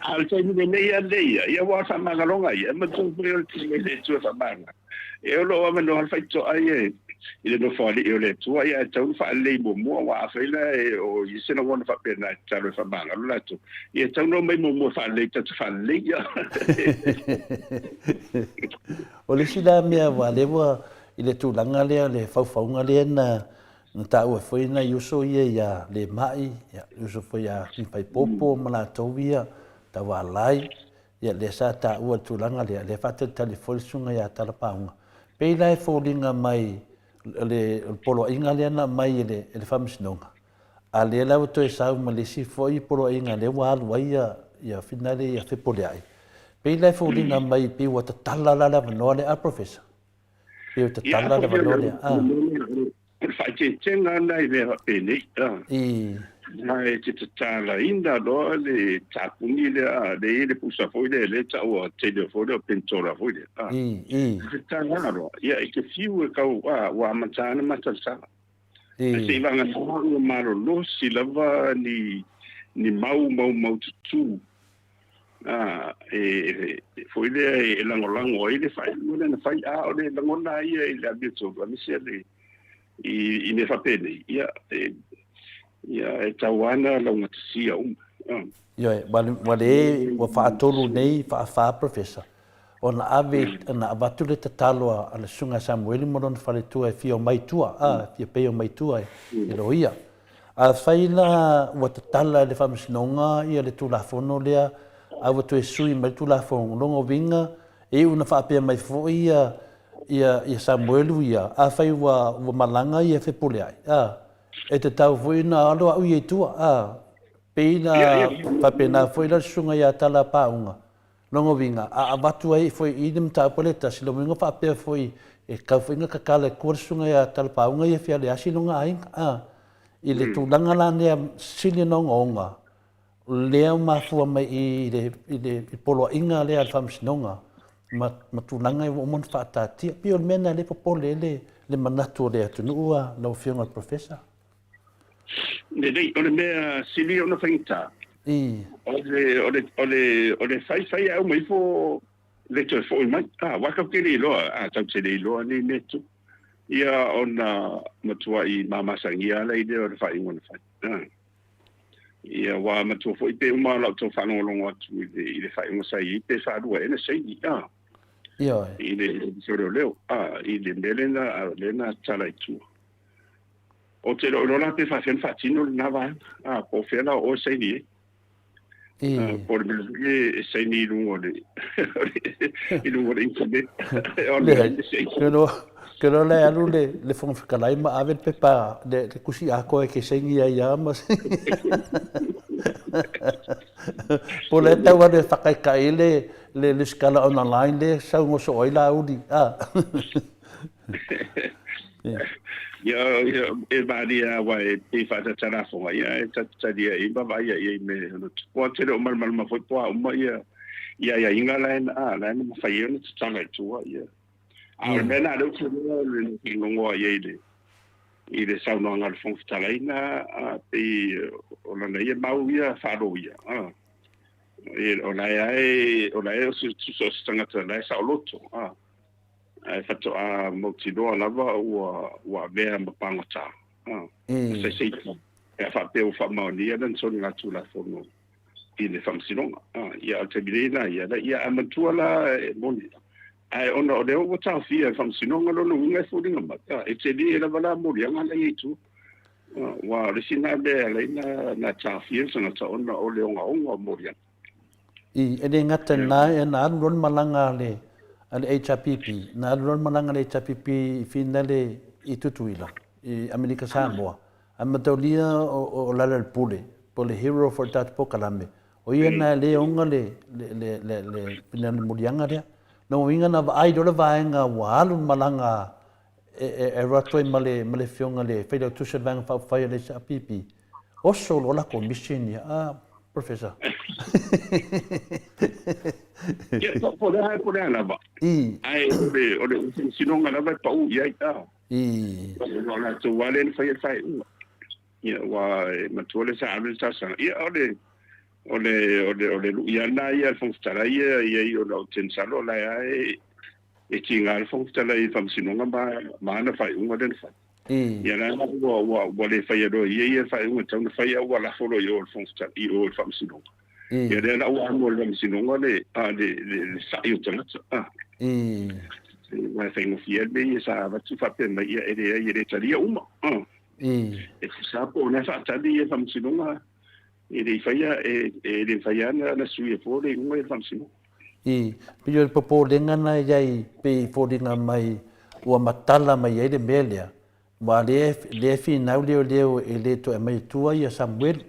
al sai ni nei alea ia wa fa magalonga ia ma tu pre le tu fa manga e lo wa no al faito ai ile no fa le le tu ia tu fa le mo wa fa le o i se no wona fa pena tu fa manga lo tu ia tu no mai mo fa le tu fa le ia o le sila mea wa le wa ile tu langa le fa nga le na ta ua foi na yuso ia le mai ia yuso foi a ki pai popo mana tovia ta wa lai ia le sa ta ua tulanga le fata telefone sunga ia tala paunga pe lai folinga mai le polo inga le na mai le famsnonga a le la to sa ma le si foi polo inga le wa ia finale ia fe poliai pe lai folinga mai pe wa tala la no le a professor pe tala la no le fai te tenga nei le pene mai te tala inda do le tapuni le pusa foi le tau te de foi de pintora foi de tala ro ia ke fiu ka wa matana matasa se vanga no maro lo si lava ni mau tu foi le langolango ile fai no fai o le langona ia ile abito mi se le I ne fa pene ia e tawana la una sia ia wale wa fa tolu nei fa professor ona ave na abatu le tatalo ala sunga Samuel moron fale tu e fio mai tua fio pe mai tua e roia a faila wa tatala le famsnonga ia le tula fono le a wa tu sui mai tula fono longo vinga e una fa pe mai fo ia Samuel ia a fai wa malanga ia fe poliai e te tau foi na alo au ia tua peina pa pena foi la sunga ia tala paunga longo vinga a batu ai foi idem ta poleta si lo mingo fa pe foi e ka foi nga kakala kursunga ia tala paunga ia fia le asi longa ai ile tu langa la ne sili no ngonga le ma fu mai ile polo inga le al famsnonga ma tulanga o mon fata ti pio mena le popole le manatu le atunua no fiona professor le me sili ona fainta ole fai au mai fo le to fo mai wa ka ke lo tau se lo ni netu ia ona matua I mama sangia le ide o fai ona fai ia wa ma tu fo i pe uma la tu fa no longo atu i le fa mo sai i pe fa do e na sei ni Ia. i le so leo i le melena a le na tala i tu o te lo la pe fa fen fa tino na va po fe la o sei ni por me sei ni lungo le i lungo le internet o le sei que no le alu le fon fikalai ma ave pepa de kusi a ko ke sengi ia mas por le tau de fakai kai le skala online le sa ngo so ila udi ya e varia wa e fa ta tara fo ya ta dia i ba ya i me no po te o mal ma foi po o ma ya inga la la ma fa yo no tala tu ya al mena lo que no ngo ya i le sa no ngal fon tala ina pe o la ia mau ya fa ro ya o la ya su stanga la sa loto ai fato a motivo lava o vea mapangata sei e fa pe o fa maunia dan so nga tu la fono i le famsilonga ia te bilena ia amatua la moni ai ona o deo ta fia famsilonga lo nga fodinga mata e te di la vala mori nga la itu wa risina be la na ta fia so na ta ona o le nga mori i ene ngata na ron malanga le al HPP na ron malanga le HPP finale i tutuila i Amerika Samoa amatolia o la pule pole hero for that pokalame o ia na le onga le pinana murianga rea no winga na ai do le vaenga walu malanga e ratoi male fionga le feida tusa vanga fa fa le HPP o solo la commission ya professor ya por la ba ai o le sinonga la ba pau ya no la tu valen fa ya wa matole sa abel sa ya ole ya na ya fonstara ya o la tensalo la ya e tinga fonstara i fam sinonga ma na fa den fa ya na wa le fa ya do ya fa tan fa ya wa la folo yo fonstara i o fam sinonga ya de la wa mo le sinonga le sa yo tanga ma fa mo fiel be sa va tu fa pe ma ya e talia uma e sa po na fa tadi fam sinonga e le faia na sui fo le ngoi fam sinonga pio popo lenga na yai pe fodinga mai o matala mai ele melia ma le fi na leo e le to mai tua ia Samuel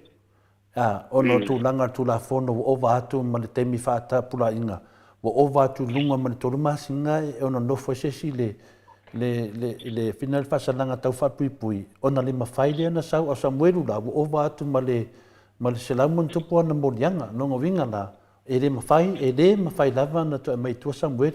ono tu langa tu la fono o va tu ma le temi fata pula inga o va tu lunga ma to ma singa e ono no fo se le final fa langa tau fa pui ona le mafaile na sau o Samuel la o va tu ma le selamun tu po na morianga no ngovinga la e le mafai lava na to mai tu Samuel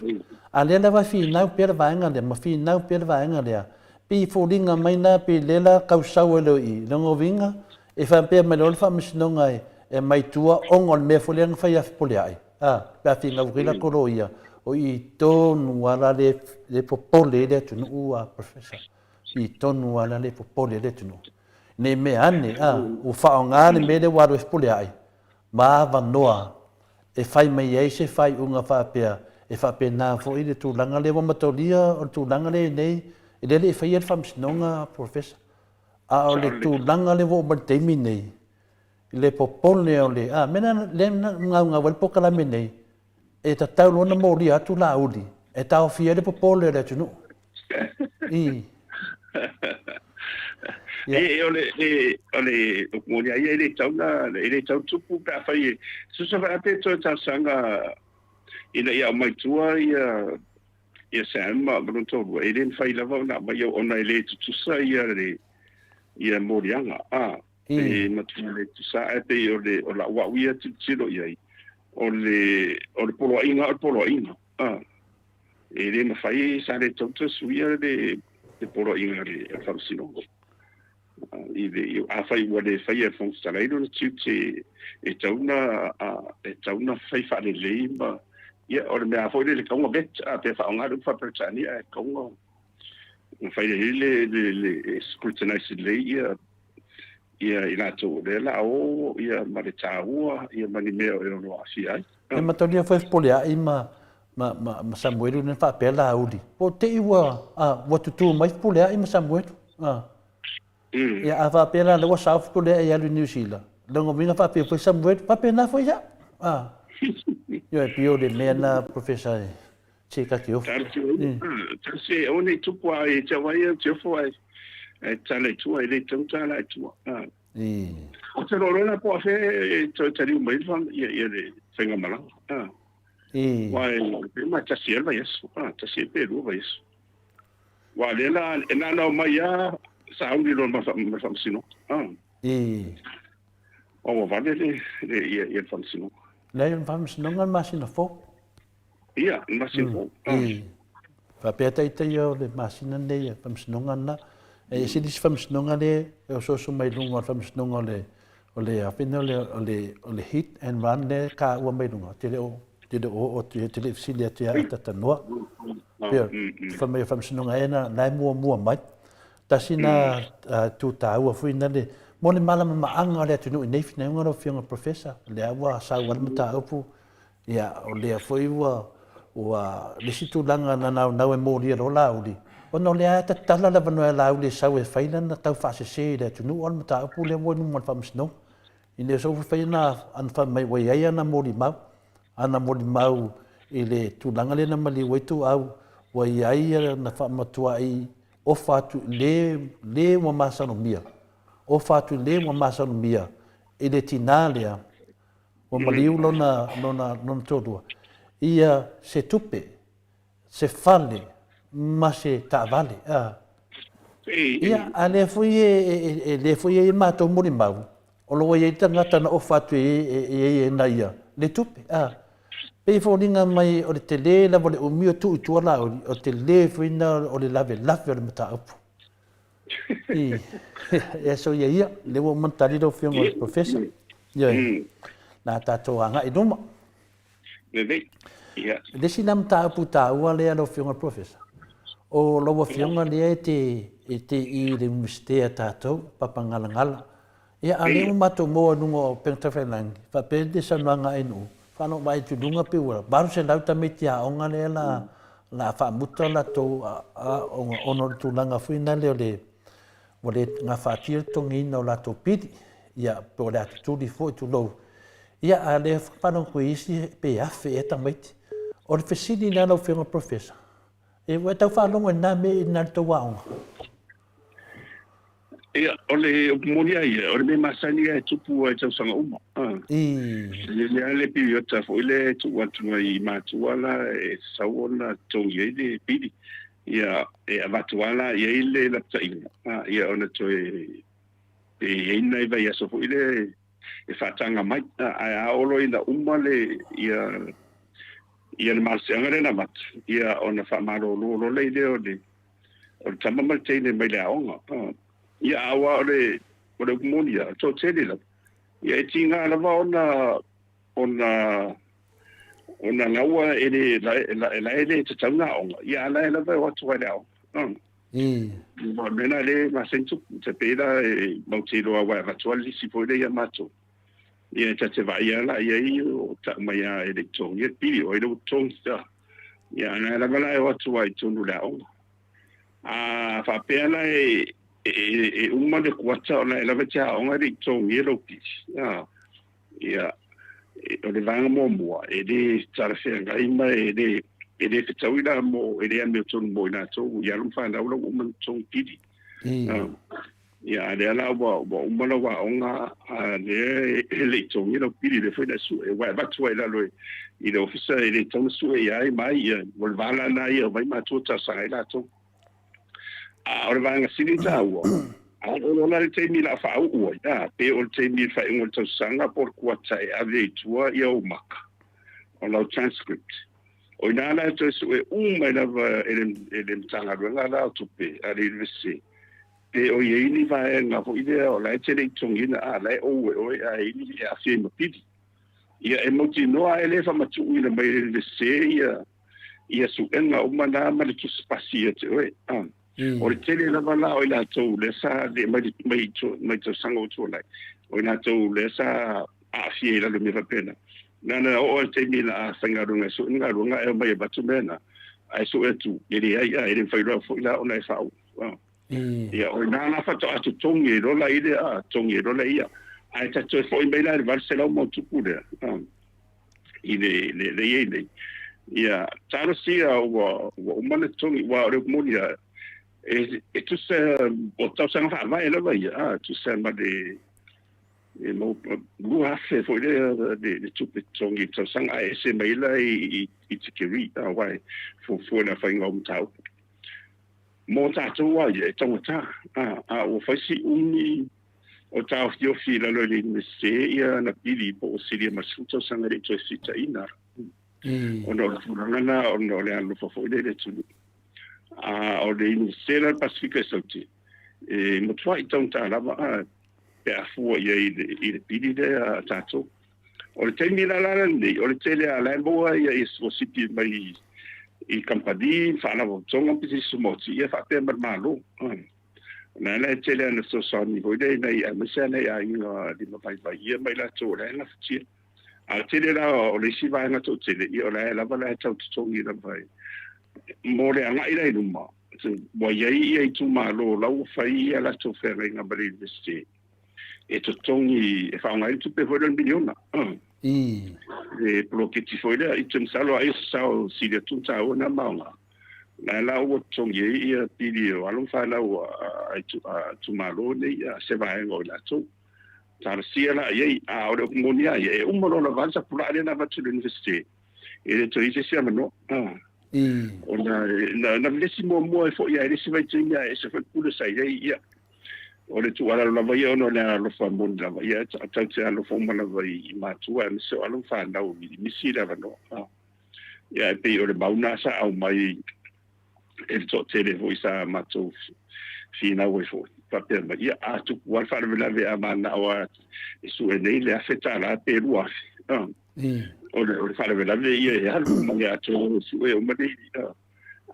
ale lava fi na per vaenga le mafi na per vaenga le pi folinga mai na pi lela kausau lo i no ngovinga e fa pe me lo fa misnonga e mai tua ongol me folenga fa ya poliai pa fi na vrila koloia o i ton wala le popole le tu no professor i ton wala le popole le tu no ne me ane o fa ngane me le waro poliai ma va noa e fai mai ai se fai unga fa pe na fo i tu langa le matolia o tu langa le nei e le fai e fam snonga professor o le tu langa le vo temi nei le popole o le mena le nga wel pokala me nei e ta tau lona mori atu la uli e ta o fia le popole le tu ole mo ya ile tau tupu ka fai su sa va te to ta sanga ina ya mai tua ya sam ma non to ile fai la va na ma yo ona ile tu sa ya morianga e ma tu le tu sa e ole ola wa wi tu tiro ya ole polo inga ile ma fai sa le to su ya de polo inga le famsino i a fai wa le fai e fonstara no tuti e tauna fai fa le leima ia o me a foi le kongo bet a pe fa nga fa pretani e kongo fai le scrutinize le ia ia i latou le la o ia ma le tāua ia ma ni mea o lo afi ai e matonia foi poleaʻi ma Samuelu na faapea lauli po te iua ua tutū mai poleaʻi ma Samuelu ia a faapea la ua saofu poleaʻi alu New Zealand lagomiga faapea foi Samuelu faapena foi ia ia e pio le mea na profesa se kakiofu tase o nei tupu ai te waia te ofo ai e tala tua ele tala tua o te rorona po afe to tari mai van ia le fenga mala wai ma tasi elva yes tasi peru vai yes wa le la na mai ya sa un lo ma sino o va le ia sino le ia sino ngal masina fo ia masina faapea taitai o le masina nei faamasinoga na e silisi faamasinoga le o soso mai luga o le faamasinoga o le afina o le hit and run le kaua mai luga te le o te telefisili atu ia tatanoa pea faamai faamasinoga e na lae muamua mai tasina tutaua foi na le mo le malamamaaga o le atunuu i nei finauga lo fioga profesa le a ua sauala ma taupu ia o lea foi ua le situlaga na naunau e molia lo lauli ona o lea tatala lava noa lauli e sau e fai lana tau faasesē i le atunuu o le mataupu lea ua inuma o le faamasinoga i le sou fai na ana faamai uai ai ana molimau i le tulaga lena maliu ai tuau ua ia ai na faamatuai ofa atu le ua masanomia ofa atu le ua masanomia i le tinā lea ua maliu lona tolua ia se tupe se fale ma se taavale ia a le foi le foi e matou molimau o loa iai tagata na ofa atu e na ia le tupe pei foliga mai o le telē lava le umi o tuʻitua lauli o telē foina o le lavelave o le mataupu ia so ia le ua manatali lo fioga o le profesa ia na tatou agaʻi luma le sina mataupu tāua lea lo fioga profesa o loua fioga lea e te i le universitea tatou papagalagala ia a le matou moa luga o pengatafailangi faapea le sanoaga ai nuu faano mai tuluga pe ua balu se lau tamaitiaʻoga lea la faamuta o latou ono le tulaga fuina le o le gafaatia le togiina o latou pili ia pe o le atutuli foʻi tulou ia a le fapanokoe isi pe afe e tamaiti o le fesili lea lau fioga profesa e ua tau faalogo ina me ina le tauaʻoga ia o le molia ia o le me masani e tupu ai tausaga uma lea le piliota foʻi le tuuatuga i matua la e sau ona togi ai le pili ia e avatuala iai le lapataʻiga ia ona toe ina i vai aso foʻi le e faataga mai ae aolo ina uma le ia le maleseaga lena matu ia ona faamalōlō lei lea o le tama ma le teine mai le aoga ia aua o le umonia totele lava ia e tigā lava ona gaua e lae le tatauga aoga ia alae lava e o atu ai le aoga mena le masentupu te pela e mauteiloa uae avatuali lisi foi le ia matou ia te vaia la ia i o mai a electron ia pili o ele tong sta ia na la bala e watu ai tonu la o fa pena e uma de kwata ona la vecha o ngari tong ia lo pili ia o le vanga mo e de tarfe ngai mai e de tawila mo e de ame tonu mo na to ia lu fa na lo mo tong pili ia le ala wa umala wa onga le le tongi no pili le foi na su e wa batu ila lo i le ofisa e le tonu su e ai mai ia vol vala na ia vai ma tota sa ila to ora va nga sinita wa o la le temi la fa o ia pe o temi fa en o to sanga por quata e ave tua ia o maka o la transcript o ina la to su e mai la ele tanga la to pe ali le pe o ye ni va nga fo ide o la tele tongina la o a ni a fi mo pidi ia e mo ti no a ele fa matu ina mai le se ia su enga o mana ma le spacia te o O le tele la wala o ila tau le sa de mai to sango to lai. O ina tau le sa a fie la le me pena. Na o te mi la sanga runga so nga runga e mai batu mena. Ai so etu ele ai ele fai ro fo ila ona fa. Ia o na fa to atu tongi ro la ile a tongi ro la ia. Ai ta to fo i mai la Barcelona mo tu pure. Le ile. Ia taro sia o mana tongi wa re mo ia e tu se o tau sanga fa vai la vai tu se ma de e mo gua fe foi de tu tongi tau sanga e se mai la i tikiri vai fo na fa ngom tau mo ta tu wa ye tong ta o fa si uni o tau fio fila lo le se ia na pili po si le masuto sanga de tu si ta ina ono furanga ono le anu fo de tu o le Inusela Pacifica Sauti. Mo tua i taunta lava pe a fua ia i le pili de a tato. O le teimi la nei, o le tele a lamboa ia i sosipi mai i kampadi, whana o tonga pisi sumoti, ia whapea marmalo. Na le tele ana so sani hoide nei a mesa nei a inga di mapai ia mai la tō le na fitia. A tele la o le siva nga tō tele, i o la lava la tau tutongi la vai. Mo le anga ila i luma. Wa iai i tu malo lau fai ala to fere nga bari vesti. E to tongi e fa ngai tu pe foi miliona. E pro che ti foi da i tum salo ai sao si de tu ta ona maunga. Na la o tongi i pili o alun fa la o ai tu malo ne ya se va ngo la tu. Tar sia la iai a o monia e un mono la vanza pula na va tu university. E to i se sia no. Ona na lesi mo e fo ia lesi vai tinga e se fa pula sai ia o le tu ala la vai ono le lo fa mon la vai ia ta ta lo fo mana vai I matua e se ala fa na o mi si la no ia pe o le bauna sa au mai e to tele vo sa mato fina o fo pa pe ma ia a tu wa fa le ve a mana o e su e nei le afeta la pe lua o le fare la ve ia ha ma ia to su e o mari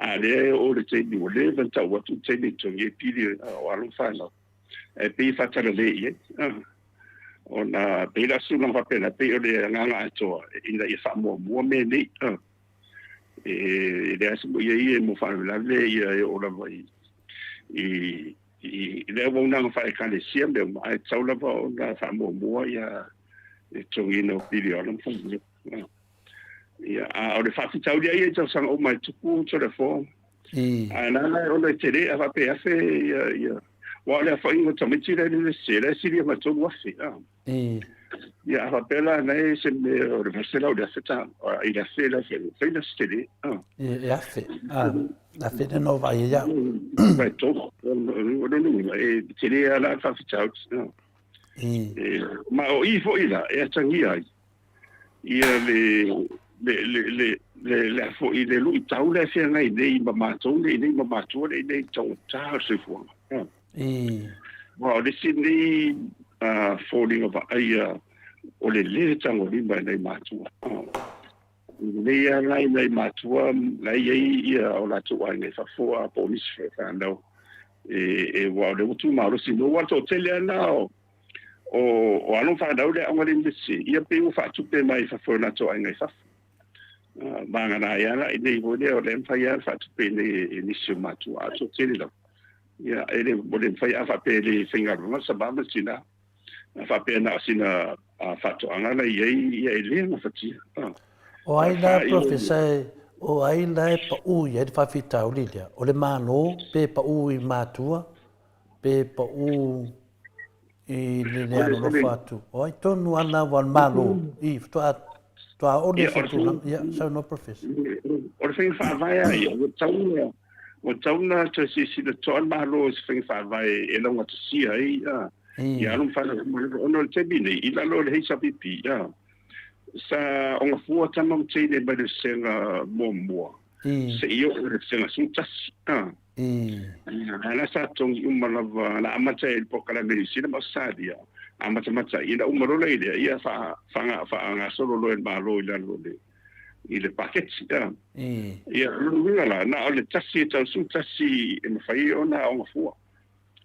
a le o le te ni o le venta o tu te ni to ye pili o alu fa no e pe fa tala le ie o na pe la su na va pe na pe o le nga to ina ia fa mo me ni e le asu ia mo fa la ve ia o la vai le o na fa ka le siam de mai tau la va o na fa mo ia e tongino pili o na fo ia o le fa tau dia ia tau sang o mai tupu to le fo ana o le tere a va pe a fe ia wa le fa ingo to miti le se le si ma to wa fe ia va pe la nei se me o le fasela o le feta o ia fe la fe la stele ia fe la fe de nova ia vai to no e tere ala fa tau ma o I fo ila e tangi ai ia le fo I le lu tau le fe ngai nei ma to nei ma to nei tau ta se fo wa le sini falling of ai o le tango ni ba nei ma to nei nei ma to nei ia o la to ai nei fa fo a police fa no e wa le tu ma lo si no wa to tele na o anu fa da ule angari ndisi ia pe u fa tu pe mai fa fo na to ai ngai fa banga na ia na nei bo le o le fa ia fa tu pe ni si ma tu a to tele lo ia ele bo le fa ia fa pe le finga ma sa ba ma sina fa pe na sina fa to anga na ia ele na fa ti o ai la professor o ai la pa u ia fa fita o lilia o le mano pe pa u I matua pe pa u I le alo fatu o tonu ana wan malo I to a ode fatu ia so no professor o le fa vai ai o tauna to si de ton malo se fa vai e longa to si ai ia non fa no te bine I la lo le sa pipi sa on fu tama te le ba de senga mombo se io le senga suntas ana sa tong umala la amata il pokala medicina masadia amata ina umaro le ia fa nga solo lo el malo ila lo le i le paketi e luinga la na o le tasi e tau su tasi e mawhai ona o ngafua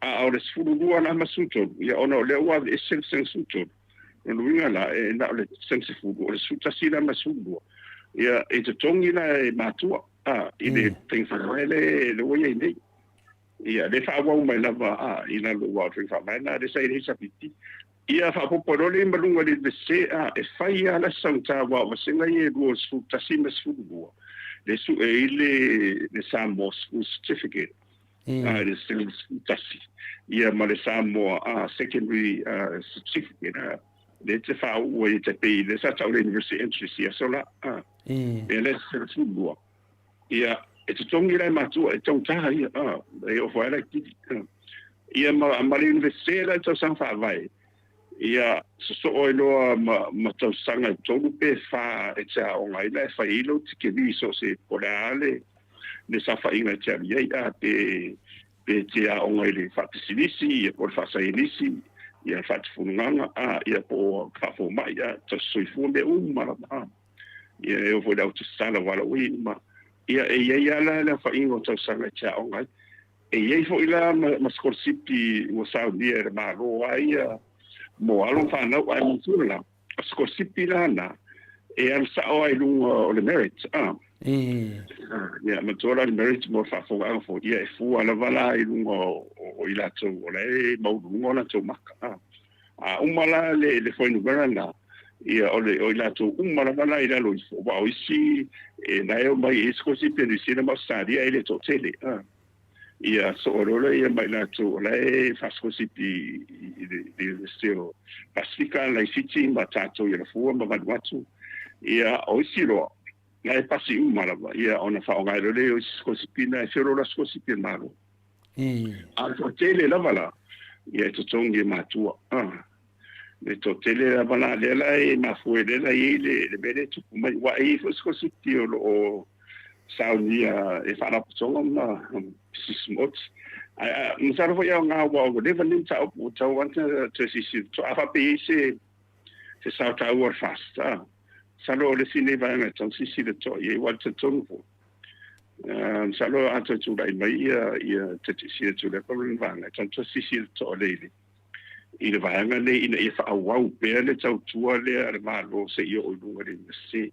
a o le sifururua na masutonu ia ona o le ua e seng sutonu luinga la e na o le seng sifuru o le su tasi na masutonu ia e te tongi na e matua i le tengwhanau le ua iei nei ia le whaawau mai lava i na lua o tengwhanau na le sa i le hisapiti ia whapopolole malunga le se e whai ala sautawa o senga i e rua su tasi masutonu le su e le Samoa School Certificate le seng tasi ia ma le Samoa Secondary Certificate le te whau e te pei le sa tau le University Entry ia sola e le seng ia e te tongi lai matua e tau taha ia e o whaela kiti ia ma le University la tau sang whaavai ia so o loa ma tau sanga tonu pe fa e tia o ngai la fa ilo tike vi so se polale le sa fa inga tia ia pe tia o ngai le fa tisinisi e por fa sa inisi ia fa tfunanga ia po fa fo mai ia to soi fu me uma ia eu vou dar o sala wala ui ma ia ia la fa inga tau sanga tia o ngai ia fo ila ma scorsipi o sa dia ma ro ia mo alo whanau ai mōtura la. A skosipi la na, e am sao ai lunga o le merit. Ia, matora le merit mo whafonga anga fo, ia e fu ala wala ai lunga o ilatou, o le maurunga o latou maka. Umala le whainu gara na, ia o ilatou umala wala i lalo i fo, wa o isi, e na eo mai e skosipi anu sina mausaria i le to tele. Ia so ora ia mai la tu la e fasco city de stilo pacifica la city ma tato ia fu ma watu ia o siro la e pasi mala ia ona fa nga le o city na siro la city malo a to tele la vala ia to tongi matua le to tele la vala le la e ma fu le la le bele tu mai wa e fasco city o saunia e fara putonga na sismot msara fo ya nga wa go deva nin ta o ta wanta to sisi to afa pe se sa ta war fast salo le sine va na ton sisi de to ye wa to ton fo salo ata tu dai mai ia te sisi tu le problem va na ton to sisi to le i le va nga le ina e fa wa pe le tau tu le ma lo se yo o lunga de se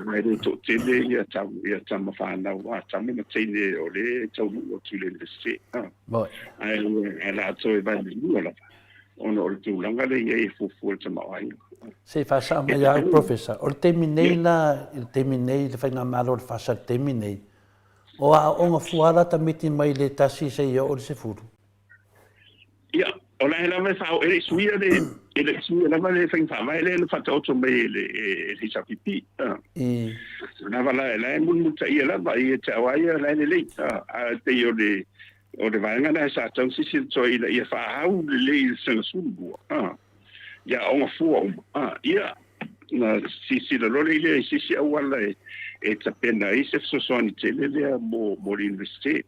mai de to tele ia tama whanau tama ma teine o le tau o tule le se ai la to e vai lua la ono o tu langa le ia e fufu tama ai se fa sa mai ai professor o terminei le whainga malo le fa sa terminei o a onga fuara tamiti mai le tasi se ia o le se furu ia o la hela me fa o e suia de ele suia la vale fa fa mai le fa to me le sa pipi na vala la mun ta ia la va ia ta wa ia la le a te yo de o de va ngana sa tau si to ia fa hau le se sulu ia o fu ia na si le lo le si wala e ta pena i se so so ni tele le mo university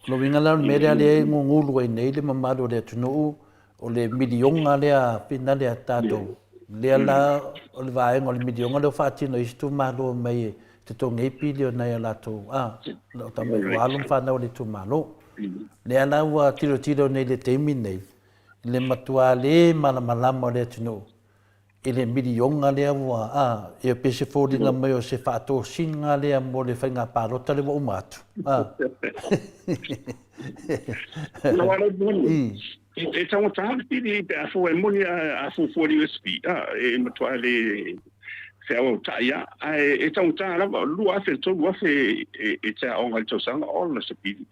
lo vinga la me le ngulu nei le mamalo le tunu o le milionga lea pina lea tato lea la o le vaenga o le milionga leo whaatino i situ malo mai te tonga pilio nei a lato o tamai walum whanau le tu malo lea la ua tiro nei le teimi nei le matua le malamalama le tino i le milionga lea ua e pese fōringa mai o se whaato singa lea mo le whainga pārota le wa umatu e tau tāle pili pe afu e moni afu for USB e matua le feo taia e tau tāle lua afe tolu afe e tea onga tau sanga ola se pili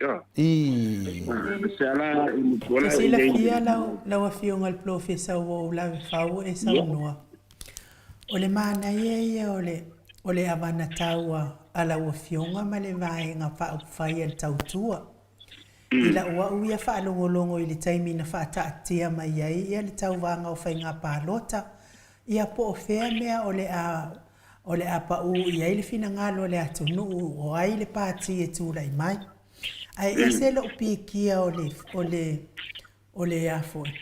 se ala e mutuola e la fia lau afionga le profesa o la fau e saunua o le mana ia o le avana taua ala o fionga ma le vaenga whaai al tautua I la ua uia whaalongolongo I le taimi na whaataatia mai ai ia le tauvanga o whainga pālota ia po o whea mea o le a pa u ia le fina ngalo le atu nuu o ai le pāti e tūlai mai ai e se lo pikia o le afoi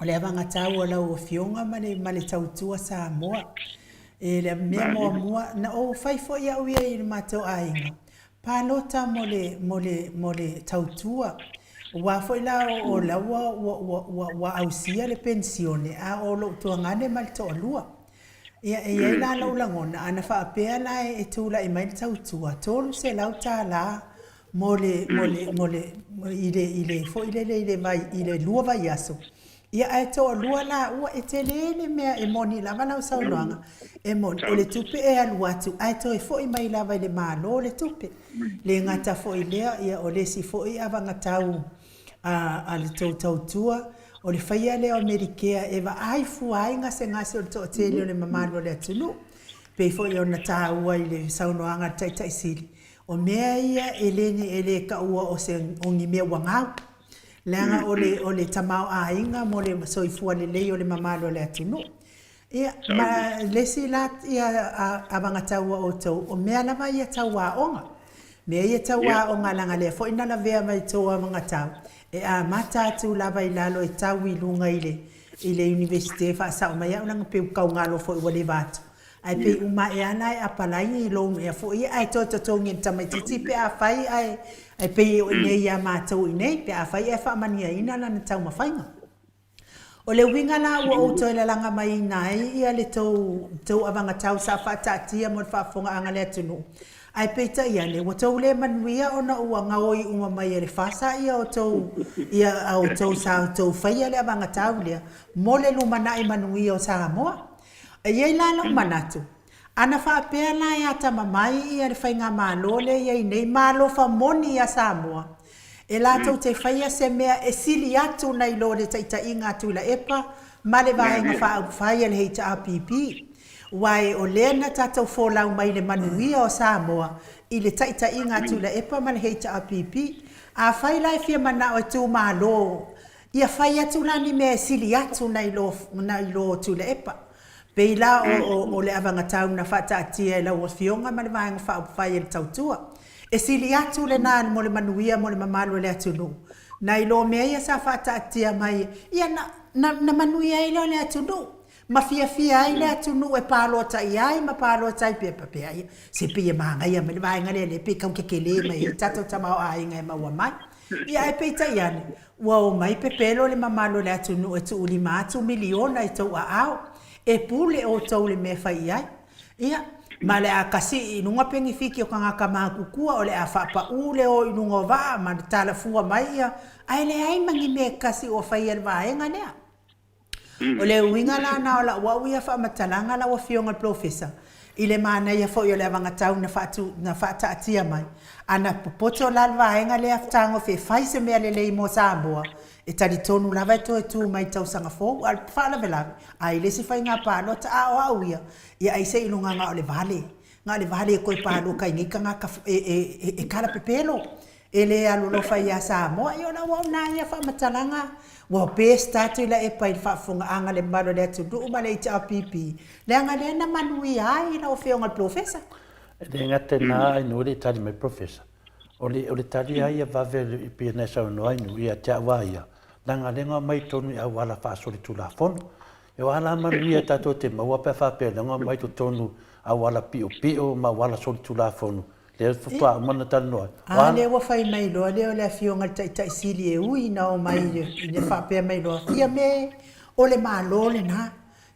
o le avanga tau o lau o fionga ma le tautua Samoa E le mea mua na o fai fo ia uia i le mātou ainga. Pālota mo le tautua. Wa fo ila o la wa ausia le pensione a o lo tuangane mal to lua. Ia la lo langona ana fa apea la e tula i mai tautua. Tolu se lau ta la ile fo ile vai ile lua vai aso. Ia ai to lua la ua e te lele mea e moni lava lau saunoanga. E moni o le tupe e alu atu. Ai to e fo i mai lava i le malo le tupe. Le ngata fo i lea ia o le si fo i avanga tau a le tautua. O le whaia leo Amerikea e wa ai fuai ngase o le to tele o le mamalo le atunu. Pei fo i ona tāua i le saunoanga tai sili. O mea ia e le ka ua o se ongi mea wangau. Langa o le tamau a inga mo le soifua le lei o le mamalo le atunu. Ia, ma lesi lat ia a wangataua o tau, o mea lava ia tau a onga. Mea ia tau a onga langa lea, fo ina la vea mai tau a wangatau. E a mata atu lava i lalo e tau i lunga i le universite fa sa o mai au nanga peu kau ngalo fo i wale vatu. Ai pe uma e ana e apalai i long e fo ia ai toto tongi tamaititi pe a fai ai pe o nei ia mātou i nei pe a fai e whaamania ina na tau mawhainga. O le winga la ua o toi le langa mai nai ia le tau avanga tau sa whaatatia mo whaafonga anga le atunu. Ai pe ta ia le, wa tau le manuia o na ua ngaoi uma mai e le whasa ia o tau sa o tau whaia le avanga tau lea. Mo le lumana i manuia o Samoa. E iei la lau manatu. Ana whaapea la ia tamamai ia le whainga malo le iei nei malo wha moni ia Samoa. E la tau te whaia se mea e sili atu nei lo le taita inga atu la epa, ma le vahenga whaia le heita APP. Wai o lena tatau fōlau mai le manuia o Samoa i le taita inga atu la epa ma le heita APP. A whai lai fia mana o tu malo. Ia whai atu la ni mea sili atu nei lo tu la epa. Peila o le avanga tau na whata atia e lau o fionga ma le vahenga whaai e le tautua. E sili atu le nāna mo le manuia mo le mamalo le atunu. Na ilo mea ia sa whata atia mai, ia na manuia ilo le atunu. Ma fia ai le atunu e pālota i ai, ma pālota i pia ia. Se pia maanga ia, ma le vahenga le pe kau kekele mai, tato tamau a inga e maua mai. Ia e peita iane, wau mai pepelo le mamalo le atunu e tu uli mātu miliona i tau a au. E pule o tau le me whai ai. Ia, ma le a kasi inunga pengi fiki o kangaka maa kukua o le a whapa ule o inunga waa ma le tala fua mai ia. Ai le ai mangi me kasi o whai al vaenga nea. O le uinga la na o la wau ia wha matalanga la wa fionga professor. I le maana ia fo i o le avangatau na whata atia mai. Ana popoto la vaenga le aftango fe whai se mea le lei mo Samoa. E tari tonu lava e toe tu mai tau sanga fōu, al whaala velavi. Ai le si whai ngā pālo ta a o au ia. Ia ai se ilunga ngā o le vale. Ngā le vale e koe pālo kai nika ngā e kala pepelo. E le alolo whai a Samoa. I ona wau nā ia wha matalanga. Wau pēs tātu ila e pai whaafunga anga le mbalo le atu duu ma le ita apipi. Le anga le na manui ai ina o whionga professor. Le ngate nā inu le tari mai professor. O le tari ai a vave i pia nesa o noa inu ia te awa ia. Nanga lenga mai tonu i awala whaasori tu la fono. E wala manuia tato te maua pe whapea lenga mai tu tonu awala pio ma wala sori tu la fono. Le whapea mana tanu noa. A le wa whai mai loa leo le whionga tai sili e ui na o mai le whapea mai loa. Ia me o le malo le na.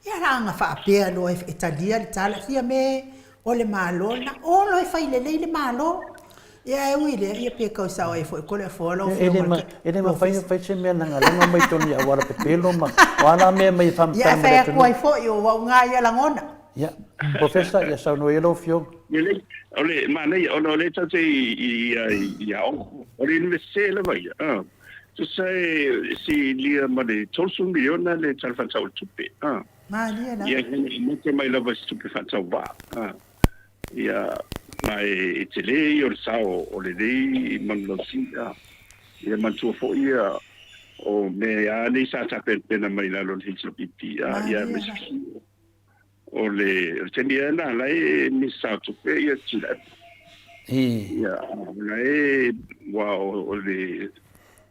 Ia ranga whapea loa e talia le tala. Ia me o le malo na. O lo e whai le le malo. Ia e ui le, ia pia kau sao e fo kole fo lo ele ma fai se mea nanga lenga mai toni a wala pepelo ma wala mea mai fam ia fai ko ai fo yo wa nga ia langona ia professor ia sa no elo fio ele ole ma nei ono le tate ia o le universite le vai to sai si lia ma le tolsu miliona le talfa tau tupe ma lia la ia mo ke mai lava tupe fa tau va ia mai te le o sao o le dei manlosia ia mantua fo ia o me a nei sa pena mai la lo HPP ia o le tenia na lai mi sa tu pe ia tila ia lai wa o le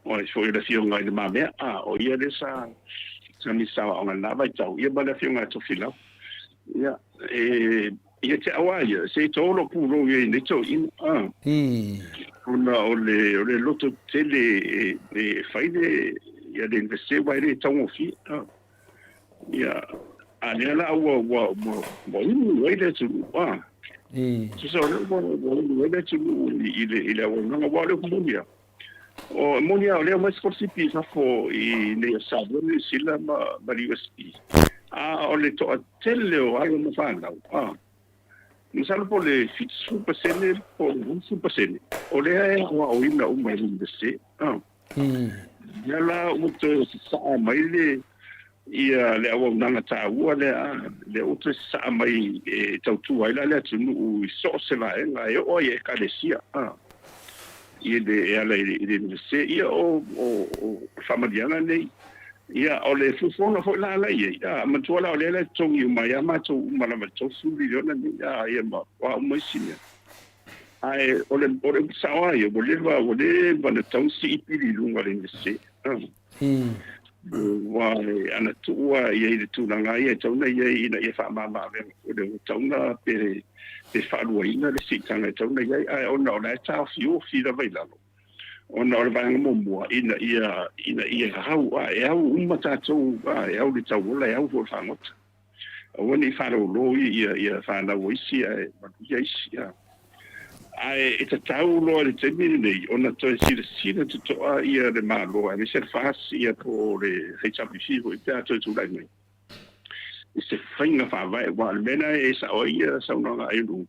o fo ia fio ngai de mame o ia le sa mi sa o na vai tau ia ba le fio ngai tu fila ia ia te awa ia, se tolo puro ia nei tau ina. O le loto tele whaine, ia le investe wai re tau ngofi. Ia, a lea la ua inu wai le tulu. Sisa o le ua wai le tulu i le awa nanga wā le kumonia. O monia o lea mai skorsipi safo i nei asabua ni sila ma li USP. O le toa tele o alo na whanau. Misalo po le 50% po 100%. O lea e awa o ina umai investe. Ia la uto saa mai le ia le awa unanga tāua le uto saa mai tautua ila le atunu u so se vaenga e o e kalesia. Ia le ala i investe ia o whamadianga nei. Ia o le fufona fo la ia matua la o le tongi mai ama to umala ma to suli ona ni ia ma wa mai sinia ai o le sawa ia o le va le tau si pili lunga le se wa ana tua ia i tu langa ia tau na ia ia fa mama o le tau na pe fa luina le si tanga tau na ia ai ona o la ta fiu fi la vai la ona o le vanga momoa ina ia hau au umatatou au le tauola au fo whangota. Wani whanau ia whanau isi ia isi. Ai e tatau loa le temini nei, ona toi sira tutoa ia le māloa, me se whaas ia po le HWC ho i pēr toi tūrai nei. I se whainga whawai, wa le mena e sa o ia saunanga ai rungu.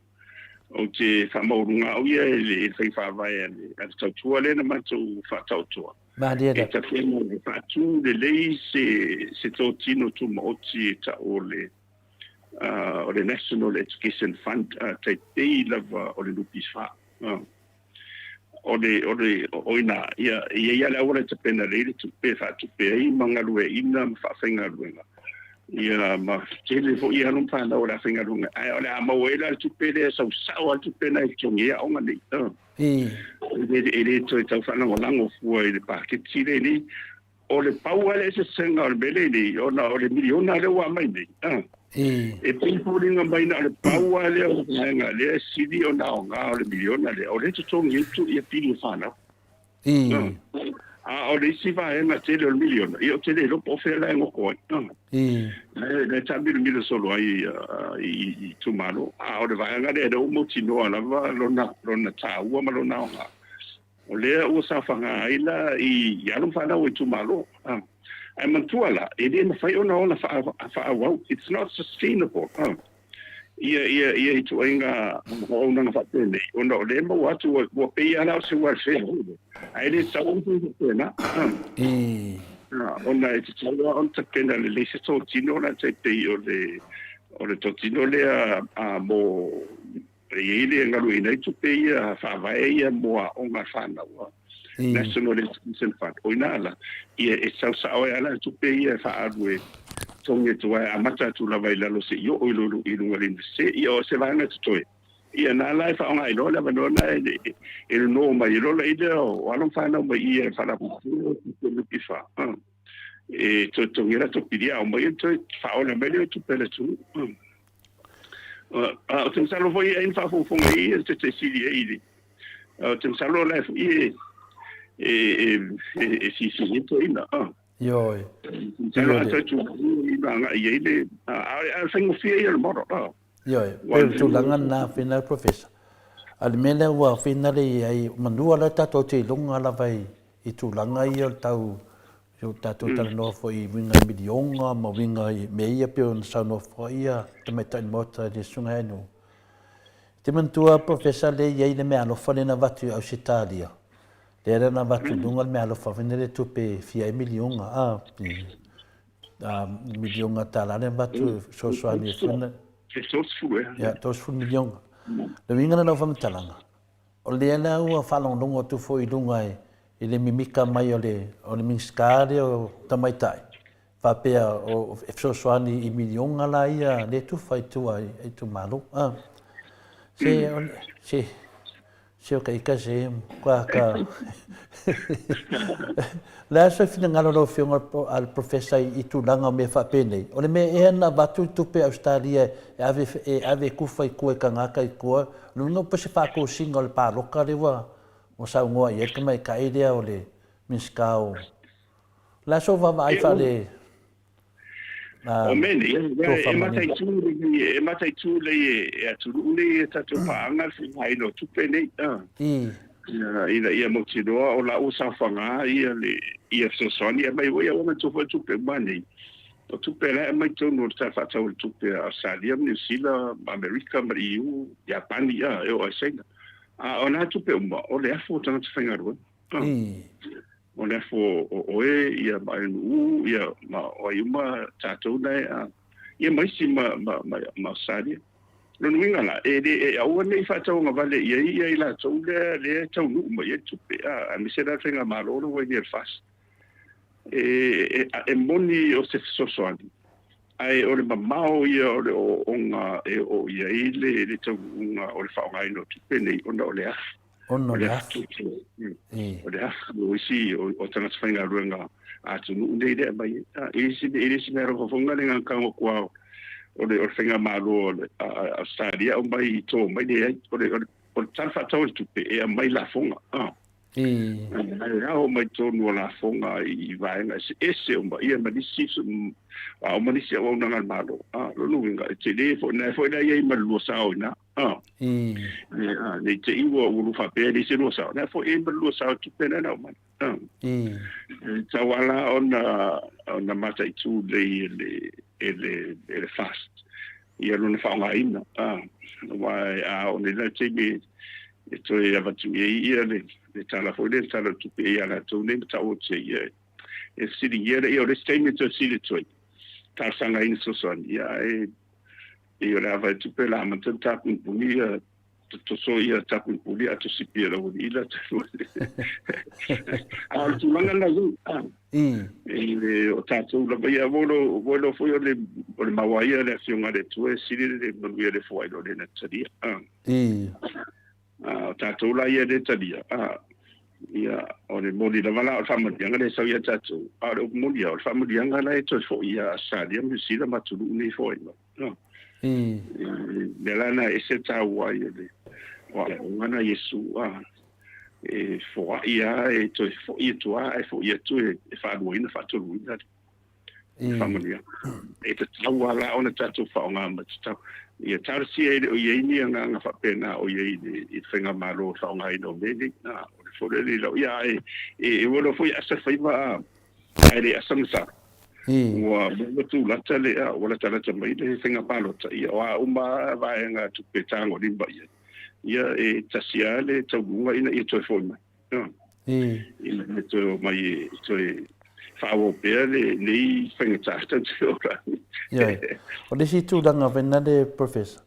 O te whamaurunga au ia e whai whawai ane tautua le na matou whatautua. E ta whenga le whatu le lei se tō tino tu maoti ta o le National Education Fund te tei lava o le lupis wha. O ina ia le aura te pena leire tupe whatupe ei mangalue ina mwhawhenga luenga. Ia ma tele fo ia no pa na ora finga lunga ai ole a mawela tu pele sa sa tu pena i tongia o ngani ele to ta fa na lango fu i pa ke tire ni ole pau ale se senga ole bele ni ona ole miliona le wa mai ni e pinpo ringa mai na ole pau ale o nga le sidi ona o nga ole miliona le ole to tongia tu ia pili fa na o le isi vai na tele o miliona io tele lo po fe la ngo le tabi mil solo ai i tumalo o le vai nga de o motino ala va lona taua ma lona o le o sa fanga ila i ya no fa na o tumalo ai mantuala e de na fai ona fa wow it's not sustainable ia i tu inga o na fa tele ona o le mo atu o pe ala se wa se ai le sa o tu na ona e te tala on te pena le se tō tino na te te o le tō tino le a mo e ele ngaru ina i tupe ia whawai ia moa o ngā whanau National Education Fund o ina ala ia e sau sao e ala tupe ia whaaru e tonge tua a mata tu la vai lalo se io o ilulu i lunga linde se ia o se vanga tutoe ia na lai fa nga ilo la vanona e no mai ilo la ide o alon fa na mai ia fa la pu ki fa e to ngira to pidia o mai to fa o na mai to pele tu o tem salo foi en fa fo ngai te sidi e o tem salo la si to ina yo salo to tu nga ia ile a sengo fia ia mo Yo, pero tu langan na final professor. Al mena wa final ai mandua la tato te longa la vai I tu langa I tau yo tato tala no foi winga milionga ma winga me ia pe on sa no foi ia te meta mota de sunga no. Te mantua professor le ia le me alo fale na vatu au Italia. Le era na vatu dunga me alo fa venere tu pe fia milionga milionga tala le vatu so so ani fana. Ja, dat is voor miljoen. De wingen nou van talanga. Olhe na ua falong longo tu foi lungai. Ele mimika mai ole minskare o tamaitai. Fa pe o efso swani I miljoen ala ia le tu fai tu ai tu malu. Sio ka ika se kwa ka. La so fina ngalo no fionga al professor I tulanga me fa pene. O le me e na batu tupe Australia ave kufa I kue ka ngaka I kua. Lunga pa se fa ko singa le pa loka le wa. O sa ngoa I ka mai ka idea o le miskao. La so va vai fa le. O mene, e matai tu le e aturu le tatu paanga hai no tupe nei. Ia mo tiroa o la usa whanga ia sosoni e mai oia o me tupe mani. O tupe le mai tonu o ta whatau tupe Australia, New Zealand, America, Mariu, Japani ia e o asenga. O na tupe uma, o le afo tanga tu whangarua. O le afo o oe ia mai nuu ia ma o iuma tātou nei ia mai si ma Australia. Lunu inga la, e aua nei whatau ngā vale ia I la tau le tau nuu ma ia tupe a misera whenga maroro wai ni fas. E moni o se sosoani. Ai o le mamao ia o le o ngā e o ia I le tau ngā o le whaongai no tupe nei ona o le afu. Ono le afu. O le afu o isi o tana whainga ruenga atu nuu nei rea mai. Isi mea roko whonga le ngā kango kuao. O le whainga maro o le Australia o mai I tō mai nei. O le tana whatau I tupe e a mai la whonga. Rao mai tōnu o la whonga I vaenga. Ese o mai ia manisi o manisi o nanga maro. Lolo winga. Te le fo ina ia I malua sao ina. Nei te iwa uru whapea ni se lua sao. Nei fo e malua sao tupe nana o man. Tawala ona mata I tū le fast. Ia luna whaonga ina. Wai o ne la te me e toi avatu ia le tala fo le tala tupe ia la tō ne mta o te ia. E siri ia o le steime to siri toi. Ta sanga ina sosoan. Ia e ora vai tupe la manta tapun puni to so ia tapun puni atu sipira o ila. Tu manga na zu. O tatou la ia volo foi o le mawaia le fionga le tue siri le manuia le foi lo le na tsadia. O tatou la ia le tsadia. Ia o le moli la vala o famadianga le sa ia tatou. O moli o famadianga la e to fo ia sadia mi sila matulu ni foi no. Melana ese tawa ile wala ngana Yesu e fo ia e to fo ia to e fo ia to e fa duina fa to duina familia e te tawa la ona tatu fa nga ma tau ia tarsi e o ye ni nga fa pena o ye I fenga malo fa nga ino meni na o fo le lo ia e wolo fo ia sa fa va ai asamsa wa mutu la tele wala tala mai le fenga palo ia wa uma va nga tu petango limba ia e tasiale taugunga ina I toi foi mai ina to mai toi fawo pele nei fenga tasta ora o le si tu danga vena le professor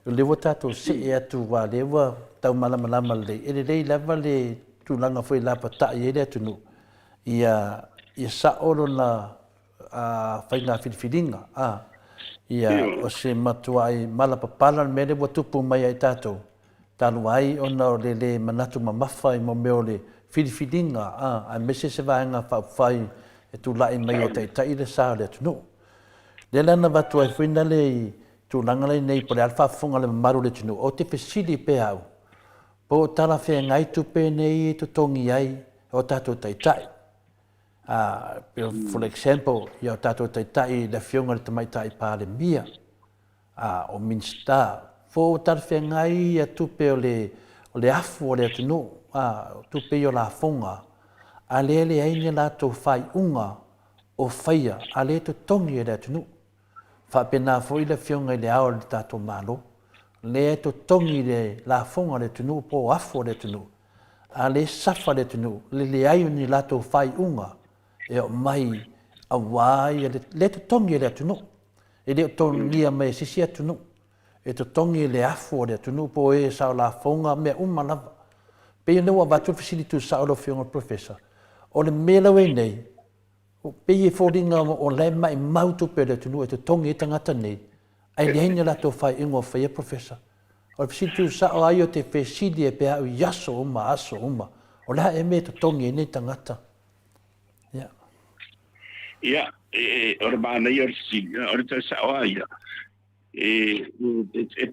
le votato se e atu wa le wa tau malama le le lava le tu langa foi la pata ia le tunu ia sa oro na whainga whiriwhiringa. Ia o se matuai malapapala me le watupu mai ai tātou. Tālu ai ona o le manatu mamawhai mo meo le whiriwhiringa. A mese se vaenga whauwhai e tu lai mai o tai le sā le tunu. Le lana watu ai whina le tu langalai nei po le alwhaafunga le maru le tunu. O te whesiri pe au. Po tala whea ngai tupe nei tu tongi ai o tātou tai. For example, ia tātou tai le whionga le tamaitai pāle mia. O minsta, fo tarwhia ngai a tupe o le afu o le atunu, tupe o la whonga. A le aine la tō whai unga o whaia, a le to tongi e le atunu. Whapena fo I le whionga I le ao le tātou malo. Le to tongi le la whonga le tunu po afu o le atunu. A le safa le tunu, le aiuni la tō whai unga. E o mai a wai le to tongi le atunu. E le tongi mai sisi atunu. E to tongi le afu le atunu po e sa la fonga me lava. Pe no wa batu facility sa o fiona professor. O le mela we nei. O pe e foringa o le mai mautu pe le atunu e to tongi tangata nei. Ai le hina la to fai ingo fai professor. O si tu sa o ai o te whesidi e pēa u yaso uma, aso uma. O leha e me to tongi e ne tangata. Ia. Ia, ora mana ia si, ora te sa o ia. E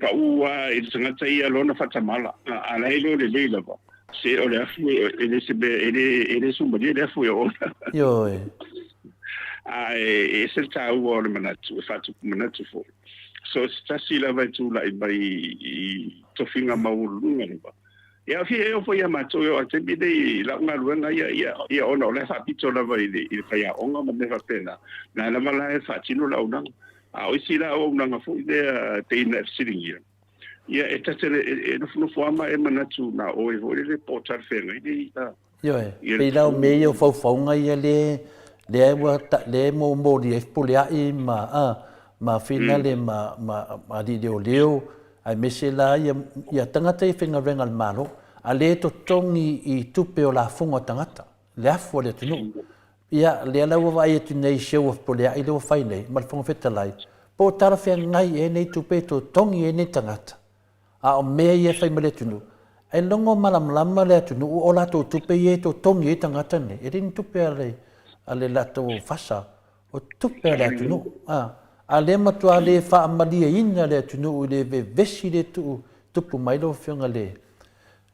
pa ua, e tangata ia lona whatamala. A leilo le leila ba. Se o le afu, e le se be, e le sumari, e le afu e ona. Yo e. E se ta ua o le manatu, e whatu manatu fo. So, stasi la vai tu la i bai i tofinga maulunga ni ba. Ia fi e o foi amato o te bide la nga luenga ia ona o le fa pito la vai i fa ia onga ma me fa pena. Na la mala e fa tino la una. A o si la o una fo de te ina siringia. Ia e ta tele e no forma e manatu na o e ho le portar fenga i ta. Yo e. Pela o me o faufaunga ia le mo di e pulea i ma fina le ma di leo ai mese la ia tangata i whenga renga le malo a le to tongi i tupe o la funga tangata le afu le tunu ia le ala wa ai tu nei show of polea i le whai nei ma le funga fetalai po tara whenga ngai e nei tupe to tongi e nei tangata a o mea ia whai ma le tunu ai longo malamlama le tunu o la to tupe i to tongi e tangata ne e rin tupe a le lato fasa o tupe le tunu a le matua le wha amalia ina le tunu le vesi le tupu mai lo whiunga le.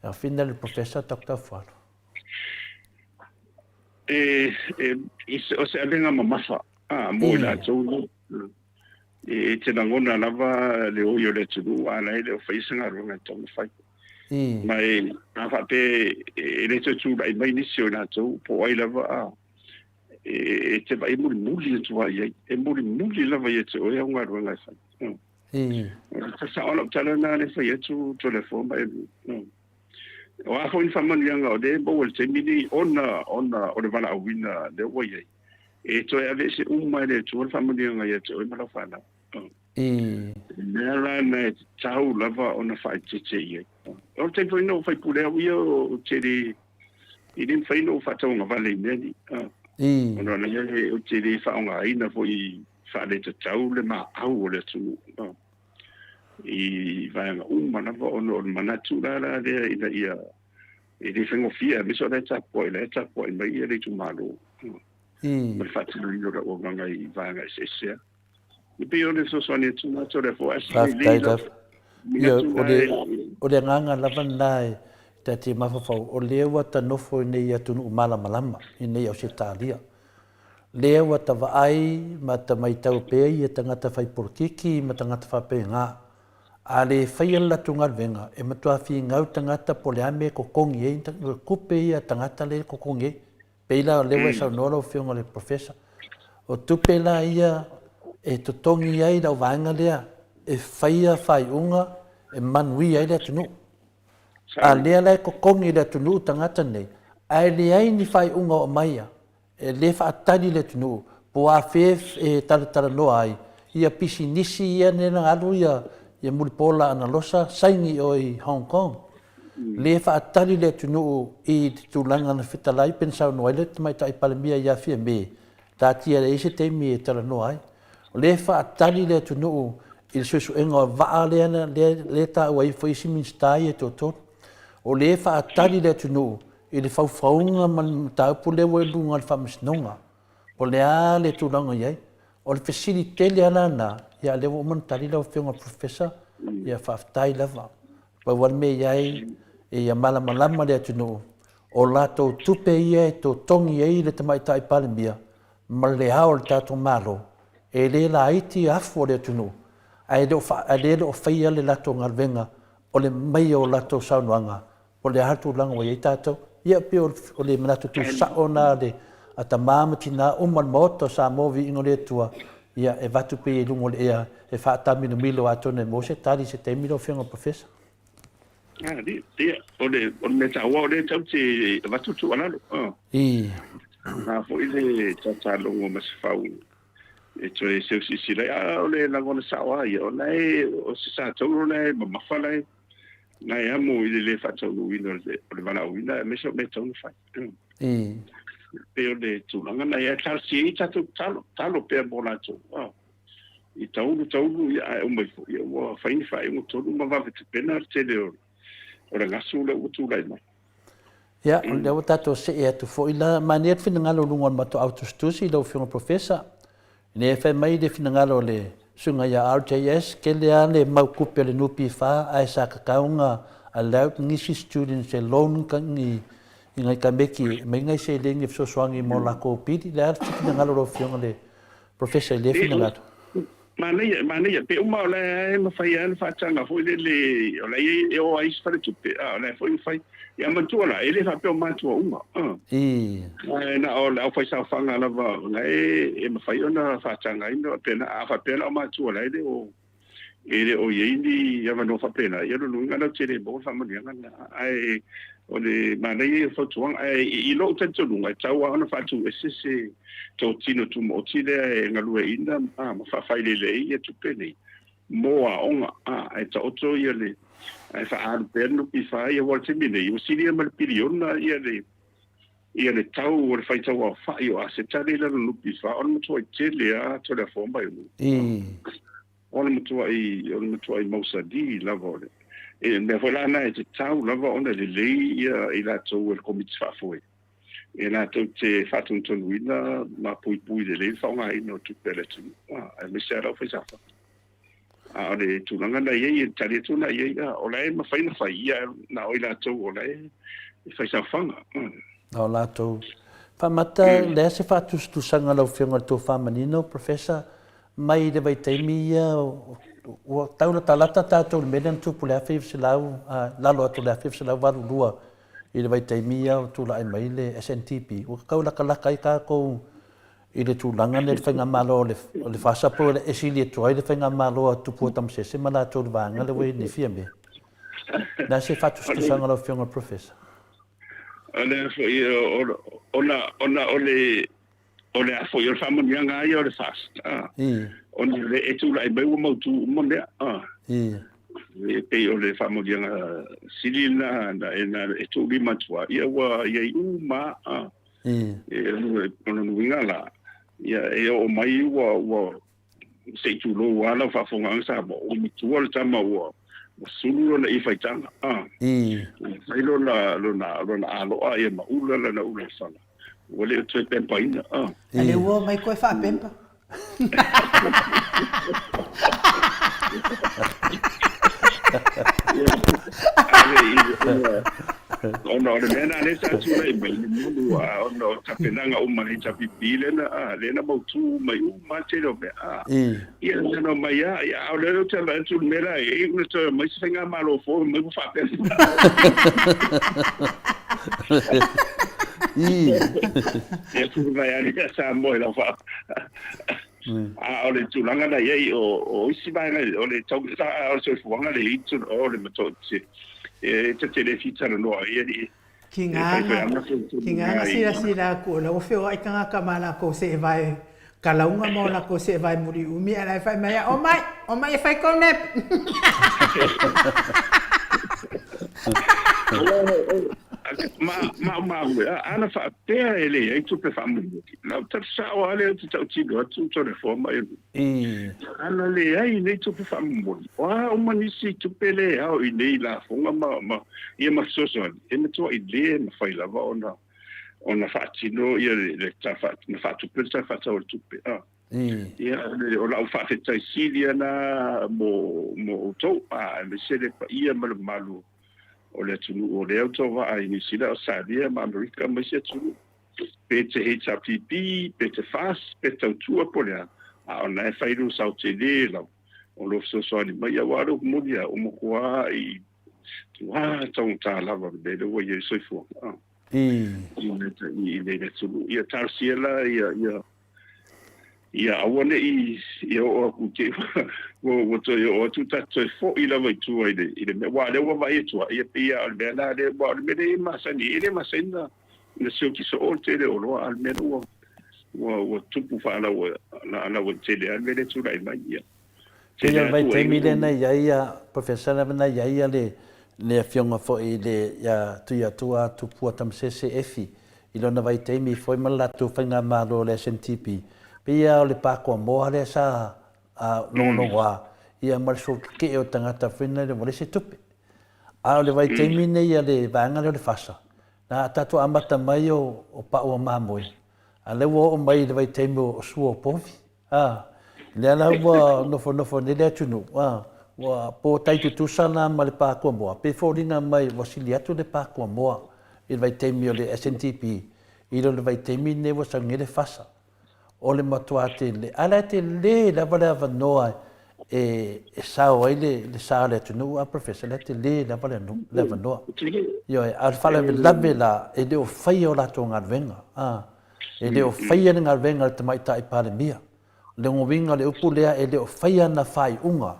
A whina le professor Dr. Fualo. O se alenga mamafa. Mo la tūnu. Te nangona lava le oio le tunu, ana ele o whaisanga runga tōna whai. Mai, a whape, le tū lai mai nisi o nā tō, po ai lava e te vai muri e tua ia e muri lava ia te oia unga runga sai sa ona tala na le fai tu telefone mai o a foi famani anga o de bo te mini ona o le vala wina de oia e to ia vese uma le tu famani anga ia te oia mala fana nera na tau lava ona fai te ia o te foi no fai pule ia o te i din fai no fa tonga vale meni ona na ia o te le fa nga ina foi fa le te tau le ma au le tu i vai nga na vo ono mana tu la le ina ia e le fengo fia mi so le tap po i mai le tu malo ma fa tu no o nga i vai nga se i pe ona so so ne tu na to le fo o le nganga lava nai te mafafau o lewa ta nofo nei atu nu malama i nei au se talia. Lewa ta vaai ma ta mai tau pe i tangata fai porkiki ma tangata whape ngā. A le whaia latunga venga e matua fi ngau tangata po le ame ko kongi e kupe i tangata le ko kongi e. Peila lewa sa nora o whiunga le professor. O tupe la ia e totongi ai lau vanga lea e whaia whai unga e manui ai le tunu. A lea lai ko kongi le tunu tangata nei. Ai le ai ni whai unga o maia. E le whaatani le tunu. Po a whef e taratara noa ai. Ia pisi nisi ia nena alu ia muripola ana losa saingi o i Hong Kong. Le whaatani le tunu i tūlanga na whitalai pensau noa le tamai tai palamia ia whia me. Tā tia le ese teimi e tara noa ai. Le whaatani le tunu i le susu enga waa leana le tā ua i whaisi minstai e tōtō. O le whaatani le tunu i le whauwhaunga man taupu le lunga le whamasnonga. O le a le tūlanga iai. O le facilite le ana na, ia le wo man tari lau whiunga professor, ia whaftai lava. Pa wan me iai, ia malamalama le tunu. O lato tupe ia e tō tongi ei le tamai tai palemia, ma le hao le tātou malo, e le la iti afu le tunu. A le o whaia le lato ngalvenga, o le mai o lato saunuanga, o le hatu langa wa iei tātou. Ia pe o le manatu tu sao nā le a ta mamati nā uman moto sa movi ingo le tua. Ia e vatu pe e lungo le ea e whaatamino milo atone mo se tari se te milo whiunga professor. O le me taua o le tau te vatu tu analo. Nā fo i le tatalongo masifau. E to e seu sisira o le langona sawa ia o nei o se sa tau nei mamawhalai. Nai amo i le whatau wina o le wana wina, me so me tau whai. Pe o le tūlanga, nai e tarsi i tatu talo pēr mō nātou. I taulu ia o mai fo ia wa faini fai mo tolu ma va te pena tele o la ngasu le utu lai mai. Ya, le o tato se e atu fo ila maniet fina ngalo lungon mato autostusi lo fiona professor. Ne fa mai de fina ngalo le sunga ya RJS ke le ale mau kupe le nupi fa ai sa ka kaunga allow ngisi students e loan kan ni ngai ka meki me ngai se le ngi so swangi mo la ko piti le fina ngalo lo fiona le professor le fina ngalo. Mana ia pe uma le ma fai an fa tanga foi le o le o ai fa tu pe le foi fai ia ma tu la ele fa pe ma tu uma na o la fa sa fanga la va ngai e ma fai ona fa tanga ino pe na fa pe la ma tu la ele o ye ni ia ma no fa pe na ia no ngana tele bo fa ma ni ngana ai o le mana ia fa tu ai I lo tanto lunga tau ona fa tu ese to tino tu mo tile ngalu ina ma fa fai le ia tu peni mo a onga ai to to ia le ai fa ar perno pi fa ia vol semine io si dia mal piriona ia le tau o fai tau fa io a se tale la lu pi fa on mo to tele a to la forma io on mo to ai mo sa di la vole e me vola na e tau la vo ona le ia ila to o comit fa foi e na to te fatun to wina ma pui de le fa nga ino tu pele tu a me sera fa sa a le tu nga na ye tali tu na ye o la ma fa ina fa ia na o ila to o la e fa sa fa o la to fa mata le se fa tu sanga lo fianga to fa manino professor mai de vai te mia o tau na talata tatou le menen tu pule afi silau la lo tu le afi silau valu lua I le vai te mia tu la mai le SNTP o kau la kala kai ka ko I le tu langa le whainga malo le whasapo le esili tu ai le whainga malo tu puatam se se mala tu le vanga le wei ni fia me na se fatu stu sanga lo fianga professor ona ole afo yo famo nyanga yo le fast on le etu la mai mo tu mo le e pe o le famo nyanga silina na etu bi matua ia wa ia uma ono ngala ia o mai wa se tu lo wala fa fonga sa mo o mi tu le tama wa sulu na I faitanga sai lo na alo ia ma ula na ula sana wale tu pempa ina ale wo mai ko fa pempa ono le mena le sa tu le mai mu ono tapenanga o mai ta pipile na le na mo tu mai u ma te lo be ia no mai ya o le tu la tu mera e no to mai singa malo fo mai fa pempa e tu vai ali sa mo la fa ole tu langa na ye o si vai na ole tau sa o se fuanga le itu ole mato e te telefita no ye kinga sira ko la o feo ai kanga kamala ko se vai kalaunga mo la ko se vai muri umi ala fai mai o mai fai konep ma ana fa te ele e tu pe famu la ta sa o ale tu ti do tu to reforma ana le ai ne tu pe famu wa o mani si tu pele au I nei la fonga ma ia ma so e me to I le ma fai la va ona fa ti no ia le ta fa na fa tu pe ta fa ta o tu pe ia o la fa te tai silia na mo to me se le ia malu o le tunu o le auto va ai ni sila o sadia ma Amerika ma se tunu pe te HPP pe te fast pe te tua polia a ona e fai ru sau te le la o lo so ni ma ia waro mo dia o mo kwa I wa tau ta lava be le wo ye so fo I le tunu ia tarsiela ia awane I o ku te wo to yo tu ta to fo I la vai tu ai de me wa le wa vai tu ia pia al bela de wa me de ma sa ni ile ma senda ne se ki so o te de o lo al me wo tu pu fa la wo na wo te de al me de tu lai mai ia ia vai te mi le na ia professor na ia le fionga fo I le ia tu pu tam CCF I lona vai te mi foi malatu whainga malo le SNTP pia o le pako moa le sa longa ia mar so ke o tangata fina le mo se tupe a le vai te mine ia le vanga le fasa na tatu amata mai o pa o mamoi a le wo mai le vai te mo suo povi le ala wa no fo le tunu wa po tai tu sana ma le pa ko mo pe foringa mai wa siliatu le pa ko mo il vai te mi le SNTP i le vai te mine wa sa ngele fasa o le matua te le ala te le la va noa e sa o le sa le tunu a professor le te le la va noa yo al fala la bela e de o fai o la tonga venga e de o fai na venga te mai tai pale mia le ngovinga le upulea e de o fai na fai unga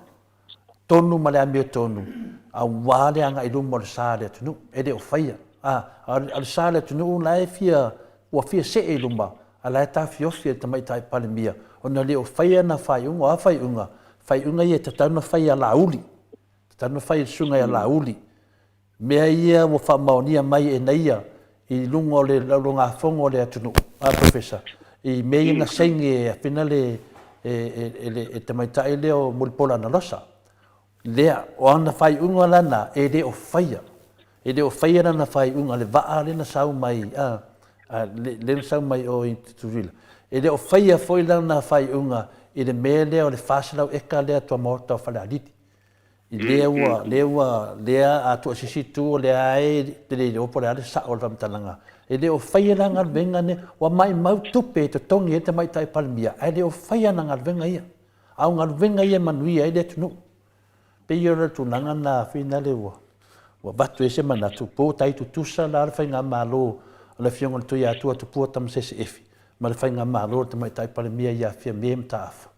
tonu male amio tonu a wale anga i lumo le sa le tunu e de o fai al sa le tunu la e fia wa fia se e lumba ala ta fiofia te mai tai pale mia ona le o fai na fai unga ia te tanu fai ala uli te tanu fai sunga ala uli mea ia wo fa maonia mai e naia i lungo le lunga fongo le atunu professor i mei na senge finale e te mai tai le o mulpola na losa le o ana fai unga lana e de o fai na fai unga le va le na sau mai le sau mai o Turila e le o faia foi la na fai unga i le mele o le fasala e ka le to morta fa la diti i le a to sisitu le ai le o por ale sa o vam talanga e le o faia la ngal venga ne wa mai mau tupe to tongi e te mai tai palmia e le o faia na ngal venga ia au ngal venga ia manui e le tunu pe yo le tunanga na finale wa batu ese mana tu po tai tu tusa la fa nga malo le fionga tu ya tu pu tam se efi ma le fa nga malo te mai tai palmia ia fia mem taf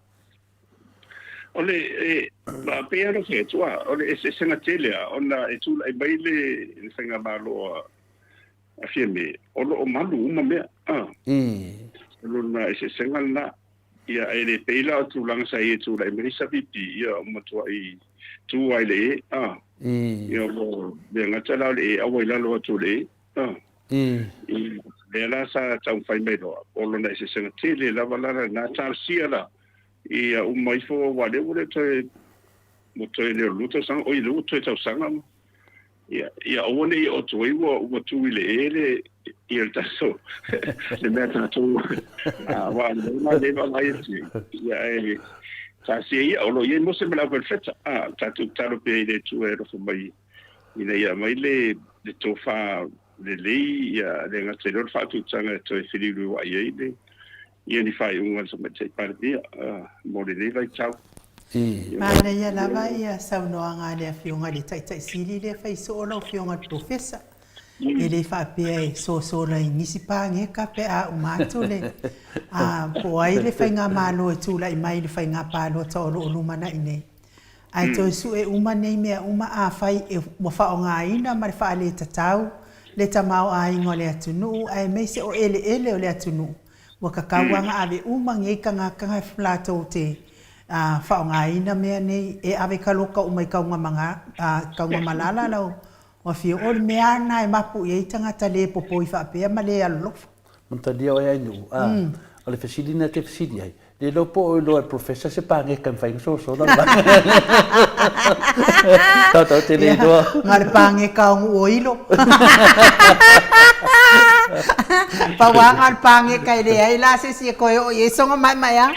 ole ba pero que tu ole ese sena tele ona e tu ai baile le fa nga malo a fieme o malu uma me lo na ese senga na ia ele peila tu lang sa e tu lai merisa pipi ia mo tu ai le ia mo de ngata la le a la lo tu le le la sa tau fai me do o lo na ese senga tele la vala na tar sia la ia mai fo wa le to mo to le luto sang o i luto tau sanga ia o nei o toi o tu le ele ia taso le meta tu wa le ma mai ia e ta si ia o lo ia mo se me la perfetta ta tu taro pe le tu ero fo mai ia mai le to fa le ia le ngate lo fa tu tsanga to e filiu wa ia ia ni fai un so me te partia mo le vai ciao Mana ia lava ia saunoanga le fionga le tai sili le fai so lo fionga professor. Ele fa pe so la nisi pa nge ka pe a umato le. Po ai le fai nga malo tu la mai le fai nga pa lo to lo mana ine. Ai to su e uma nei me uma a fai e mo fa nga ina ma fa le tatau le tamau ai ngole atunu ai me se o ele o le atunu. Wa ka kawanga ave uma nge ka flato te. Whaongaina mea nei e awe kaloka o mai kaunga mga kaunga malala lau o fio o mea na e mapu i tangata le popo i whapea ma le alofa Mantalia o e ainu o le fasilina te fasili ai le lopo o loa professor se pange kan whainga so la tau te le doa ngā le pange kaungu o ilo Pawanga le pange kai le ai la se si koe o ye songa mai a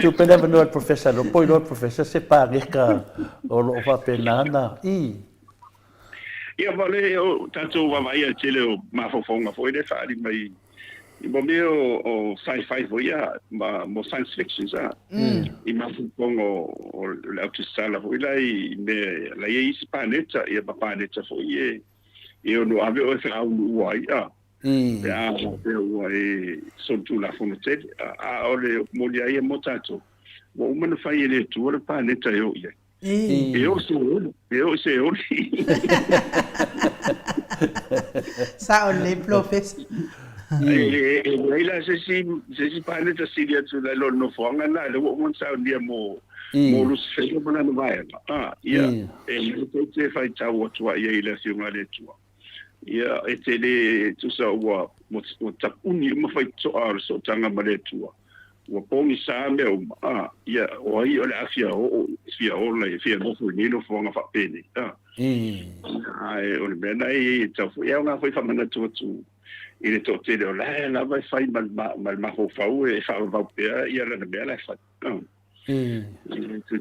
tu pena no professor lo poi lo professor se pange ka o lo fa penana ia vale o tanto va vai a tele o mafofonga foi de fari mai i mo o sci-fi foi ma mo science fiction i mafofonga o la tsala foi la i me la i planeta e planeta foi e o no ave o fa u ai e son tu la fonte o le mo li ai mo tato o umana fai le tu o planeta eu ia eu se o sa o le professor Ela se planeta siria tu la lo no fonga na le mo sa dia mo lus feo mana no vai ia e te fai tau tu ia ile si uma le tu ia e te le tu sa wa mo tapuni mo fai to ar so tanga ma le tu ua pongi sa me o ia o ai o le afia o le fia no fu ni no fonga fa peni ai o le mena i tau fu ia nga foi fa mana tu i le to te o la vai fai mal ho fau e fa va pe ia le mena fa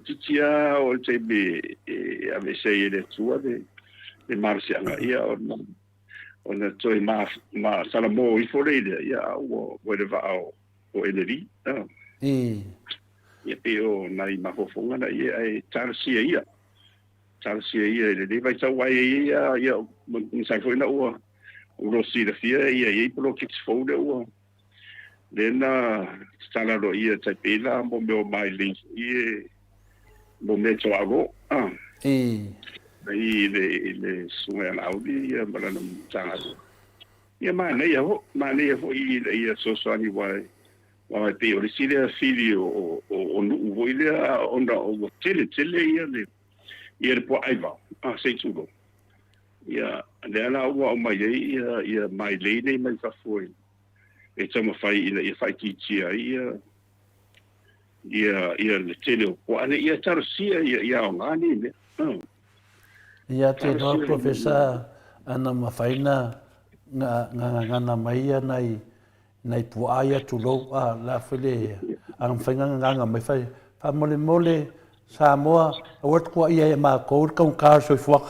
tutia o te be ave sei le tua de marcia nga ia o na toi ma sala mo i fore ia o le va o eneri ia pe o nai ma ho fonga na ia e tarsia ia le vai tau ai ia mo sai foi na o rosi da fia ia pro kits fode o Lena stala ro ia te pela mo me o mai li ie mo me to ago le sume al audi ia mala no tanga ia mana ia ho i ia so ani wai pe o le sile fili o no o ile onda o tele ia le po aiva sei tudo ia le ala o mai ia mai le nei mai fa foi e tama fai ia fai titia ia le tele o ane ia tarsia ia o ngani me ia te no professor ana mafaina nga mai nei puaia tu lo la fele ang fainga nga mai fai fa mole Samoa awat ko ia ma ko ka so fuak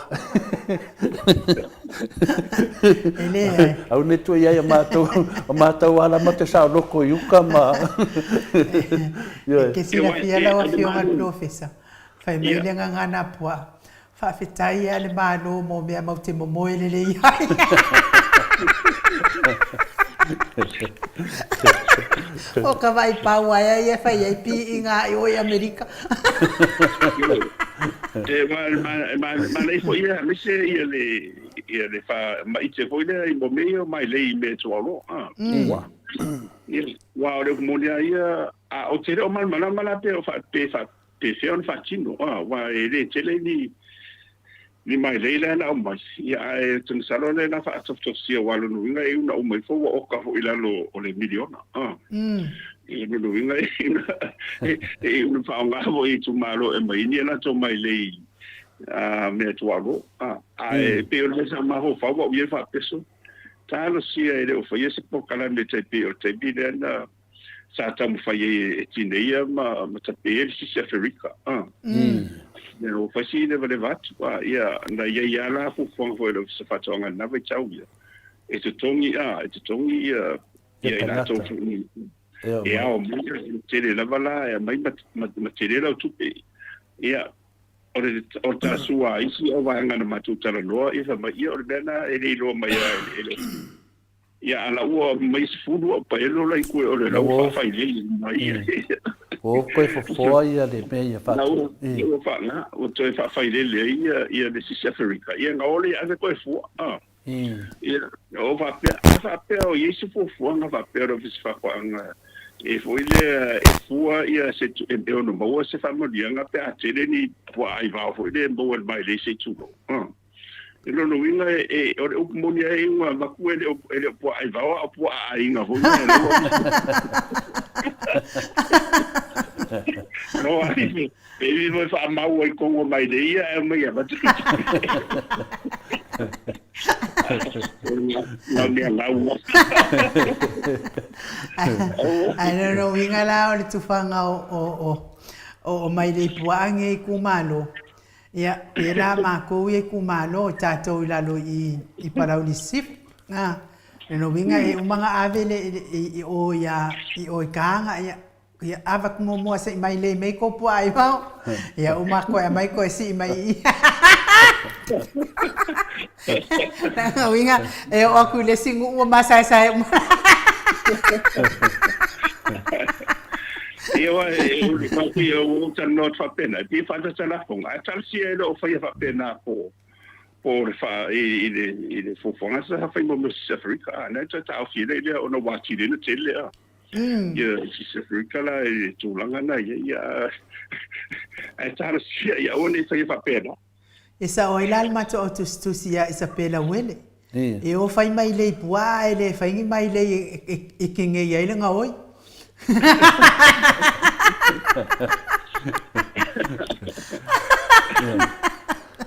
ele au ne tu ia ma to ala ma te sa loko yuka ma que si la fiala wa fiona professor fai me le nga na pua fa fitai ale ma no mo me ma te mo ele le ia o ka vai pa wa ia fai ai pi inga o America ma le foi ia me se ia le fa mai te foi le mo mai le me to alo wa o le mo ia o te o mal pe o fa se on fa chino wa ele tele ni mai leila na o mai ia e tun salone na fa to sia walo no inga e una o mai fo o ka fo ilalo o le miliona e no inga e una fa nga vo i tu malo e mai ni na to mai lei me to ago e pe o le sa ma ho fa o ye fa peso ta lo sia e o fa ye se po kala me te pe o te bi na sa ta mo fa ye tineia ma ta pe si se afrika o fasi le vale vat ia na ia la fu fon fo le se fatonga na ve chau ia e te tongi ia na to ia o mo te le la vala ia mai ma te le la tupe ia o ta sua isi o va ngana matu tara loa ia fa mai o bena e le lo mai ia ala o mai sfulu o pa elo la ku o le lo fa ile mai o koe fo ia le me ia fa o fa na o te fa ile ia le si Africa ia nga ole ave koe fo ia o va pe o yesu fo nga va pe o vis fa nga e foi le fua ia se e no mo se fa mo dia nga pe a tele ni po ai va foi le mo el mai le se tu e no winga e o mo ni e uma va ku ele po ai va o po ai nga foi no ai e mo fa mau e ko mai le ia e mai va no ni la ai no winga la o tu fanga o mai le puange ku malo ia pela ma ko e ku malo tato ila lo i para unisif no winga e umanga avele o ya o kanga ia ava como mo se mai le me ko pu ai va ia uma ko mai ko si mai na winga e o ku le singu o masa sai eu o tan not fa pena ti fa ta la fon a tal si e lo fa fa pena por fa e fo fon sa fa mo Africa na ta fi le o no wa ti le tele ia si Africa la e tu langa na ia a tal si ia o ne fa pena esa o ilal ma to tu sia esa pela wele e o fai mai le pua e le fai mai le e kinge ia le nga oi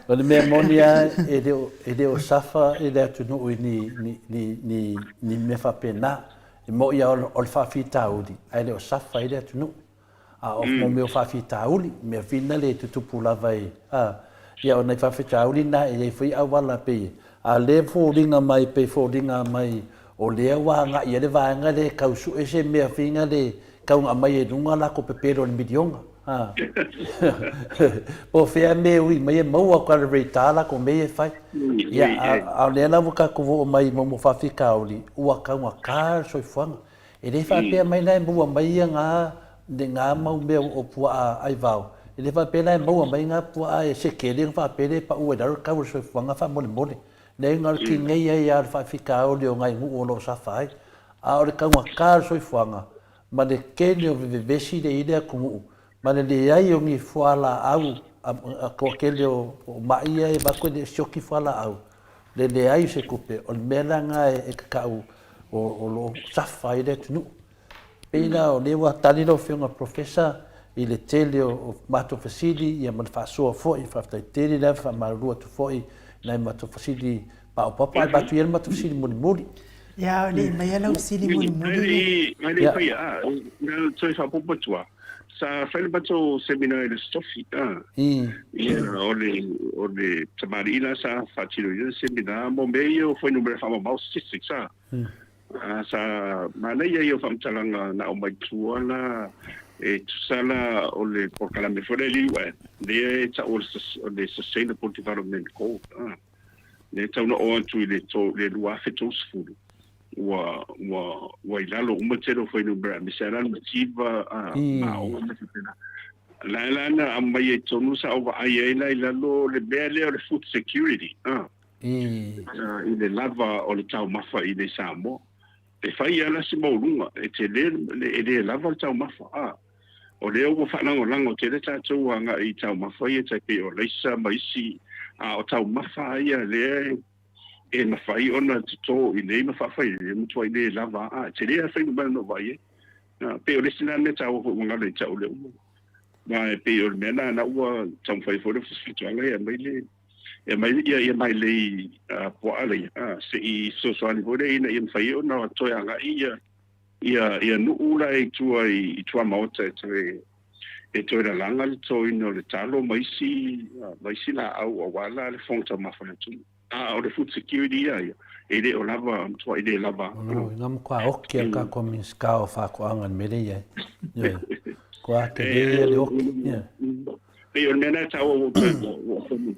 O le mea monia e le o safa e le atunu ni me whapena. E mo ia o le whawhitauli. Ai le o safa e le atunu. A o mo me o whawhitauli. Mea whina le tutupu lava e. Ia o nei whawhitauli na e whi awala pe. A le fōringa mai pe fōringa mai. O lea wanga ia le vanga le kausu e se mea whinga le kaunga mai e runga la ko pepero le midionga. Po fea me ui mai e maua kwa le reitala ko me e whai. Ia a lea lawa ka kuvo o mai mo whawhika oli. Ua kaunga kār soi whanga. E le whapea mai nai mua mai ia ngā mau mea o pua ai vau. E le whapea nai mua mai ngā pua e se kere whapea le pa ue daru kaur soi whanga wha mole mole. Nei ngar ki ngai ai ar whawhika oli o ngai ngu o lo sa whai. A ore kaunga kār soi whanga. Ma le kene o vevesi le idea kumu. Ma le ai o ngi fuala au. A kua kele o maia e bako le sioki fuala au. Le ai se kupe. O le mea nga e kakau o lo sa whai le tunu. Peina o lewa talilo whiunga professor i le tele o mato fasili ia man whaasua foi. Whaftai tele le whamarua tu foi. Nai mato fasili pa o papa ai batu iera mato fasili muli muli. Ia, le mai ala usili muli muli. Mai le pai nga toi whapopa tua. Sa whaile bato seminar e le stofi. Ia, o le tamarina sa whatiro i le seminar. Mo mei o whai numere whama mau statistics sa. Sa mana ia i o whamtalanga na o mai tua na e tusala o le porkalame whare liwa. Lea e ta o le Sustainable Development Goal. Ne tauna o antu i le luafe tosfulu. Wa ilalo umatero foi no bra misera mativa a o matipena la na amai e tonu sa o ai ilalo le bele o le food security i le lava o le tau mafa i le samo e fai ala si maulunga e te le lava o tau mafa o le o fa lango lango te le tatu anga i tau mafa i te pe o leisa maisi o tau mafa ia le e na fai ona to i nei ma fa fai e mo i le lava te le fai no no vai pe o le sina ne tau ho nga le tau le ma pe o le mena na ua tau fai fo le festival e mai le po ale se i so so ani vore ina i fai ona to anga ia no ula e tua mauta e to la langa le to ino le talo mai si la au wala le fonta ma fa tu o le food security ia e le o lava tua i le lava ngam kwa okia ka komis ka o fa ko angan mele ia kwa te le okia pe o mena ta o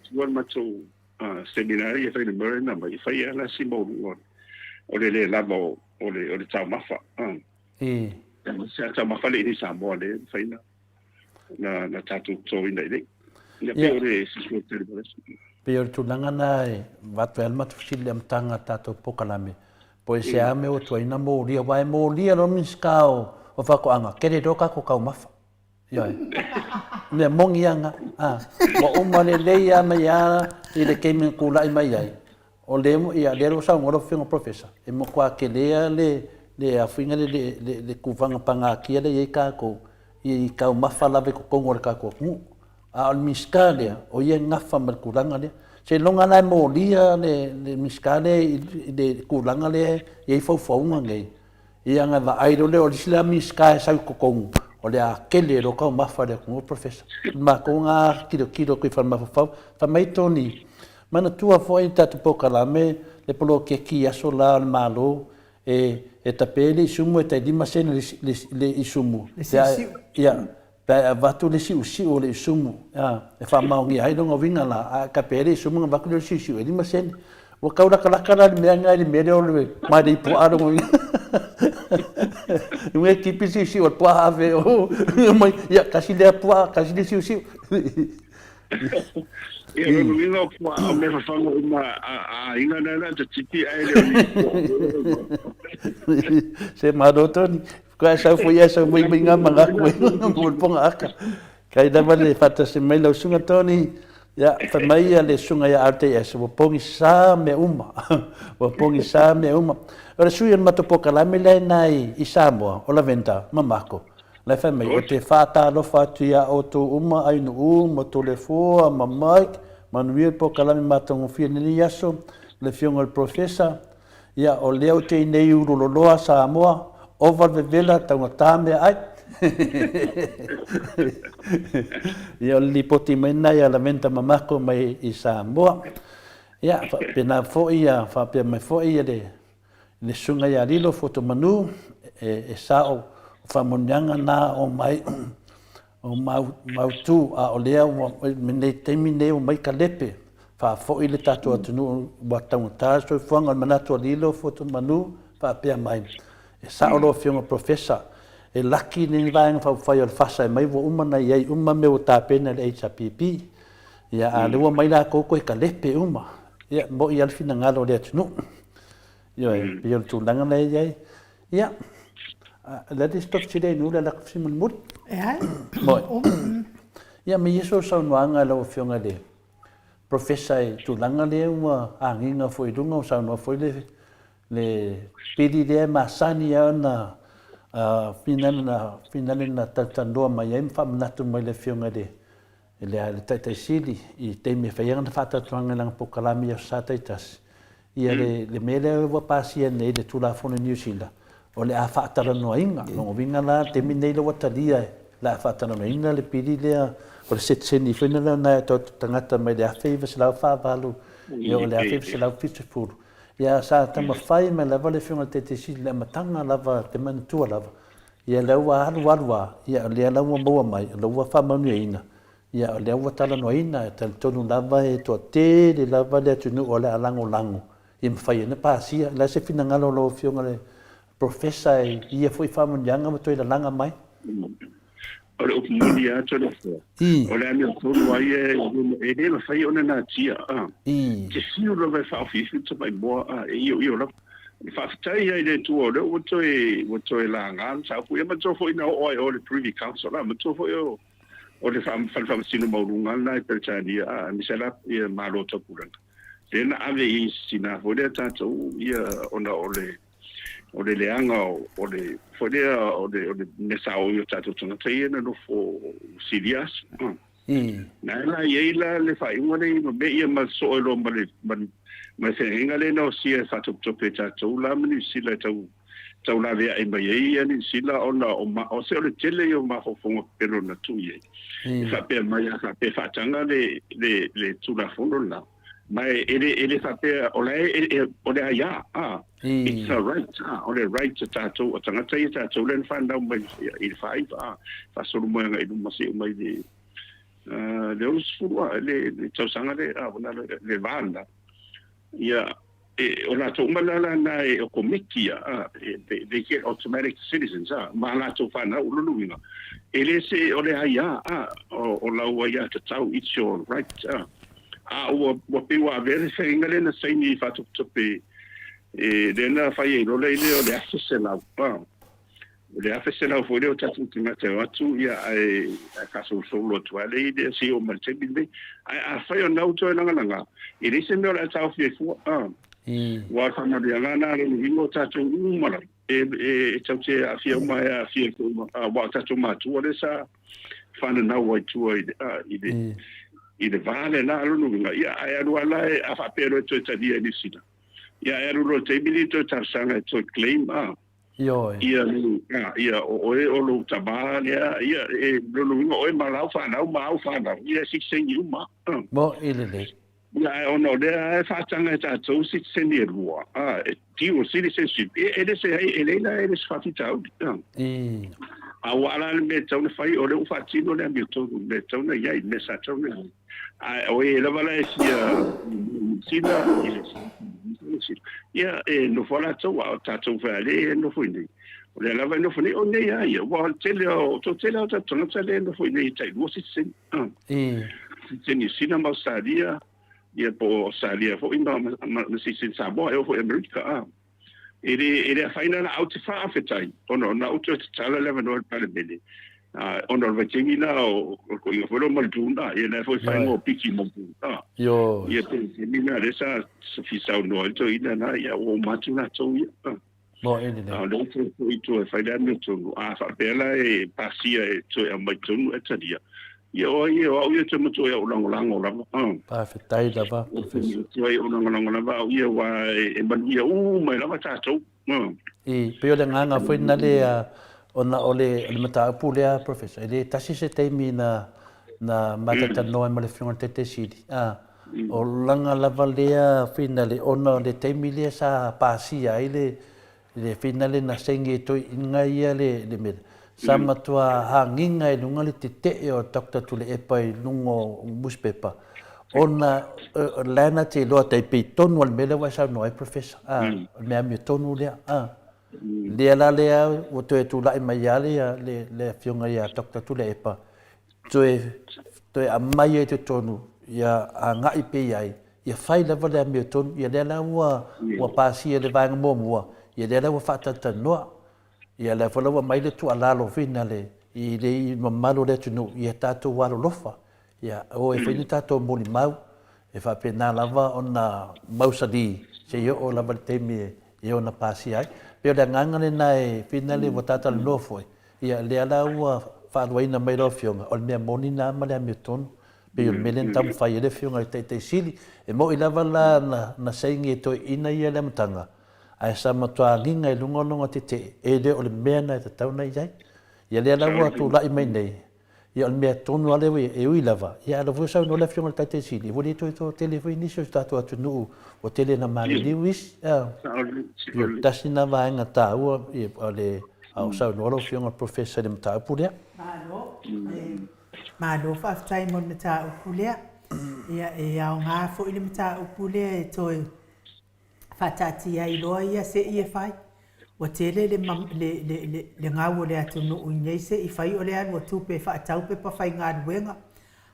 tua mato seminari e fai le merena mai fai ala si mo o le lava o le tau mafa se tau mafa le ni sa mo le fai na tatu to ina ile ia pe o le sismo pe o tulanga na e watu elma tu fili am tanga tato pokalame po e se ame o tuaina mo ria wai mo ria no miskao o whako anga kere roka ko kau mafa ia me mongi anga wa umane leia mai ana i le keimi kula i mai ai o le mo ia le ro sa ngoro fingo professor e mo kwa ke le afinga le kuvanga panga kia le ka ko i kau mafa lave ko kongor ka ko al miskale o ye ngafa mal kuranga le se longa na mo lia le miskale de kuranga le ye fo ngai ia nga va ai le o sila miskale sa ko kong o le akele ro ka mafa le ko professor ma ko nga kilo ko fa mafa fa mai toni mana tua fo i tatu pokalame le polo ke ki asola malo e tapele sumo e di masen le isumu ia pa vatu le siu le sumu e fa maungi ai no vinga la ka pere sumu ba ku le siu e di masen o ka ora kala me nga le me le ma de po aro mo un equipe siu o po ave o mai ya kasi le po kasi le siu e no vinga po a me fa fango uma a inga na te titi ai le se madotoni kwa sa foi essa muy binga manga ko ponga aka kai da vale fata se mai lo sunga toni Ya, fa mai le sunga ya RTS, wa pongi sa me uma. Wa pongi sa me uma. Ora sui en matopoka la me le nai I Samoa, o la venta, mamako. Le fa mai o te fata lo fatu ya o to uma ai no mo to le foa, ma Mike, manuel po kala me matongo fia ni yaso, le fionga el profesa, ya o leo te nei uru lo loa Samoa, o va vela tanga tame ai. Ya li poti mena ya la venta mamako mai I Samoa. Ya pena fo ia fa pe mai fo ia le sunga ya lilo foto manu e sao fa monyanga na o mai o mau tu a o lea me temi ne o mai kalepe fa fo ile tatu atunu wa tau ta so fonga manato lilo foto manu fa pe mai e sao lo fionga professor e lucky ni vaing fa fa yo fasa mai wo umana ye umma me o ta pena le HPP ya a le mai la ko ko kalepe umma ya mo ia fina ngalo le atunu yo e yo tu langa le ye ya la stop today nu la kfim mut Ja. ya me yeso sa nuanga lo fionga le professor tu langa le wa anginga foi dunga sa no foi le pedi de masani na final na tatando mai em fam na tu mai le fionga de le ale tata sili I te me faianga na fata tuanga lang po kalami ya sa taitas ia le mele wa pasia nei le tula fona New Zealand o le a fatara no inga no vinga la te minei le watalia la fatara no inga le pidi le o le setseni fena na to tangata mai le afeva se la fa valu yo le afeva se la fitful ya sa tama fai me la vale fionga te si le matanga lava te man tu lava ia le wa alwa ia le la wa mo mai le wa fa manu ina ia le wa tala no ina te tonu lava e to te le lava le tunu o le lango im fai na pasia la se fina ngalo lo fionga le professor ia foi fama yanga mo toila langa mai Ora o muni a tole fo. Ora mi ko wa ye e le fai ona na tia ke si o lo vai fa ofici to mai mo io lo fa tai ai le tu o o to langa sa ku e ma to fo ina o le privy council ma to fo o le fa sino mo lunga na per tani mi sala e ma lo to kuran then ave I sina fo le tato ia ona o le leanga o le fodea o le nesao yo tato tona teiena no fo serious na la yeila le fai ngone no be ia ma so lo ma se ngale no sia fato to pe tato la mini sila tau la vea e mai ia ni sila ona o se o le tele yo ma fo fongo pero na tu ye fa pe mai fa pe fa tanga le tu la fondo la mai ele fa pe o le ya it's a right o le right to tato o tanga tai tato len find out mai I five fa so mo nga I mo se mai le o sfua le tau sanga le ona le vanda ia o la to malala na o komikia they get automatic citizens ma la to fa na uluinga ele se o le ya o la wa ya tau it's your right o pe wa vere se ingale na sai ni fa to pe dena fai lo le le afese la le afese la fo le tatu tina te watu ya ai ka so lo to le de si o mal chebi be ai fai o na to langa ile se me la ta fi fu wa fa na dia na le vingo tatu mala e tauche a fi ma ya fi ko wa tatu ma tu le sa fa na wa tu I de vale na lo nga ia ai alo ala a fa pero to dia ni sina ia era lo te milito tarsanga to claim yo ia o lo tabania ia lo o malau fa na ia si sengi uma mo ile ia ono de fa tanga ta to si sengi rua ti o citizenship ele se ele na ele fa titau a wala me tau fai o le fa tino le mi to me tau na ia me sa tau na o ele vala sina ia no fola tau a tatu vale no foi o le lava no foi o ne ia wa tele o ta tona tele no foi nei tai wo si sen ni sina ma sadia ia po sadia fo inda ma si sen sabo e fo America ele faina na out fa afetai ono na auto tala leva no para bele ona va chingi na o ko inga folo mal tuna ia na foi fai ngo piki mo puta yo ia te ni na resa fi sa no to ina na ia o matuna to ia mo ene ne lo to fai da no to fa bela e pasia e to e mai tunu e tadia ia o ia te mo to ia o lango pa fetai da va professor to ia o lango ia wa e mania mai lava ta to e pe le nganga foi na le ona ole mata pulea professor ele tasi se temi na matata no ma le fiona tete sidi o langa lava lea finale ona le temi le sa pasia ile le finale na sengi to inga ia le me sama tua hanginga i lunga le tete o Dr. Tule Epai lungo newspaper ona lana te lo te pitonu al mele wa sa no professor me me tonu le le la le o te tu la mai le fionga ia Dr. Tule Epa to a mai te tonu ia anga i pe ai ia fai le va le me tonu ia le la wa pasi le va mo ia le la wa fata tanua ia le fa lo mai le tu ala lo finale i le mamalo le tu ia tatu wa lofa ia o e fai tatu mo ni mau e fa pena lava ona mausadi se yo o lava te me e ona pasi ai pe le nganga le nai finale wa tata lo foi ia le ala wa fa doina mai lo fionga o me moni na ma le me tonu pe o melen tam fai le fionga te sili e mo i lava la na seingi to ina ia le mtanga ai sa matua ginga i lunga te e le o le mea na te tau nei jai ia le alaua tu lai mai nei ia o le mea tonu ale e ui lava ia ala vusa no le fionga te sili voli to telefoni nisio statu atu nuu o tele na mani liwis io tasina vaenga ta ua i ale au sa no lo fionga professor de mta pulea malo fa time on mta pulea ia e au nga fo ile mta pulea e toi fatati ai loa ia se ia fai wa tele le ngau le atu no unye se i fai ole anu tupe fa tau pe pa fai ngā ruenga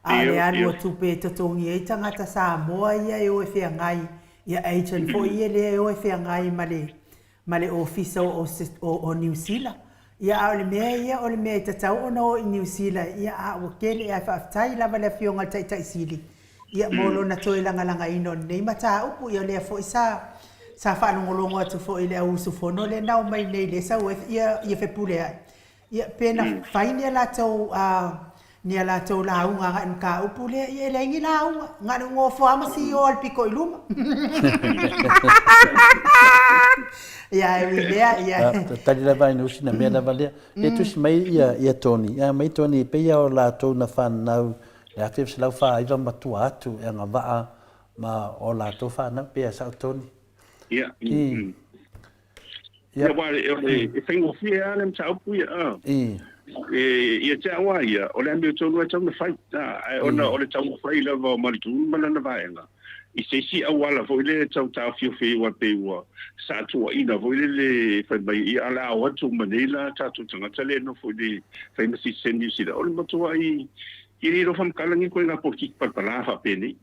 a le anu tupe totongi e tangata sa moa ia e oe fea ngai ia agent fo ia le oe fea ngai male office o New Zealand ia a ole mea tatau ona o New Zealand ia a o kele a whaftai lava le fionga tai sili ia molo na toi langa ino nei mata upu ia le fo isa sa fa ngolongo atu fo ile au su fo no le nau mai nei le sa ia fe pule ai ia pena faini la tau ni la tau la unga nga ka upule ia le ngi la unga nga ngo fo ama si o al pico iluma ia ia tali la vai no sina me la valia e tu mai ia Tony mai Tony pe ia o la tau na fan nau ia te se la fa i va matu atu e nga va ma o la tau fa na pe sa Tony ia wa e tengo fia nem tau pu ia te awa ia o le ame tonu e tau na fai ona o le tau fai la va maritu mana na vaenga i se si awala fo ile tau fio fe wa pe wa sa tu ina fo ile fa mai ia ala o tu manila ta tu tanga tele no fo ile fa me si sendi si da o le moto ai i ro fam kalangi ko nga por ki pa pala fa pe ni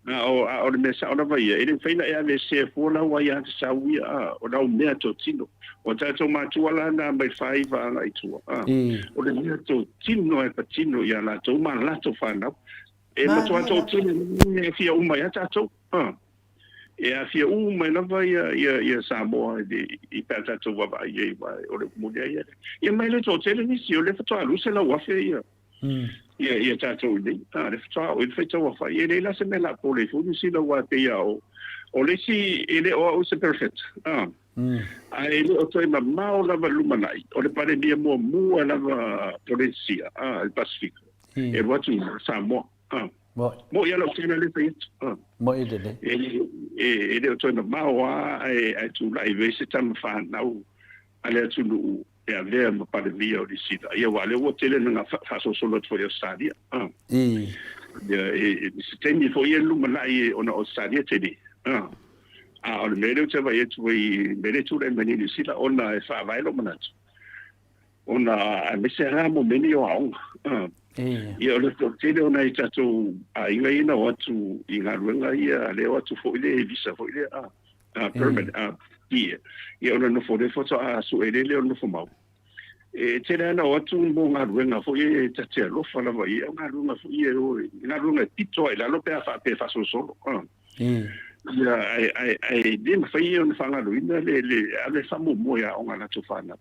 o le mesa ona vai ele feina e ave se fola wa ia sa wi o na me to tino o ta to ma tu ala na mai fai va ai tu o le me to tino e patino ia la to ma la to fa na e ma to tino e fia uma ia ta to e a fia uma na vai ia sa mo i pa ta to va ia o le mo ia ia mai le to tele ni si o le fa lu se la wa fe ia ia tātou nei, le whatau, i whaitau a whai, e la se me la pole, funu si la wā te iau, o le si, e le o se perfect, a e le o toi ma mao lava lumanai, o le pare mia mua lava Polesia, el Pacific, e watu Samoa, mo ia lau tēnā le whaitu, mo i le e le o toi ma mao e tu lai vese tama whanau, a le atu nuu, e avea ma pare via o disida ia wale o tele nga faso solo to ia stadia e se temi fo ia luma lai ona o stadia tedi o le mele te vai tu i mele tu le meni disida ona e fa vai lo manat ona a me se ramo meni o au ia o le tele ona i tatu a inga ina o tu i ngaruenga ia le o tu fo ile visa fo ile permanent ia ona no fo le foto a su ele le no fo mau te rana o atu mo ngā ruenga fo e ta te alofa lava i ngā ruenga fo i e o ngā ruenga pito e lalo pe a fa solo ia ai de ma fai o na ruina le ale famu mo ya o ngā tu fana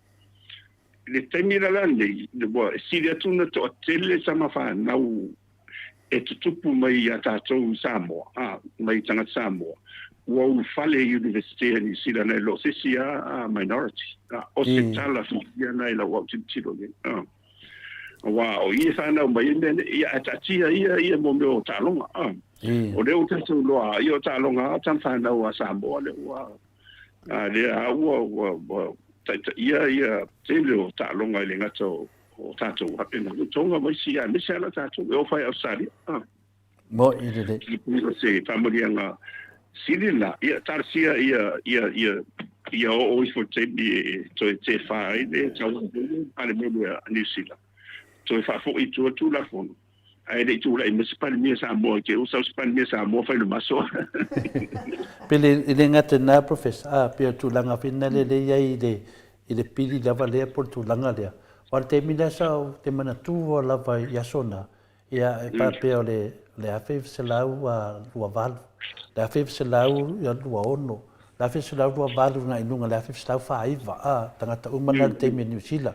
le temira la le bo si le tu na to tele sama fa na u e tupu mai a tātou Samoa mai tanga Samoa o fale university ni sila na lo sisi a minority o se tala fia na ila wa tilo ni wa o i fa na mai ne ia tatia ia mo me o talonga o le o tatu lo a i o talonga tan fa na wa Samoa le wa le a wa ia tele o talonga le ngato o tatu hape na tonga mai si a misa la tatu o fa ausari mo i de se familia nga Silila, ia tarsia ia o ifo te bi te fai de tau ale mo New Zealand. To fa fo I tu la fon. Ai de tu la municipal mi sa mo ke o sa municipal mi sa mo fa le maso. Pele ile ngata na professor pe tu langa finale le ia ile pili lava le por tu langa le. War te mina sa te mana tu lava ia sona. Ia pa pe le afe se la wa val. La fif se lau ia lua ono. La fif se lau lua valu nga inunga la fif se lau whaaiva tangata umana le teimi New Zealand.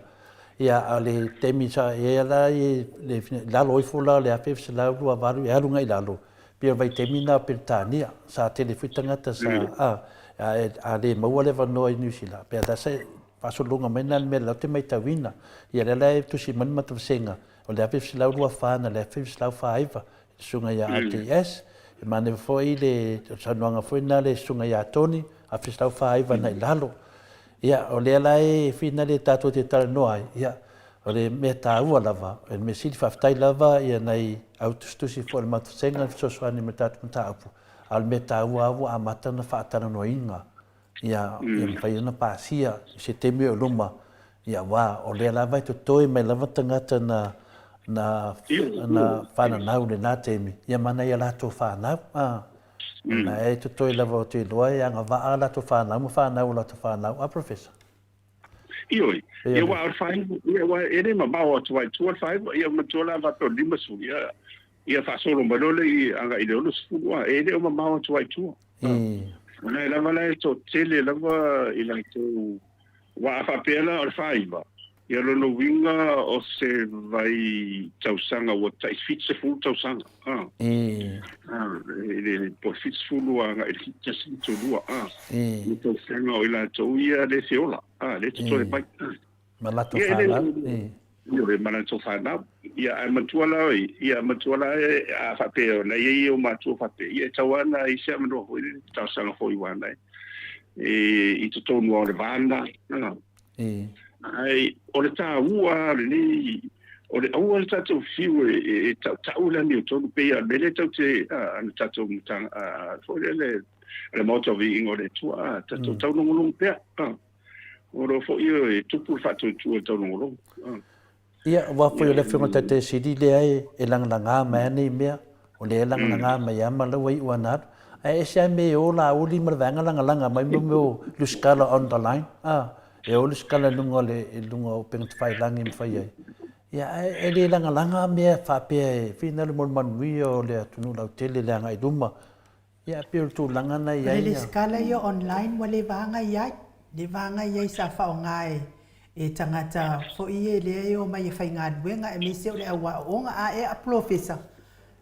Ia le teimi sa ia la le lalo oifula le fif se lau lua valu ia lunga I lalo. Pia vai teimi na Britania sa telefui tangata sa le maua le vanoa I New Zealand. Pia da se pasolunga mena me lau te mai tawina. Ia le lai tusi manima tawsenga. O le fif se lau lua whaana le fif se lau whaaiva. Sunga ia RTS. Mane foi le sanuanga foi na le sunga ya toni a fistau faiva na lalo ia o le lai fina le tato te tala noai ia o le meta ua lava e me sili faftai lava ia nei autostusi fo le matusenga sosoani me tatu mtaapu al meta ua a mata na faatana noinga ia fai na pasia se temi o luma ia wa o le lava to toi me lava tangata na fana nau le na temi ia mana ia lato fana na e to toi lava te loa ia nga va ala to fana mo fana la to fana a professor Ioi ia wa fine ia wa ere ma ba wa 25 ia ma tola va to lima su ia fa solo malole I anga I le su wa ere ma ba wa 22 na lava la to tele lava I la to wa fa pela or faiva ia lono winga o se vai tausanga o tai fitse fu tausanga ele po fitse fu lua nga ele fitse tu lua ni tausanga o ila to ia le seola le to le pai malato fala ia le malato fala ia matuala a fa pe na ia o matu fa pe ia tawana I se mano ho tausanga ho I wana I to tonu o le vanda ai o le tāua ni o le aua le tātou fiu e tāula ni o tonu pea me le tau te ana tātou mutanga fo le moto vi ingo le tua tātou tau nongolong pea o ro fo io e tupu fatu tua tau nongolong ia wa fo le fengo tate sidi le ai e langlanga mai ni mea o le langlanga mai ama le wai uanat ai se me o la uli marvanga langa mai mo luskala on the line e o skala lunga le lunga o peng fai langi me fai ai ia e le langa me fa pe fina le mon manui o le tunu la tele le ngai duma ia pe tu langa na ia le skala yo online wale vanga ia le vanga ia sa fa ngai e tangata fo ie le yo mai fai ngad wenga e mise le awa onga e a professor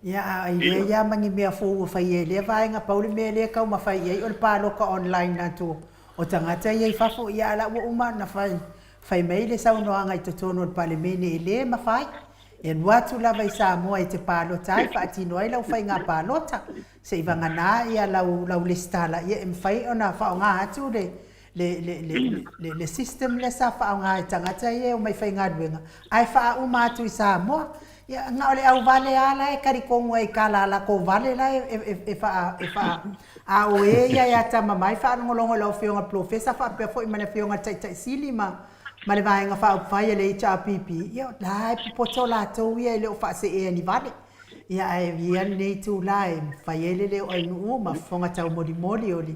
ia ai ia mangi me fo fai le vai nga pauli me le ka ma fai ai o palo ka online na tu o tangata ia fafo ia ala o uma na fai mai le sau no anga I te tono o pale mene e le ma fai e watu lava I Samoa I te palo tai fa atino ai lau fai ngā palota se I vangana ia lau le stala ia e fai o na fa o ngā atu le system le sa fa o ngā tangata ia o mai fai ngā duenga ai fa uma atu I Samoa ia nga ole au vale ala e karikongo ai kala la ko vale la e fa a o ia tama mai fa ngolongo lo fionga professor fa pe fo I mana fionga tai sili ma le vai nga fa fa le HRPP ia la poto la to ia le fa se e ni vale ia ai ia nei tu la e fa le o ai no ma fonga tau modi oli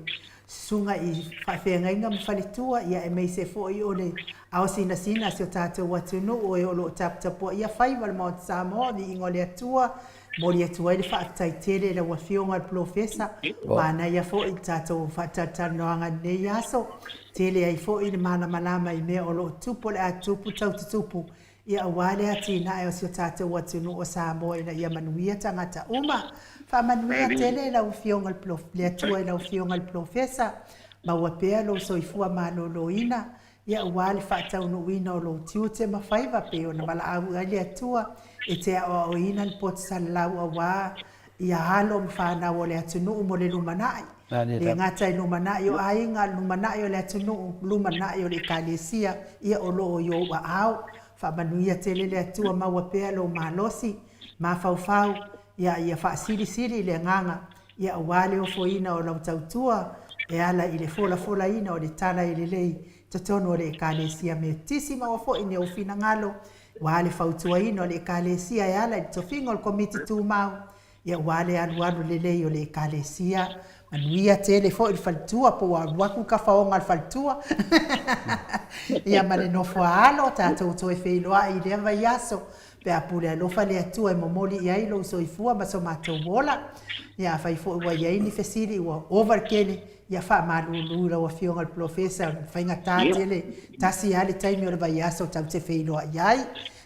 sunga i whawhengainga mwhalitua ia e mei se fo i ole au sina se o tātou atunu o e olo taputapua ia whai wale mao te Samoa ni ingole atua mori atua ili whaatai tere la wafionga al profesa mana ia fo i tātou whaatatanoanga nei aso tele ai fo i mana malama i mea olo tupu le a tupu taututupu ia wale ati na e o si o tātou atunu o Samoa ina ia manuia tangata uma Whamanuia tele la ufionga al prof, le atua i la ufionga al profesa, ma wapea lo soifua malo lo ina, ia wale whaatau no ina o lo tiu te mawhaiva peo na mala au ali atua, e te o ina ni poti salau a wā, ia halo mwhana o le atunu umo le lumanai. Le ngata i lumanai o ainga, lumanai o le atunu, lumanai o le kalesia, ia o lo o yo wa au, whamanuia tele le atua ma wapea lo malosi, ma faufau, ia whaasiri le nganga, ia wale o foina o lau tautua, e ala i le fola ina o le tala i le lei, tatono o le ekalesia me tisima o fo ine o fina ngalo, wale fautua ina o le ekalesia e ala i tofingo o komiti tu mau, ia wale alu le lei o le ekalesia, manuia tele fo i faltua po waku ka faonga al faltua, ia male no foalo, tatou to e feiloa i le vai aso, pe apule alofa le atua e momoli i ai lo soifua ma so matou wola ia fai fo ua iai ni fesiri ua overkele ia wha malulura ua fionga al profesa whainga tātele tasi ale taimi o le vai aso tau te wheiloa iai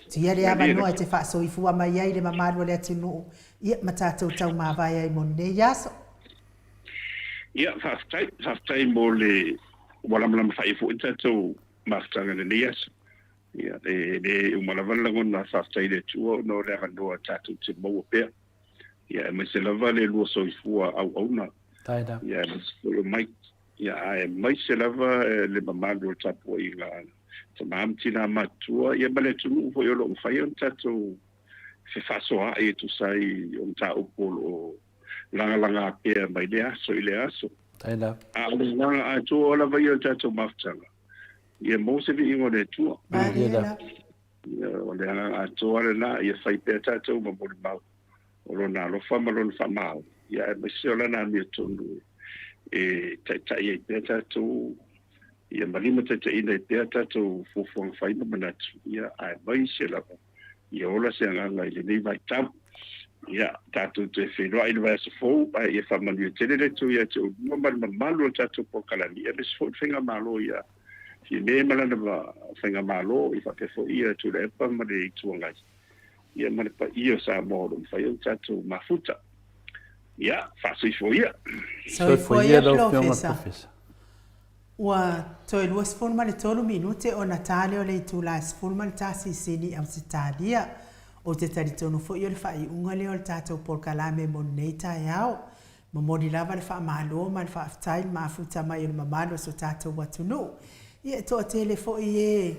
tia le amanoa te wha soifua ma iai le mamalu le atinu ia matatou tau mawai ai monei aso ia whaftai mo le walamlama whai fo i tatou maftanga le nei aso ia le umalavala ngona whaftai le tua no le anoa tātou te maua pea ia mai se lava le lua soifua au auna ia le mai ia mai se lava le mamalu o tapua i ngā tamamtina matua ia male tunu fo i olo mwhai on tātou se whasoa e tu sai on tā upolo o langa pea mai le aso i le aso a o langa a tua o lava i o tātou maftanga ia mo se vi ingo le tua o le anga a toa le na ia fai pea tātou ma mori mau o lo na lo fama lo na famau ia e se o lana mi tonu e tai e pea tātou ia malima tai ina e pea tātou fufuang fai ma manatu ia a mai se lava ia ola se anga i le nei vai tau ia tātou te whenua ina vai se fau ia whamanu e tele le tu ia te o malu o tātou po kalani ia le se fau whenga malo ia si me malana va whenga malo i whakefo ia tu le epa ma le tuangai. Ia ma le pa ia sa moro mwhai o tātou mafuta. Ia, whasoifo ia. Soifo ia profesa. Ua toi lua sifurma le tolu minute o Natale o le itula sifurma le tasi sini au sitalia o te taritonu fo i o le whai unga le o le tātou polkalame mo nei tai au. Mamori lava le wha mahalo ma le wha aftail mafuta mai o le mamalo so tātou watunu. Ia to tele fo e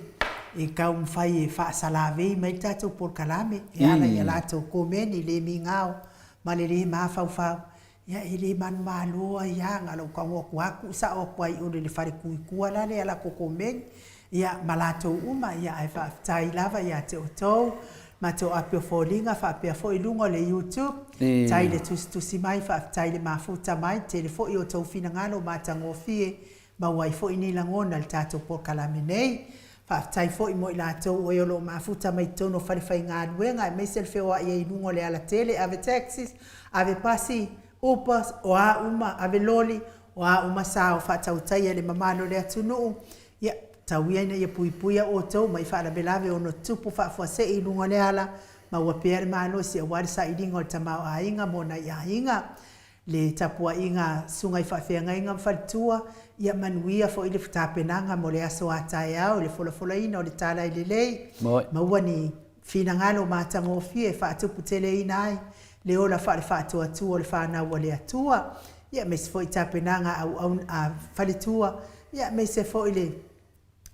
kau mwhai e wha salave mai tātou por kalame e ala ia lato komeni le mingao ma le mawhau ia e le manu maloa ia ngalo ka ngoku aku sa o kwai o le whare kuikua la le ala ko komeni ia malato uma ia e wha tai lava ia te o tau ma to apio folinga wha apia fo i lungo le YouTube tai le tusi mai wha tai le mafuta mai te le fo i o tau fina ngalo ma tango fie ma wai fo ini langona le tātou por kalame nei. Whaatai fo i mo i lātou o eolo mafuta mai tono wharewhai ngā ruenga e meisel whiwa i nungo le ala tele, ave taxis, ave pasi, upas, o a uma, ave loli, o a uma sao whaatau tai le mamano le atunu. Ia, tauia ina ia puipuia o tau, mai whaara belave o no tupu whaafuase i nungo le ala, ma wapea le mano si a warisa i ringo le tamau a inga mo na i a inga. Le tapua inga sungai whaafeanga inga mwhalitua, ia manuia fo i le whatapenanga mo le aso atai au, le fola ina o le tala i le lei. Maua ni whina ngalo mātango fie, whaatupu tele ina ai, le ola whaatu atua o le whanau o le atua. Ia me se fo i tapenanga au a whalitua, ia me se fo i le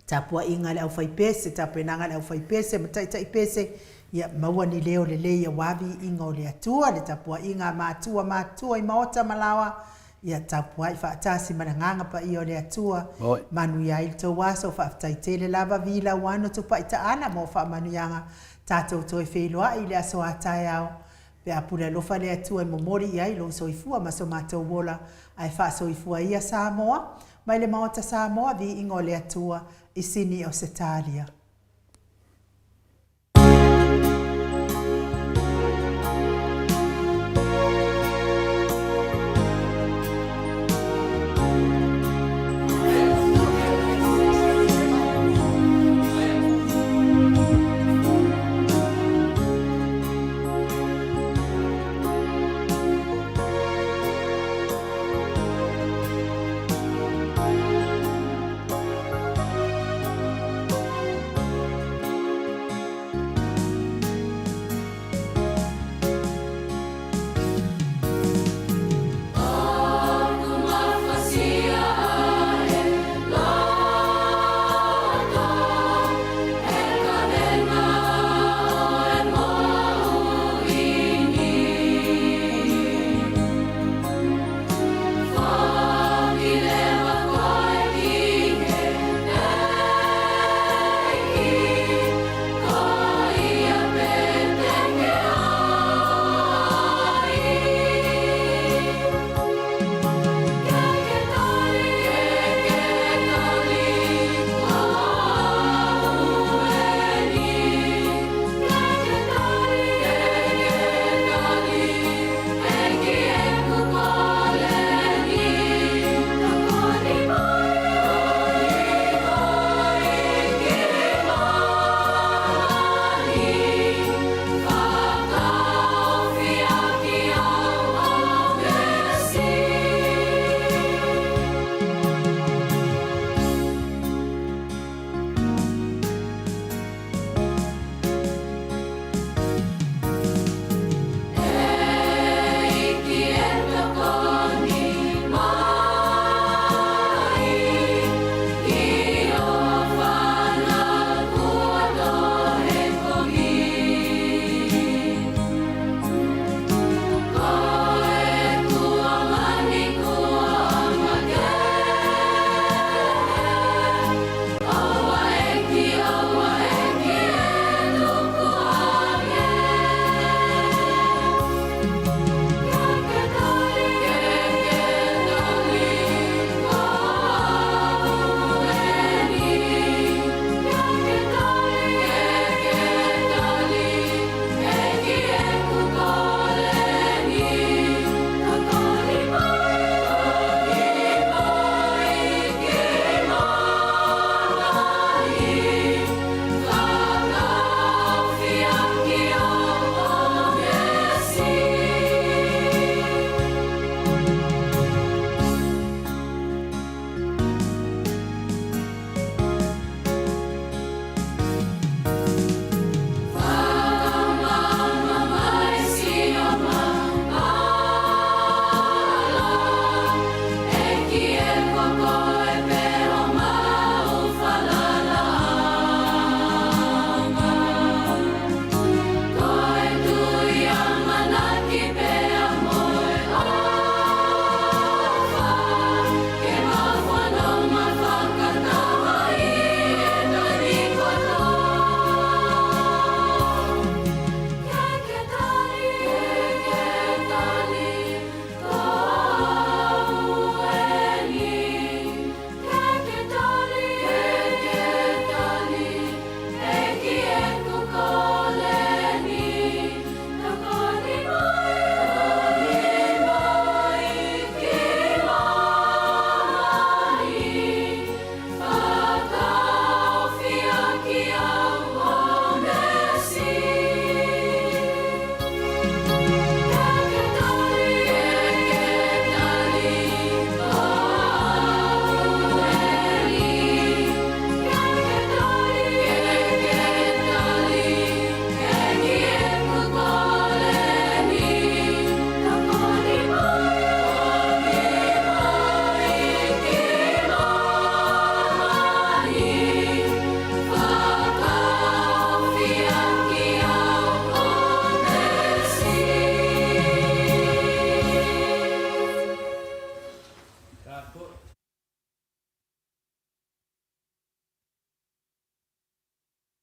tapua inga le au whaipese, tapenanga le au whaipese, matai pese, ia maua ni leo le lei a wavi inga o le atua, le tapua inga mātua i maota malawa, ia tapua i whaatasi mananganga pa i o le atua, manu ia il tau waso whaatai tele lava vila wano tupa i taana mo wha manu ianga tātou toi wheloa i le aso atai au, Pe apura lofa le atua momori ia lo soifua ma so mātou wola ai wha soifua ia Samoa. Mai le maota Samoa vi ingo le atua i sini o Setalia.